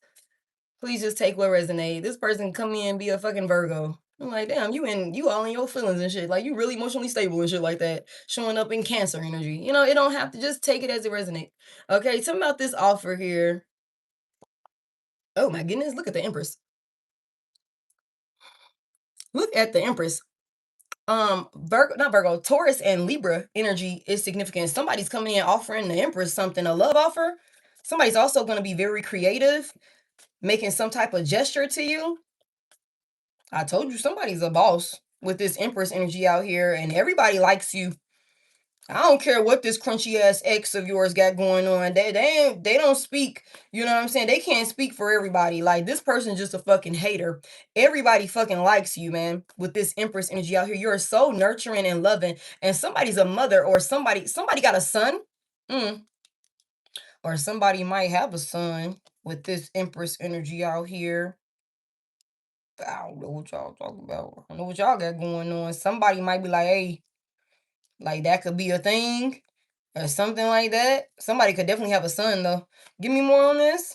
please just take what resonate. This person come in and be a fucking Virgo. I'm like, damn, you all in your feelings and shit. Like you really emotionally stable and shit like that. Showing up in Cancer energy. You know, it don't have to, just take it as it resonate. Okay, tell me about this offer here. Oh my goodness, look at the Empress. Look at the Empress. Virgo, not Virgo, Taurus and Libra energy is significant. Somebody's coming in offering the Empress something, a love offer. Somebody's also going to be very creative, making some type of gesture to you. I told you somebody's a boss with this Empress energy out here, and everybody likes you. I don't care what this crunchy ass ex of yours got going on. They don't speak. You know what I'm saying? They can't speak for everybody. Like this person's just a fucking hater. Everybody fucking likes you, man. With this Empress energy out here, you're so nurturing and loving. And somebody's a mother, or somebody got a son. Mm. Or somebody might have a son with this Empress energy out here. I don't know what y'all talking about. I don't know what y'all got going on. Somebody might be like, hey, like that could be a thing or something like that. Somebody could definitely have a son though. Give me more on this.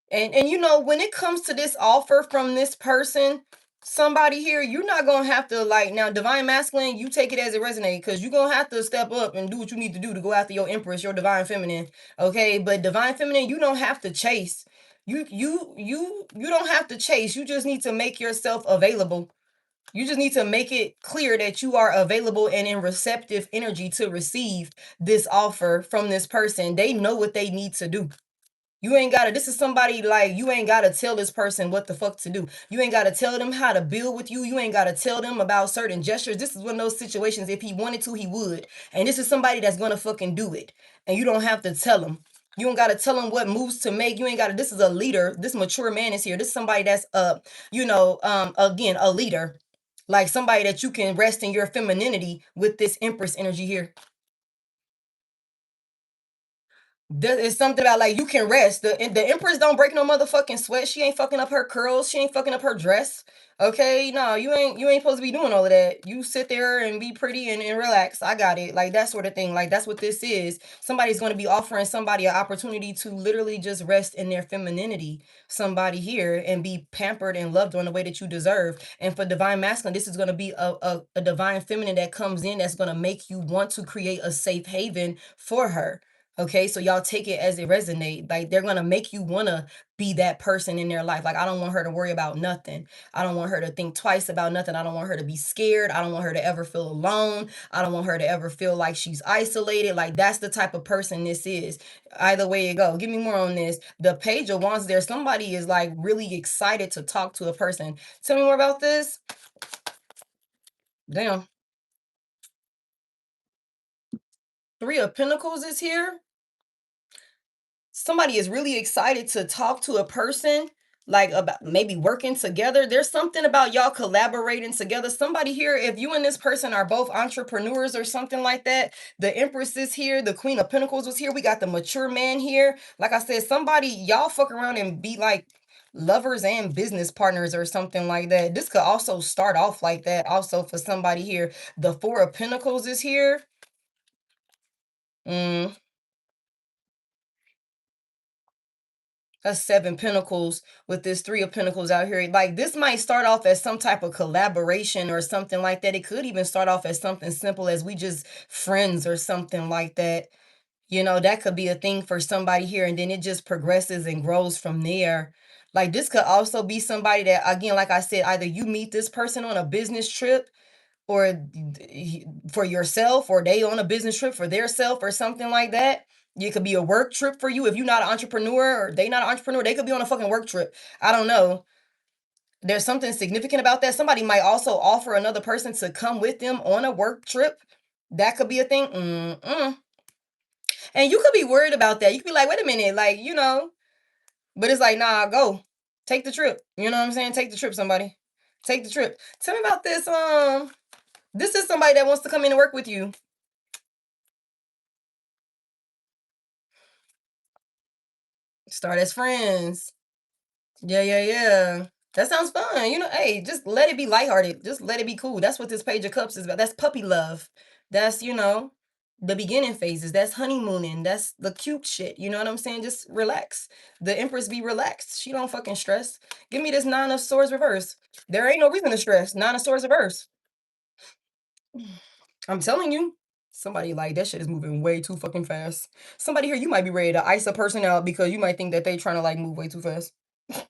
And you know, when it comes to this offer from this person, somebody here, you're not gonna have to like, now divine masculine, you take it as it resonates, because you're gonna have to step up and do what you need to do to go after your Empress, your divine feminine. Okay, but divine feminine, you don't have to chase. You don't have to chase. You just need to make yourself available. You just need to make it clear that you are available and in receptive energy to receive this offer from this person. They know what they need to do. You ain't gotta, this is somebody like, you ain't gotta tell this person what the fuck to do. You ain't gotta tell them how to build with you. You ain't gotta tell them about certain gestures. This is one of those situations, if he wanted to, he would. And this is somebody that's gonna fucking do it. And you don't have to tell them. You don't gotta tell them what moves to make. You ain't gotta, this is a leader. This mature man is here. This is somebody that's again, a leader. Like somebody that you can rest in your femininity with this Empress energy here. There is something about like you can rest. The Empress don't break no motherfucking sweat. She ain't fucking up her curls. She ain't fucking up her dress. Okay, no, you ain't supposed to be doing all of that. You sit there and be pretty and relax. I got it. Like that sort of thing. Like that's what this is. Somebody's going to be offering somebody an opportunity to literally just rest in their femininity. Somebody here and be pampered and loved on the way that you deserve. And for divine masculine, this is going to be a divine feminine that comes in that's going to make you want to create a safe haven for her. Okay, so y'all take it as it resonate. Like they're gonna make you wanna be that person in their life. Like I don't want her to worry about nothing. I don't want her to think twice about nothing. I don't want her to be scared. I don't want her to ever feel alone. I don't want her to ever feel like she's isolated. Like that's the type of person this is. Either way you go. Give me more on this. The Page of Wands there. Somebody is like really excited to talk to a person. Tell me more about this. Damn. Three of Pentacles is here. Somebody is really excited to talk to a person, like about maybe working together. There's something about y'all collaborating together. Somebody here, if you and this person are both entrepreneurs or something like that, the Empress is here, the Queen of Pentacles was here, we got the mature man here. Like I said, somebody, y'all fuck around and be like lovers and business partners or something like that. This could also start off like that also for somebody here. The Four of Pentacles is here. Mm, That's Seven Pentacles with this Three of Pentacles out here. Like this might start off as some type of collaboration or something like that. It could even start off as something simple as we just friends or something like that. You know, that could be a thing for somebody here, and then it just progresses and grows from there. Like this could also be somebody that, again, like I said, either you meet this person on a business trip or for yourself, or they on a business trip for their self or something like that. It could be a work trip for you. If you're not an entrepreneur or they not an entrepreneur, they could be on a fucking work trip. I don't know. There's something significant about that. Somebody might also offer another person to come with them on a work trip. That could be a thing. And you could be worried about that. You could be like, wait a minute, like, but it's like, nah, go. Take the trip. You know what I'm saying? Take the trip, somebody. Take the trip. Tell me about this. This is somebody that wants to come in and work with you. Start as friends. Yeah, yeah, yeah. That sounds fun. Hey, just let it be lighthearted. Just let it be cool. That's what this Page of Cups is about. That's puppy love. That's, the beginning phases. That's honeymooning. That's the cute shit. You know what I'm saying? Just relax. The Empress be relaxed. She don't fucking stress. Give me this Nine of Swords reverse. There ain't no reason to stress. Nine of Swords reverse. I'm telling you. Somebody like that shit is moving way too fucking fast. Somebody here, you might be ready to ice a person out because you might think that they trying to like move way too fast. Somebody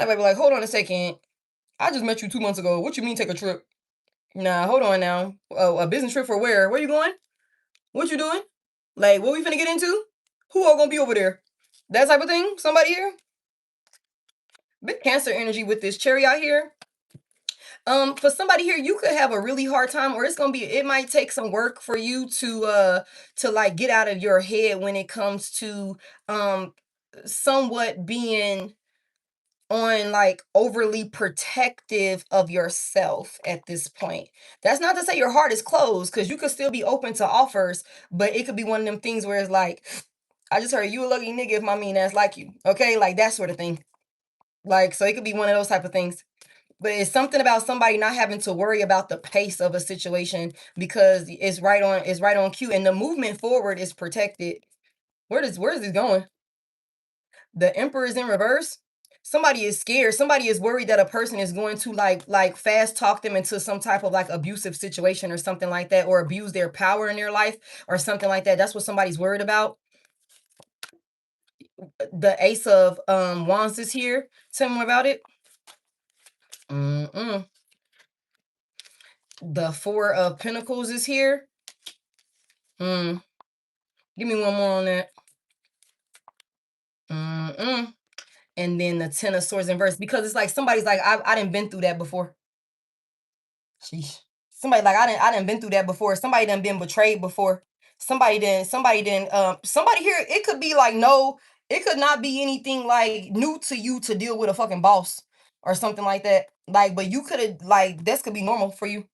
might be like, hold on a second. I just met you 2 months ago. What you mean take a trip? Nah, hold on now. Oh, a business trip for where? Where you going? What you doing? Like, what we finna get into? Who all gonna be over there? That type of thing? Somebody here? Big Cancer energy with this cherry out here. For somebody here, you could have a really hard time, or it might take some work for you to like get out of your head when it comes to somewhat being on like overly protective of yourself at this point. That's not to say your heart is closed, because you could still be open to offers, but it could be one of them things where it's like, I just heard you a lucky nigga if my mean ass like you. Okay, like that sort of thing. Like, so it could be one of those type of things. But it's something about somebody not having to worry about the pace of a situation because it's right on cue, and the movement forward is protected. Where is this going? The Emperor is in reverse. Somebody is scared. Somebody is worried that a person is going to like fast talk them into some type of like abusive situation or something like that, or abuse their power in their life or something like that. That's what somebody's worried about. The Ace of Wands is here. Tell me more about it. Mm-mm. The Four of Pentacles is here. Mm. Give me one more on that. Mm-mm. And then the Ten of Swords in verse, because it's like somebody's like, I didn't been through that before. Sheesh. Somebody like, I didn't been through that before. Somebody done been betrayed before. Somebody here, it could be like, no, it could not be anything like new to you to deal with a fucking boss or something like that. Like, but you could have, like, this could be normal for you.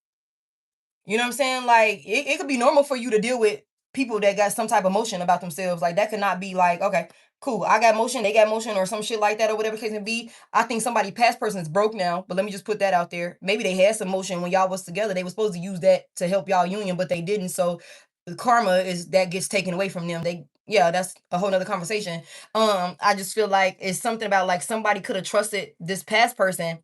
You know what I'm saying? Like, it could be normal for you to deal with people that got some type of motion about themselves. Like, that could not be like, okay, cool, I got motion, they got motion, or some shit like that, or whatever the case may be. I think somebody past person is broke now, but let me just put that out there. Maybe they had some motion when y'all was together. They were supposed to use that to help y'all union, but they didn't. So the karma is that gets taken away from them. Yeah, that's a whole nother conversation. I just feel like it's something about like somebody could have trusted this past person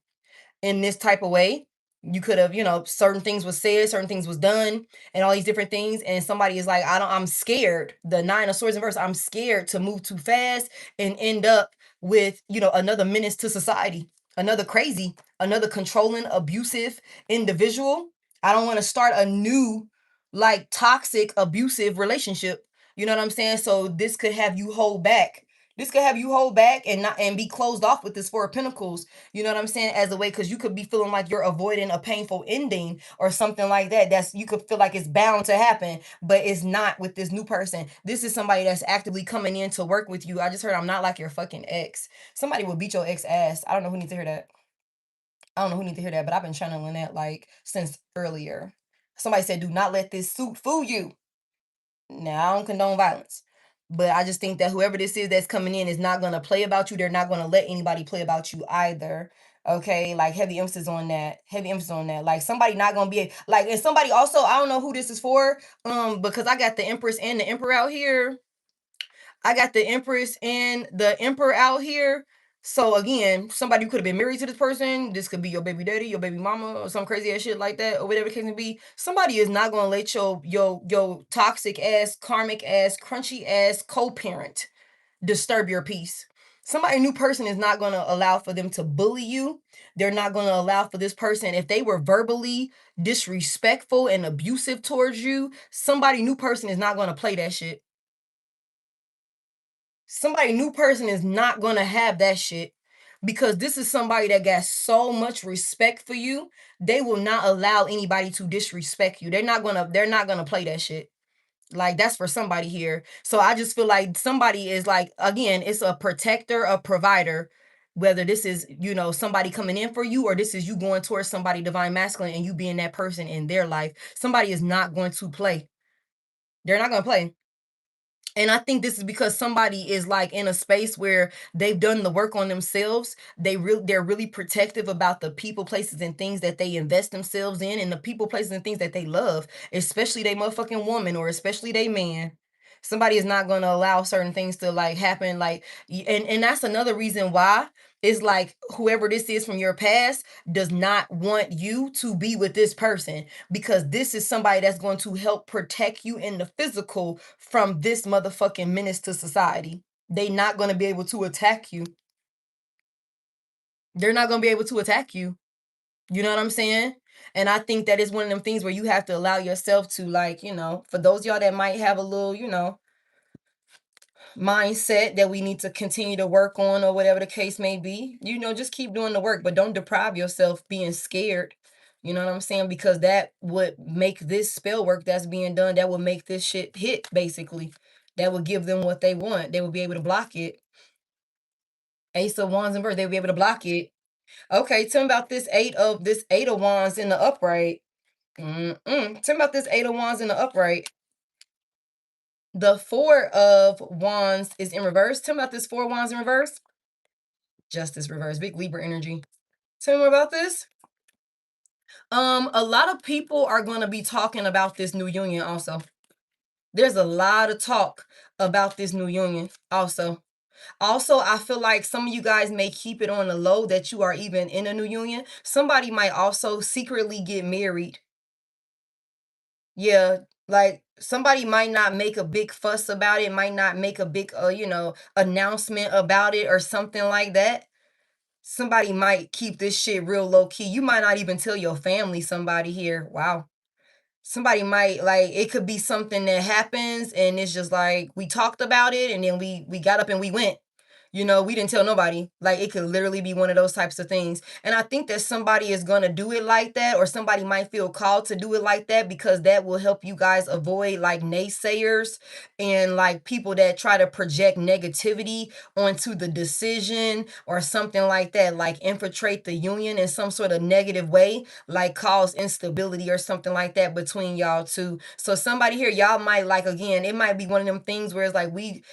in this type of way, You could have, certain things was said, certain things was done, and all these different things. And somebody is like, I'm scared. The Nine of Swords in reverse, I'm scared to move too fast and end up with, another menace to society, another crazy, another controlling, abusive individual. I don't want to start a new, like, toxic, abusive relationship. You know what I'm saying? So this could have you hold back. This could have you hold back and not and be closed off with this Four of Pentacles. You know what I'm saying? As a way, because you could be feeling like you're avoiding a painful ending or something like that. You could feel like it's bound to happen, but it's not with this new person. This is somebody that's actively coming in to work with you. I just heard I'm not like your fucking ex. Somebody will beat your ex ass. I don't know who needs to hear that. I don't know who needs to hear that, but I've been channeling that like since earlier. Somebody said, do not let this suit fool you. Now, I don't condone violence, but I just think that whoever this is that's coming in is not going to play about you. They're not going to let anybody play about you either. Okay, like heavy emphasis on that. Heavy emphasis on that. Like somebody not gonna be like, and somebody also, I don't know who this is for. Because I got the Empress and the Emperor out here. I got the Empress and the Emperor out here. So again, somebody who could have been married to this person. This could be your baby daddy, your baby mama, or some crazy ass shit like that, or whatever the case may be. Somebody is not gonna let your toxic ass, karmic ass, crunchy ass co-parent disturb your peace. Somebody new person is not gonna allow for them to bully you. They're not gonna allow for this person, if they were verbally disrespectful and abusive towards you, somebody new person is not gonna play that shit. Somebody new person is not gonna have that shit, because this is somebody that got so much respect for you. They will not allow anybody to disrespect you. They're not gonna play that shit. Like, that's for somebody here. So I just feel like somebody is like, again, it's a protector, a provider, whether this is, somebody coming in for you, or this is you going towards somebody divine masculine and you being that person in their life. Somebody is not going to play. They're not gonna play. And I think this is because somebody is like in a space where they've done the work on themselves. They're really protective about the people, places, and things that they invest themselves in, and the people, places, and things that they love, especially they motherfucking woman, or especially they man. Somebody is not going to allow certain things to like happen, like, and that's another reason why is like whoever this is from your past does not want you to be with this person, because this is somebody that's going to help protect you in the physical from this motherfucking menace to society. They not going to be able to attack you. They're not going to be able to attack you. You know what I'm saying? And I think that is one of them things where you have to allow yourself to, like, for those y'all that might have a little, mindset that we need to continue to work on, or whatever the case may be, just keep doing the work, but don't deprive yourself being scared. You know what I'm saying? Because that would make this spell work that's being done, that would make this shit hit, basically. That would give them what they want. They would be able to block it. Ace of Wands in reverse, they would be able to block it. Okay, tell me about this Eight of Wands in the upright. Tell me about this Eight of Wands in the upright. The Four of Wands is in reverse. Tell me about this Four of Wands in reverse. Justice reverse, big Libra energy. Tell me more about this. A lot of people are going to be talking about this new union also. There's a lot of talk about this new union also. Also, I feel like some of you guys may keep it on the low that you are even in a new union. Somebody might also secretly get married. Yeah, like somebody might not make a big fuss about it, might not make a big, announcement about it or something like that. Somebody might keep this shit real low key. You might not even tell your family, somebody here. Wow. Somebody might, like, it could be something that happens and it's just like we talked about it and then we got up and we went. We didn't tell nobody. Like, it could literally be one of those types of things. And I think that somebody is going to do it like that, or somebody might feel called to do it like that, because that will help you guys avoid like naysayers and like people that try to project negativity onto the decision or something like that, like infiltrate the union in some sort of negative way, like cause instability or something like that between y'all two. So somebody here, y'all might, like, again, it might be one of them things where it's like we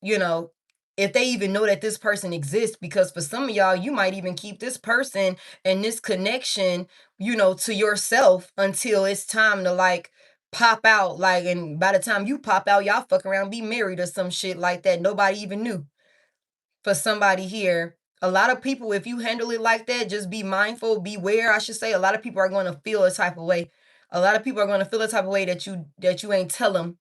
you know if they even know that this person exists, because for some of y'all, you might even keep this person and this connection, to yourself until it's time to like pop out. Like, and by the time you pop out, y'all fuck around, be married or some shit like that. Nobody even knew. For somebody here, A lot of people, if you handle it like that, just be mindful, beware, I should say. A lot of people are going to feel a type of way. A lot of people are going to feel a type of way that you ain't tell them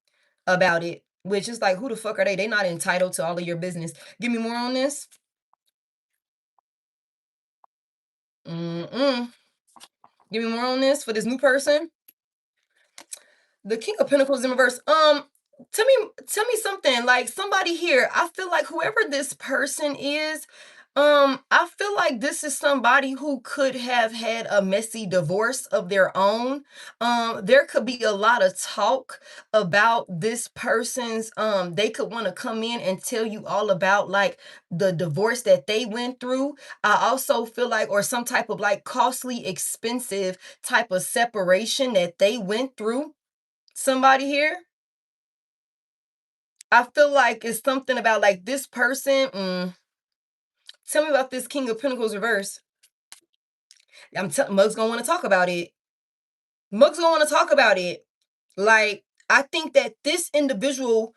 about it, which is like, who the fuck are they? They not entitled to all of your business. Give me more on this. Mm-mm. Give me more on this for this new person. The King of Pentacles in reverse. Tell me something. Like, somebody here, I feel like whoever this person is, I feel like this is somebody who could have had a messy divorce of their own. There could be a lot of talk about this person's, they could want to come in and tell you all about like the divorce that they went through. I also feel like, or some type of like costly, expensive type of separation that they went through. Somebody here, I feel like it's something about like this person. Tell me about this King of Pentacles reverse. Mug's gonna want to talk about it. Mug's gonna want to talk about it. Like, I think that this individual,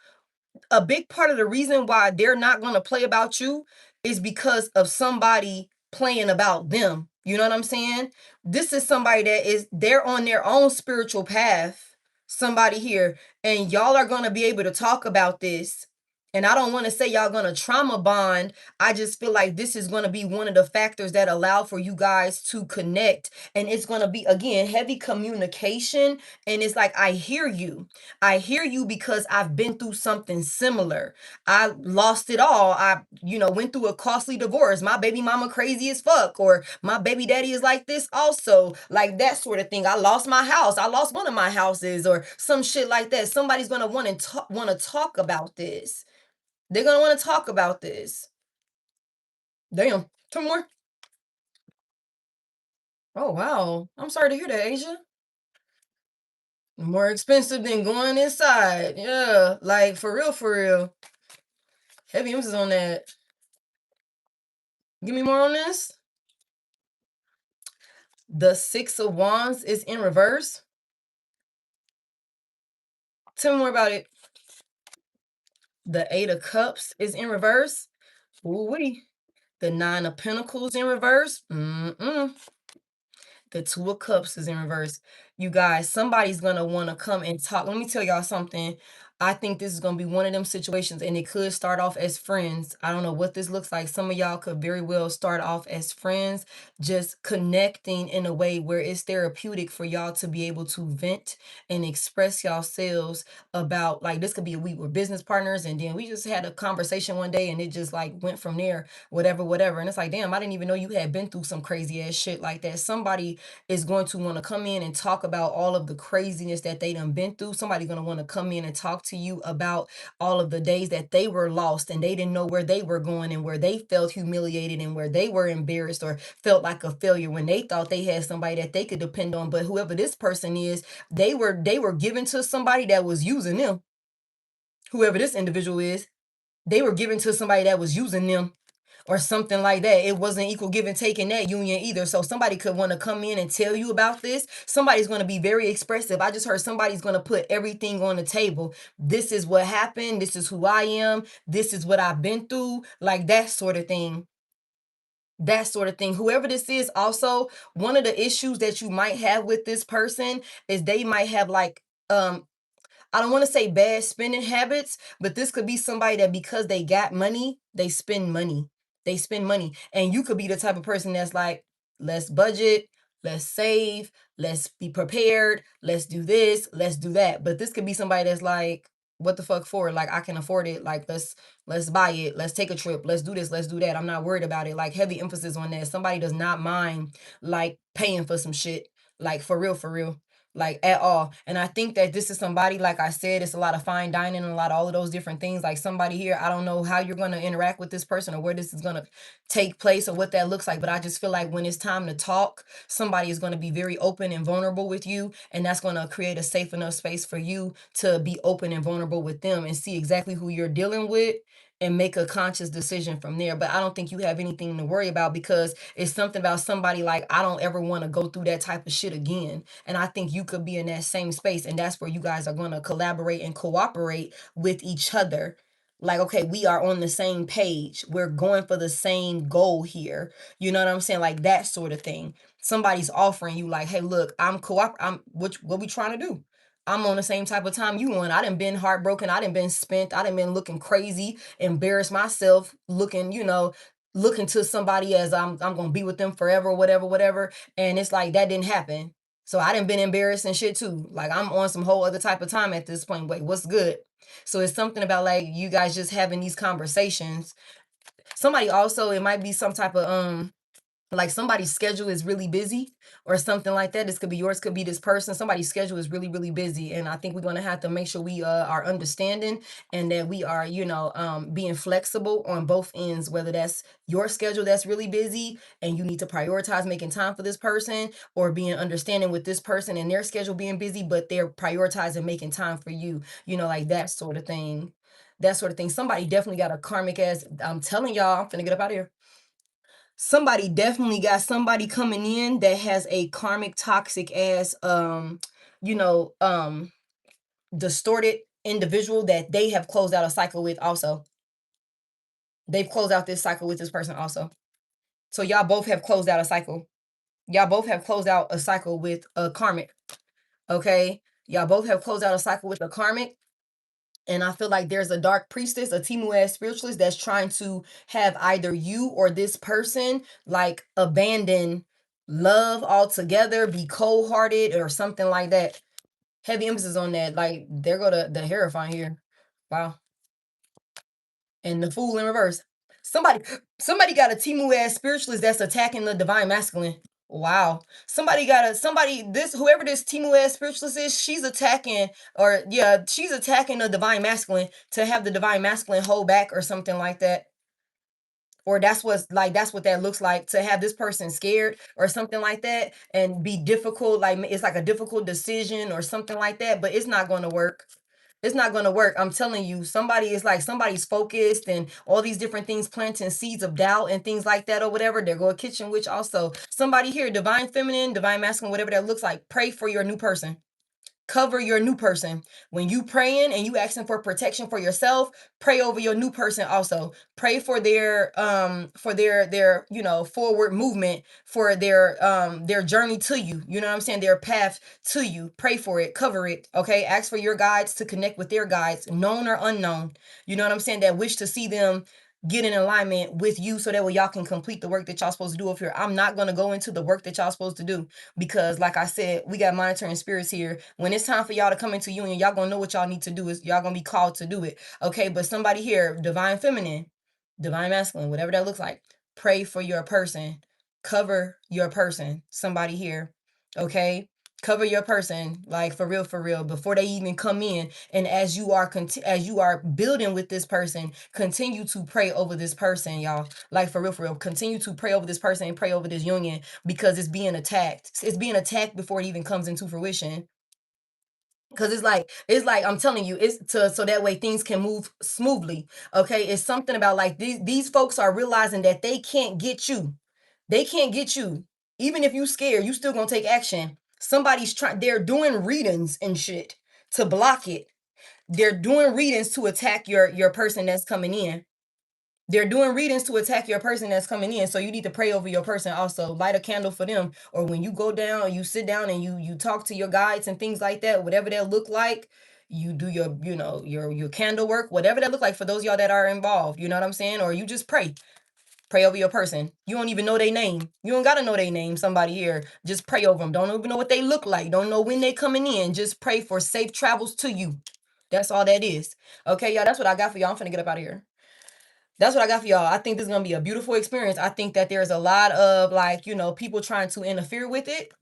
a big part of the reason why they're not going to play about you is because of somebody playing about them. You know what I'm saying? This is somebody that is, they're on their own spiritual path. Somebody here, and y'all are going to be able to talk about this. And I don't want to say y'all going to trauma bond. I just feel like this is going to be one of the factors that allow for you guys to connect. And it's going to be, again, heavy communication. And it's like, I hear you. I hear you because I've been through something similar. I lost it all. I, went through a costly divorce. My baby mama crazy as fuck, or my baby daddy is like this also. Like that sort of thing. I lost my house. I lost one of my houses, or some shit like that. Somebody's gonna want to talk about this. They're gonna want to talk about this. Damn. Two more. Oh wow. I'm sorry to hear that, Asia. More expensive than going inside. Yeah. Like, for real, for real. Heavy emphasis on that. Give me more on this. The Six of Wands is in reverse. Tell me more about it. The Eight of Cups is in reverse. Ooh-wee. The Nine of Pentacles in reverse. The Two of Cups is in reverse. You guys, somebody's going to want to come and talk. Let me tell y'all something. I think this is going to be one of them situations, and it could start off as friends. I don't know what this looks like. Some of y'all could very well start off as friends, just connecting in a way where it's therapeutic for y'all to be able to vent and express yourselves about, like, this could be, we were business partners, and then we just had a conversation one day, and it just like went from there, whatever, whatever. And it's like, damn, I didn't even know you had been through some crazy ass shit like that. Somebody is going to want to come in and talk about all of the craziness that they done been through. Somebody's going to want to come in and talk to you about all of the days that they were lost and they didn't know where they were going, and where they felt humiliated, and where they were embarrassed or felt like a failure when they thought they had somebody that they could depend on. But whoever this person is, they were given to somebody that was using them. Whoever this individual is, they were given to somebody that was using them, or something like that. It wasn't equal give and take in that union either. So somebody could want to come in and tell you about this. Somebody's going to be very expressive. I just heard somebody's going to put everything on the table. This is what happened. This is who I am. This is what I've been through. Like that sort of thing. That sort of thing. Whoever this is, also, one of the issues that you might have with this person is they might have like, I don't want to say bad spending habits, but this could be somebody that because they got money, they spend money. They spend money. And you could be the type of person that's like, let's budget, let's save, let's be prepared, let's do this, let's do that. But this could be somebody that's like, what the fuck for? Like, I can afford it. Like, let's buy it. Let's take a trip. Let's do this. Let's do that. I'm not worried about it. Like, heavy emphasis on that. Somebody does not mind like paying for some shit. Like, for real, for real, like at all. And I think that this is somebody, like I said, it's a lot of fine dining and a lot of all of those different things. Like somebody here, I don't know how you're going to interact with this person or where this is going to take place or what that looks like, but I just feel like when it's time to talk, somebody is going to be very open and vulnerable with you, and that's going to create a safe enough space for you to be open and vulnerable with them and see exactly who you're dealing with and make a conscious decision from there. But I don't think you have anything to worry about, because it's something about somebody like, I don't ever want to go through that type of shit again. And I think you could be in that same space, and that's where you guys are going to collaborate and cooperate with each other. Like, okay, we are on the same page. We're going for the same goal here. You know what I'm saying? Like that sort of thing. Somebody's offering you like, hey, look, I'm what we trying to do? I'm on the same type of time you on. I done been heartbroken. I done been spent. I done been looking crazy, embarrassed myself, looking, looking to somebody as I'm gonna be with them forever, whatever, whatever. And it's like that didn't happen. So I done been embarrassed and shit too. Like I'm on some whole other type of time at this point. Wait, what's good? So it's something about like you guys just having these conversations. Somebody also, it might be some type of like somebody's schedule is really busy or something like that. This could be yours, could be this person. Somebody's schedule is really, really busy. And I think we're gonna have to make sure we are understanding and that we are, being flexible on both ends, whether that's your schedule that's really busy and you need to prioritize making time for this person, or being understanding with this person and their schedule being busy, but they're prioritizing making time for you, like that sort of thing. That sort of thing. Somebody definitely got a karmic ass. I'm telling y'all, I'm finna get up out of here. Somebody definitely got somebody coming in that has a karmic toxic ass you know um distorted individual that they have closed out a cycle with also. They've closed out this cycle with this person also. So y'all both have closed out a cycle. Y'all both have closed out a cycle with a karmic. Okay, y'all both have closed out a cycle with a karmic. And I feel like there's a dark priestess, a Timu as spiritualist that's trying to have either you or this person like abandon love altogether, be cold hearted or something like that. Heavy emphasis on that. Like there go the Hierophant here. Wow. And the Fool in reverse. Somebody somebody got a Timu as spiritualist that's attacking the divine masculine. Wow. Somebody this whoever this Timu as spiritualist is, she's attacking, or yeah, she's attacking the divine masculine to have the divine masculine hold back or something like that. Or that's what that looks like, to have this person scared or something like that and be difficult, like it's like a difficult decision or something like that, but it's not going to work. It's not going to work. I'm telling you, somebody is like, somebody's focused and all these different things, planting seeds of doubt and things like that or whatever. They're going kitchen witch also. Somebody here, divine feminine, divine masculine, whatever that looks like, pray for your new person. Cover your new person. When you praying and you asking for protection for yourself, pray over your new person also. Pray for their forward movement, for their journey to you. You know what I'm saying? Their path to you. Pray for it, cover it. Okay. Ask for your guides to connect with their guides, known or unknown. You know what I'm saying? That wish to see them get in alignment with you so that way y'all can complete the work that y'all supposed to do up here. I'm not going to go into the work that y'all supposed to do because like I said, we got monitoring spirits here. When it's time for y'all to come into union, y'all gonna know what y'all need to do. Is y'all gonna be called to do it. Okay, but somebody here, divine feminine, divine masculine, whatever that looks like, pray for your person. Cover your person. Somebody here. Okay, cover your person, like for real, before they even come in. And as you are as you are building with this person, continue to pray over this person, y'all. Like for real, continue to pray over this person and pray over this union, because it's being attacked. It's being attacked before it even comes into fruition. Because it's like I'm telling you, it's to so that way things can move smoothly. Okay, it's something about like these folks are realizing that they can't get you. They can't get you. Even if you scared, you still gonna take action. Somebody's trying. They're doing readings and shit to block it. They're doing readings to attack your person that's coming in. They're doing readings to attack your person that's coming in. So you need to pray over your person also. Light a candle for them. Or when you go down, you sit down and you talk to your guides and things like that, whatever that look like, you do your, your candle work, whatever that look like for those of y'all that are involved. You know what I'm saying? Or you just pray. Pray over your person. You don't even know their name. You don't gotta know their name. Somebody here, just pray over them. Don't even know what they look like. Don't know when they coming in. Just pray for safe travels to you. That's all that is. Okay, y'all. That's what I got for y'all. I'm finna get up out of here. That's what I got for y'all. I think this is gonna be a beautiful experience. I think that there's a lot of like, people trying to interfere with it.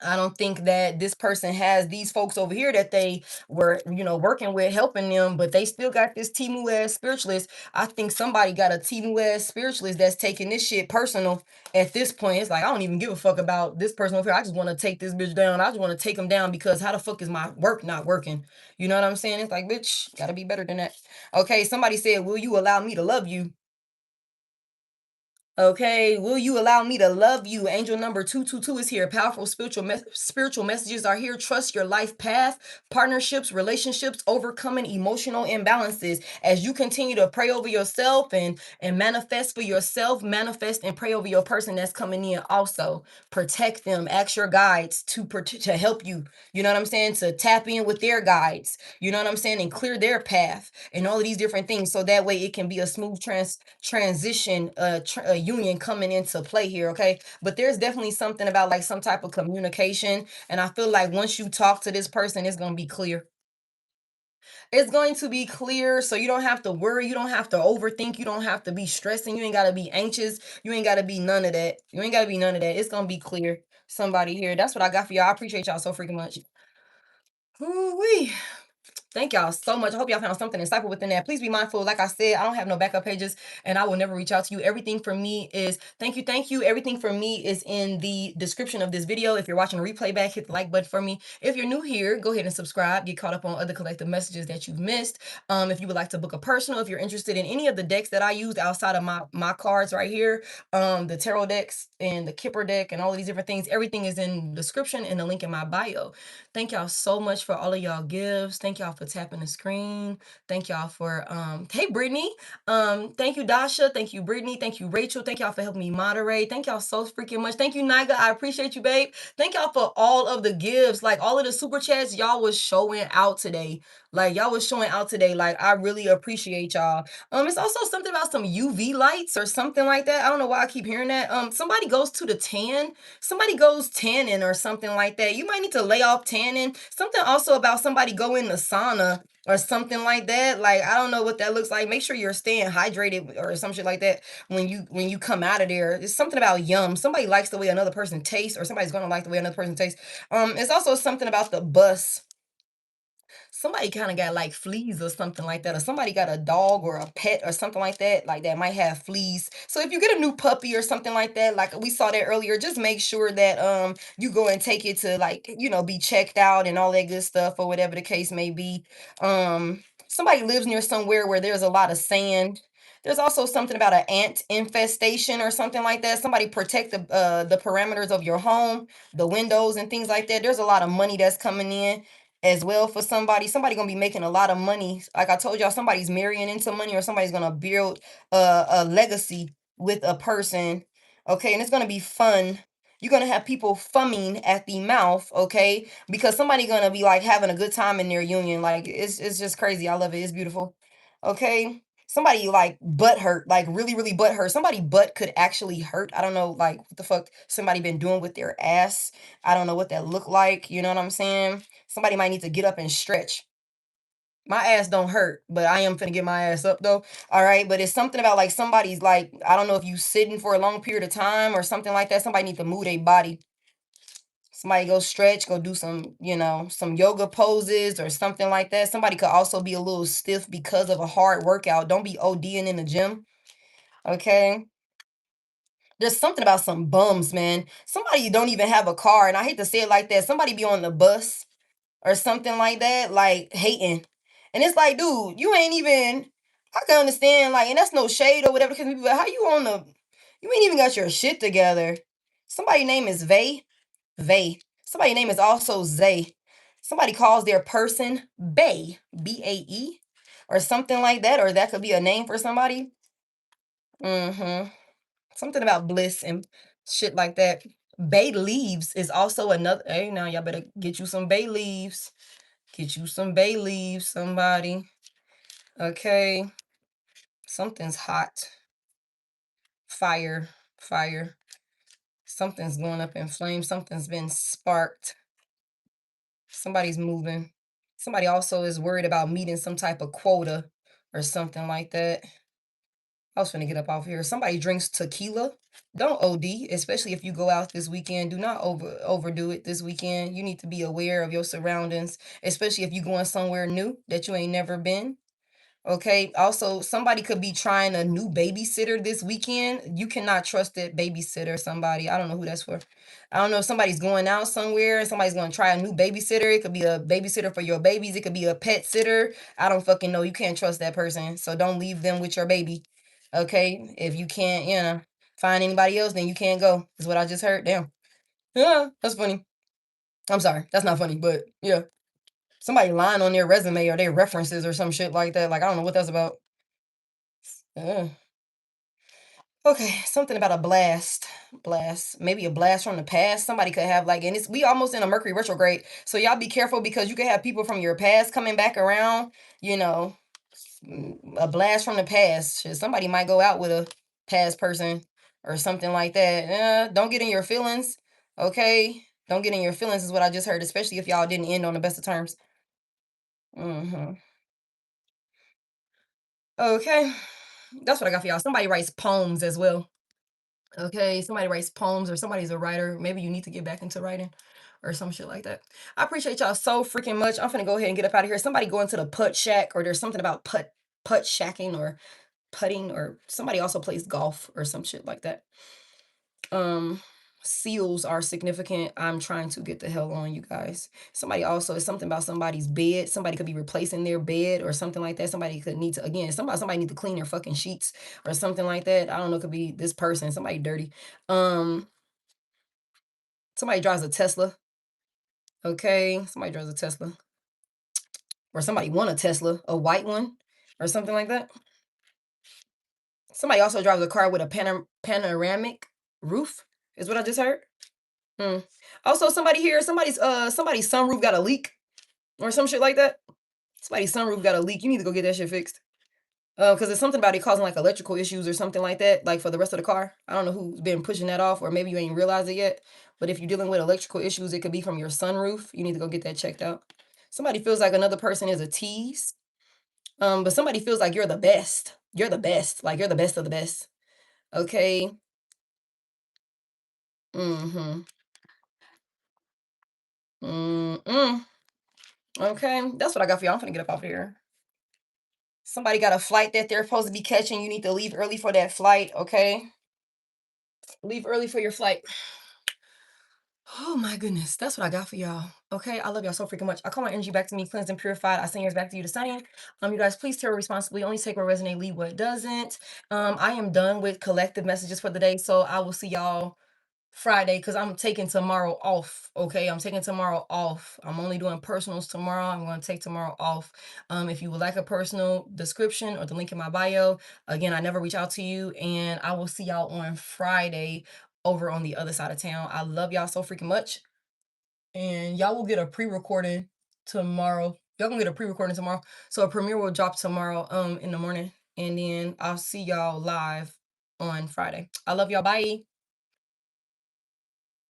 I don't think that this person has these folks over here that they were, working with, helping them, but they still got this Timu as spiritualist. I think somebody got a Timu as spiritualist that's taking this shit personal at this point. It's like, I don't even give a fuck about this person over here. I just want to take this bitch down. I just want to take him down because how the fuck is my work not working? You know what I'm saying? It's like, bitch, gotta be better than that. Okay, somebody said, will you allow me to love you? Okay, will you allow me to love you? Angel number 222 is here. Powerful spiritual messages are here. Trust your life path, partnerships, relationships, overcoming emotional imbalances. As you continue to pray over yourself and manifest for yourself, manifest and pray over your person that's coming in also. Protect them. Ask your guides to help you. You know what I'm saying? To tap in with their guides. You know what I'm saying? And clear their path and all of these different things. So that way it can be a smooth transition, a union coming into play here. Okay. But there's definitely something about like some type of communication. And I feel like once you talk to this person, it's going to be clear. It's going to be clear, so you don't have to worry, you don't have to overthink, you don't have to be stressing, you ain't got to be anxious, you ain't got to be none of that. You ain't got to be none of that. It's going to be clear. Somebody here. That's what I got for y'all. I appreciate y'all so freaking much. Ooh-wee. Thank y'all so much. I hope y'all found something insightful within that. Please be mindful. Like I said, I don't have no backup pages and I will never reach out to you. Everything for me is thank you. Thank you. Everything for me is in the description of this video. If you're watching a replay back, hit the like button for me. If you're new here, go ahead and subscribe. Get caught up on other collective messages that you've missed. If you would like to book a personal, if you're interested in any of the decks that I used outside of my cards right here, the tarot decks and the Kipper deck and all of these different things, everything is in the description and the link in my bio. Thank y'all so much for all of y'all gifts. Thank y'all for tapping the screen. Thank y'all for hey Brittany. Thank you, Dasha. Thank you, Brittany. Thank you, Rachel. Thank y'all for helping me moderate. Thank y'all so freaking much. Thank you, Niga. I appreciate you, babe. Thank y'all for all of the gifts. Like all of the super chats, y'all was showing out today. Like y'all was showing out today. Like I really appreciate y'all. It's also something about some UV lights or something like that. I don't know why I keep hearing that. Somebody goes to the tan. Somebody goes tanning or something like that. You might need to lay off tanning. Something also about somebody go in the sauna or something like that. Like I don't know what that looks like. Make sure you're staying hydrated or some shit like that when you come out of there. It's something about yum. Somebody likes the way another person tastes, or somebody's gonna like the way another person tastes. It's also something about the bus. Somebody kind of got like fleas or something like that, or somebody got a dog or a pet or something like that might have fleas. So if you get a new puppy or something like that, like we saw that earlier, just make sure that you go and take it to like, you know, be checked out and all that good stuff or whatever the case may be. Somebody lives near somewhere where there's a lot of sand. There's also something about an ant infestation or something like that. Somebody protect the parameters of your home, the windows and things like that. There's a lot of money that's coming in as well for somebody gonna be making a lot of money. Like I told y'all, somebody's marrying into money, or somebody's gonna build a legacy with a person. Okay, and it's gonna be fun. You're gonna have people fumming at the mouth, okay, because somebody gonna be like having a good time in their union. Like it's just crazy. I love it. It's beautiful. Okay, somebody like butt hurt, like really butt hurt. Somebody butt could actually hurt. I don't know like what the fuck somebody been doing with their ass. I don't know what that looked like. You know what I'm saying? Somebody might need to get up and stretch. My ass don't hurt, but I am finna get my ass up though. All right, but it's something about like somebody's like, I don't know if you sitting for a long period of time or something like that. Somebody need to move their body. Somebody go stretch, go do some, you know, some yoga poses or something like that. Somebody could also be a little stiff because of a hard workout. Don't be ODing in the gym. Okay. There's something about some bums, man. Somebody don't even have a car, and I hate to say it like that. Somebody be on the bus or something like that, like hating. And it's like, dude, you ain't even, I can understand, like, and that's no shade or whatever, because people, how you on the, you ain't even got your shit together. Somebody name is Vay. Vay. Somebody name is also Zay. Somebody calls their person Bay, B-A-E, or something like that, or that could be a name for somebody. Mm-hmm. Something about bliss and shit like that. Bay leaves is also another, hey, now y'all better get you some bay leaves. Get you some bay leaves, somebody. Okay. Something's hot. Fire. Fire. Something's going up in flames. Something's been sparked. Somebody's moving. Somebody also is worried about meeting some type of quota or something like that. I was finna get up off here. Somebody drinks tequila. Don't OD, especially if you go out this weekend. Do not overdo it this weekend. You need to be aware of your surroundings, especially if you're going somewhere new that you ain't never been. Okay. Also, somebody could be trying a new babysitter this weekend. You cannot trust that babysitter, somebody. I don't know who that's for. I don't know if somebody's going out somewhere and somebody's going to try a new babysitter. It could be a babysitter for your babies. It could be a pet sitter. I don't fucking know. You can't trust that person. So don't leave them with your baby. Okay. If you can't, you know, find anybody else, then you can't go. Is what I just heard. Damn. Yeah, that's funny. I'm sorry. That's not funny, but yeah. Somebody lying on their resume or their references or some shit like that. Like, I don't know what that's about. Okay, something about a blast. Blast. Maybe a blast from the past. Somebody could have like, and it's we almost in a Mercury retrograde. So y'all be careful because you could have people from your past coming back around, you know, a blast from the past. Shit, somebody might go out with a past person or something like that. Don't get in your feelings. Okay. Don't get in your feelings is what I just heard, especially if y'all didn't end on the best of terms. Hmm. Okay. That's what I got for y'all. Somebody writes poems as well. Okay, somebody writes poems or somebody's a writer. Maybe you need to get back into writing or some shit like that. I appreciate y'all so freaking much. I'm finna go ahead and get up out of here. Somebody go into the putt shack or there's something about putt shacking or putting or somebody also plays golf or some shit like that. Um Seals are significant. I'm trying to get the hell on, you guys. Somebody also is something about somebody's bed. Somebody could be replacing their bed or something like that. Somebody could need to again, somebody need to clean their fucking sheets or something like that. I don't know, it could be this person, somebody dirty. Um Somebody drives a Tesla. Okay, somebody drives a Tesla. Or somebody won a Tesla, a white one or something like that. Somebody also drives a car with a panoramic roof, is what I just heard. Hmm. Also, somebody here, somebody's sunroof got a leak or some shit like that. Somebody's sunroof got a leak. You need to go get that shit fixed. Because it's something about it causing like electrical issues or something like that, like for the rest of the car. I don't know who's been pushing that off, or maybe you ain't realized it yet. But if you're dealing with electrical issues, it could be from your sunroof. You need to go get that checked out. Somebody feels like another person is a tease. But somebody feels like you're the best. You're the best. Like you're the best of the best. Okay. Mm-hmm. Mm-mm. Okay. That's what I got for y'all. I'm finna get up off here. Somebody got a flight that they're supposed to be catching. You need to leave early for that flight, okay? Leave early for your flight. Oh my goodness. That's what I got for y'all. Okay. I love y'all so freaking much. I call my energy back to me, cleansed and purified. I send yours back to you to sign. You guys, please tarot responsibly. Only take what resonate, leave what doesn't. I am done with collective messages for the day. So I will see y'all Friday because I'm taking tomorrow off. Okay, I'm taking tomorrow off. I'm only doing personals tomorrow. I'm going to take tomorrow off. If you would like a personal description or the link in my bio, again, I never reach out to you, and I will see y'all on Friday over on the other side of town. I love y'all so freaking much, and y'all will get a pre-recording tomorrow. Y'all gonna get a pre-recording tomorrow, so a premiere will drop tomorrow in the morning, and then I'll see y'all live on Friday. I love y'all. Bye.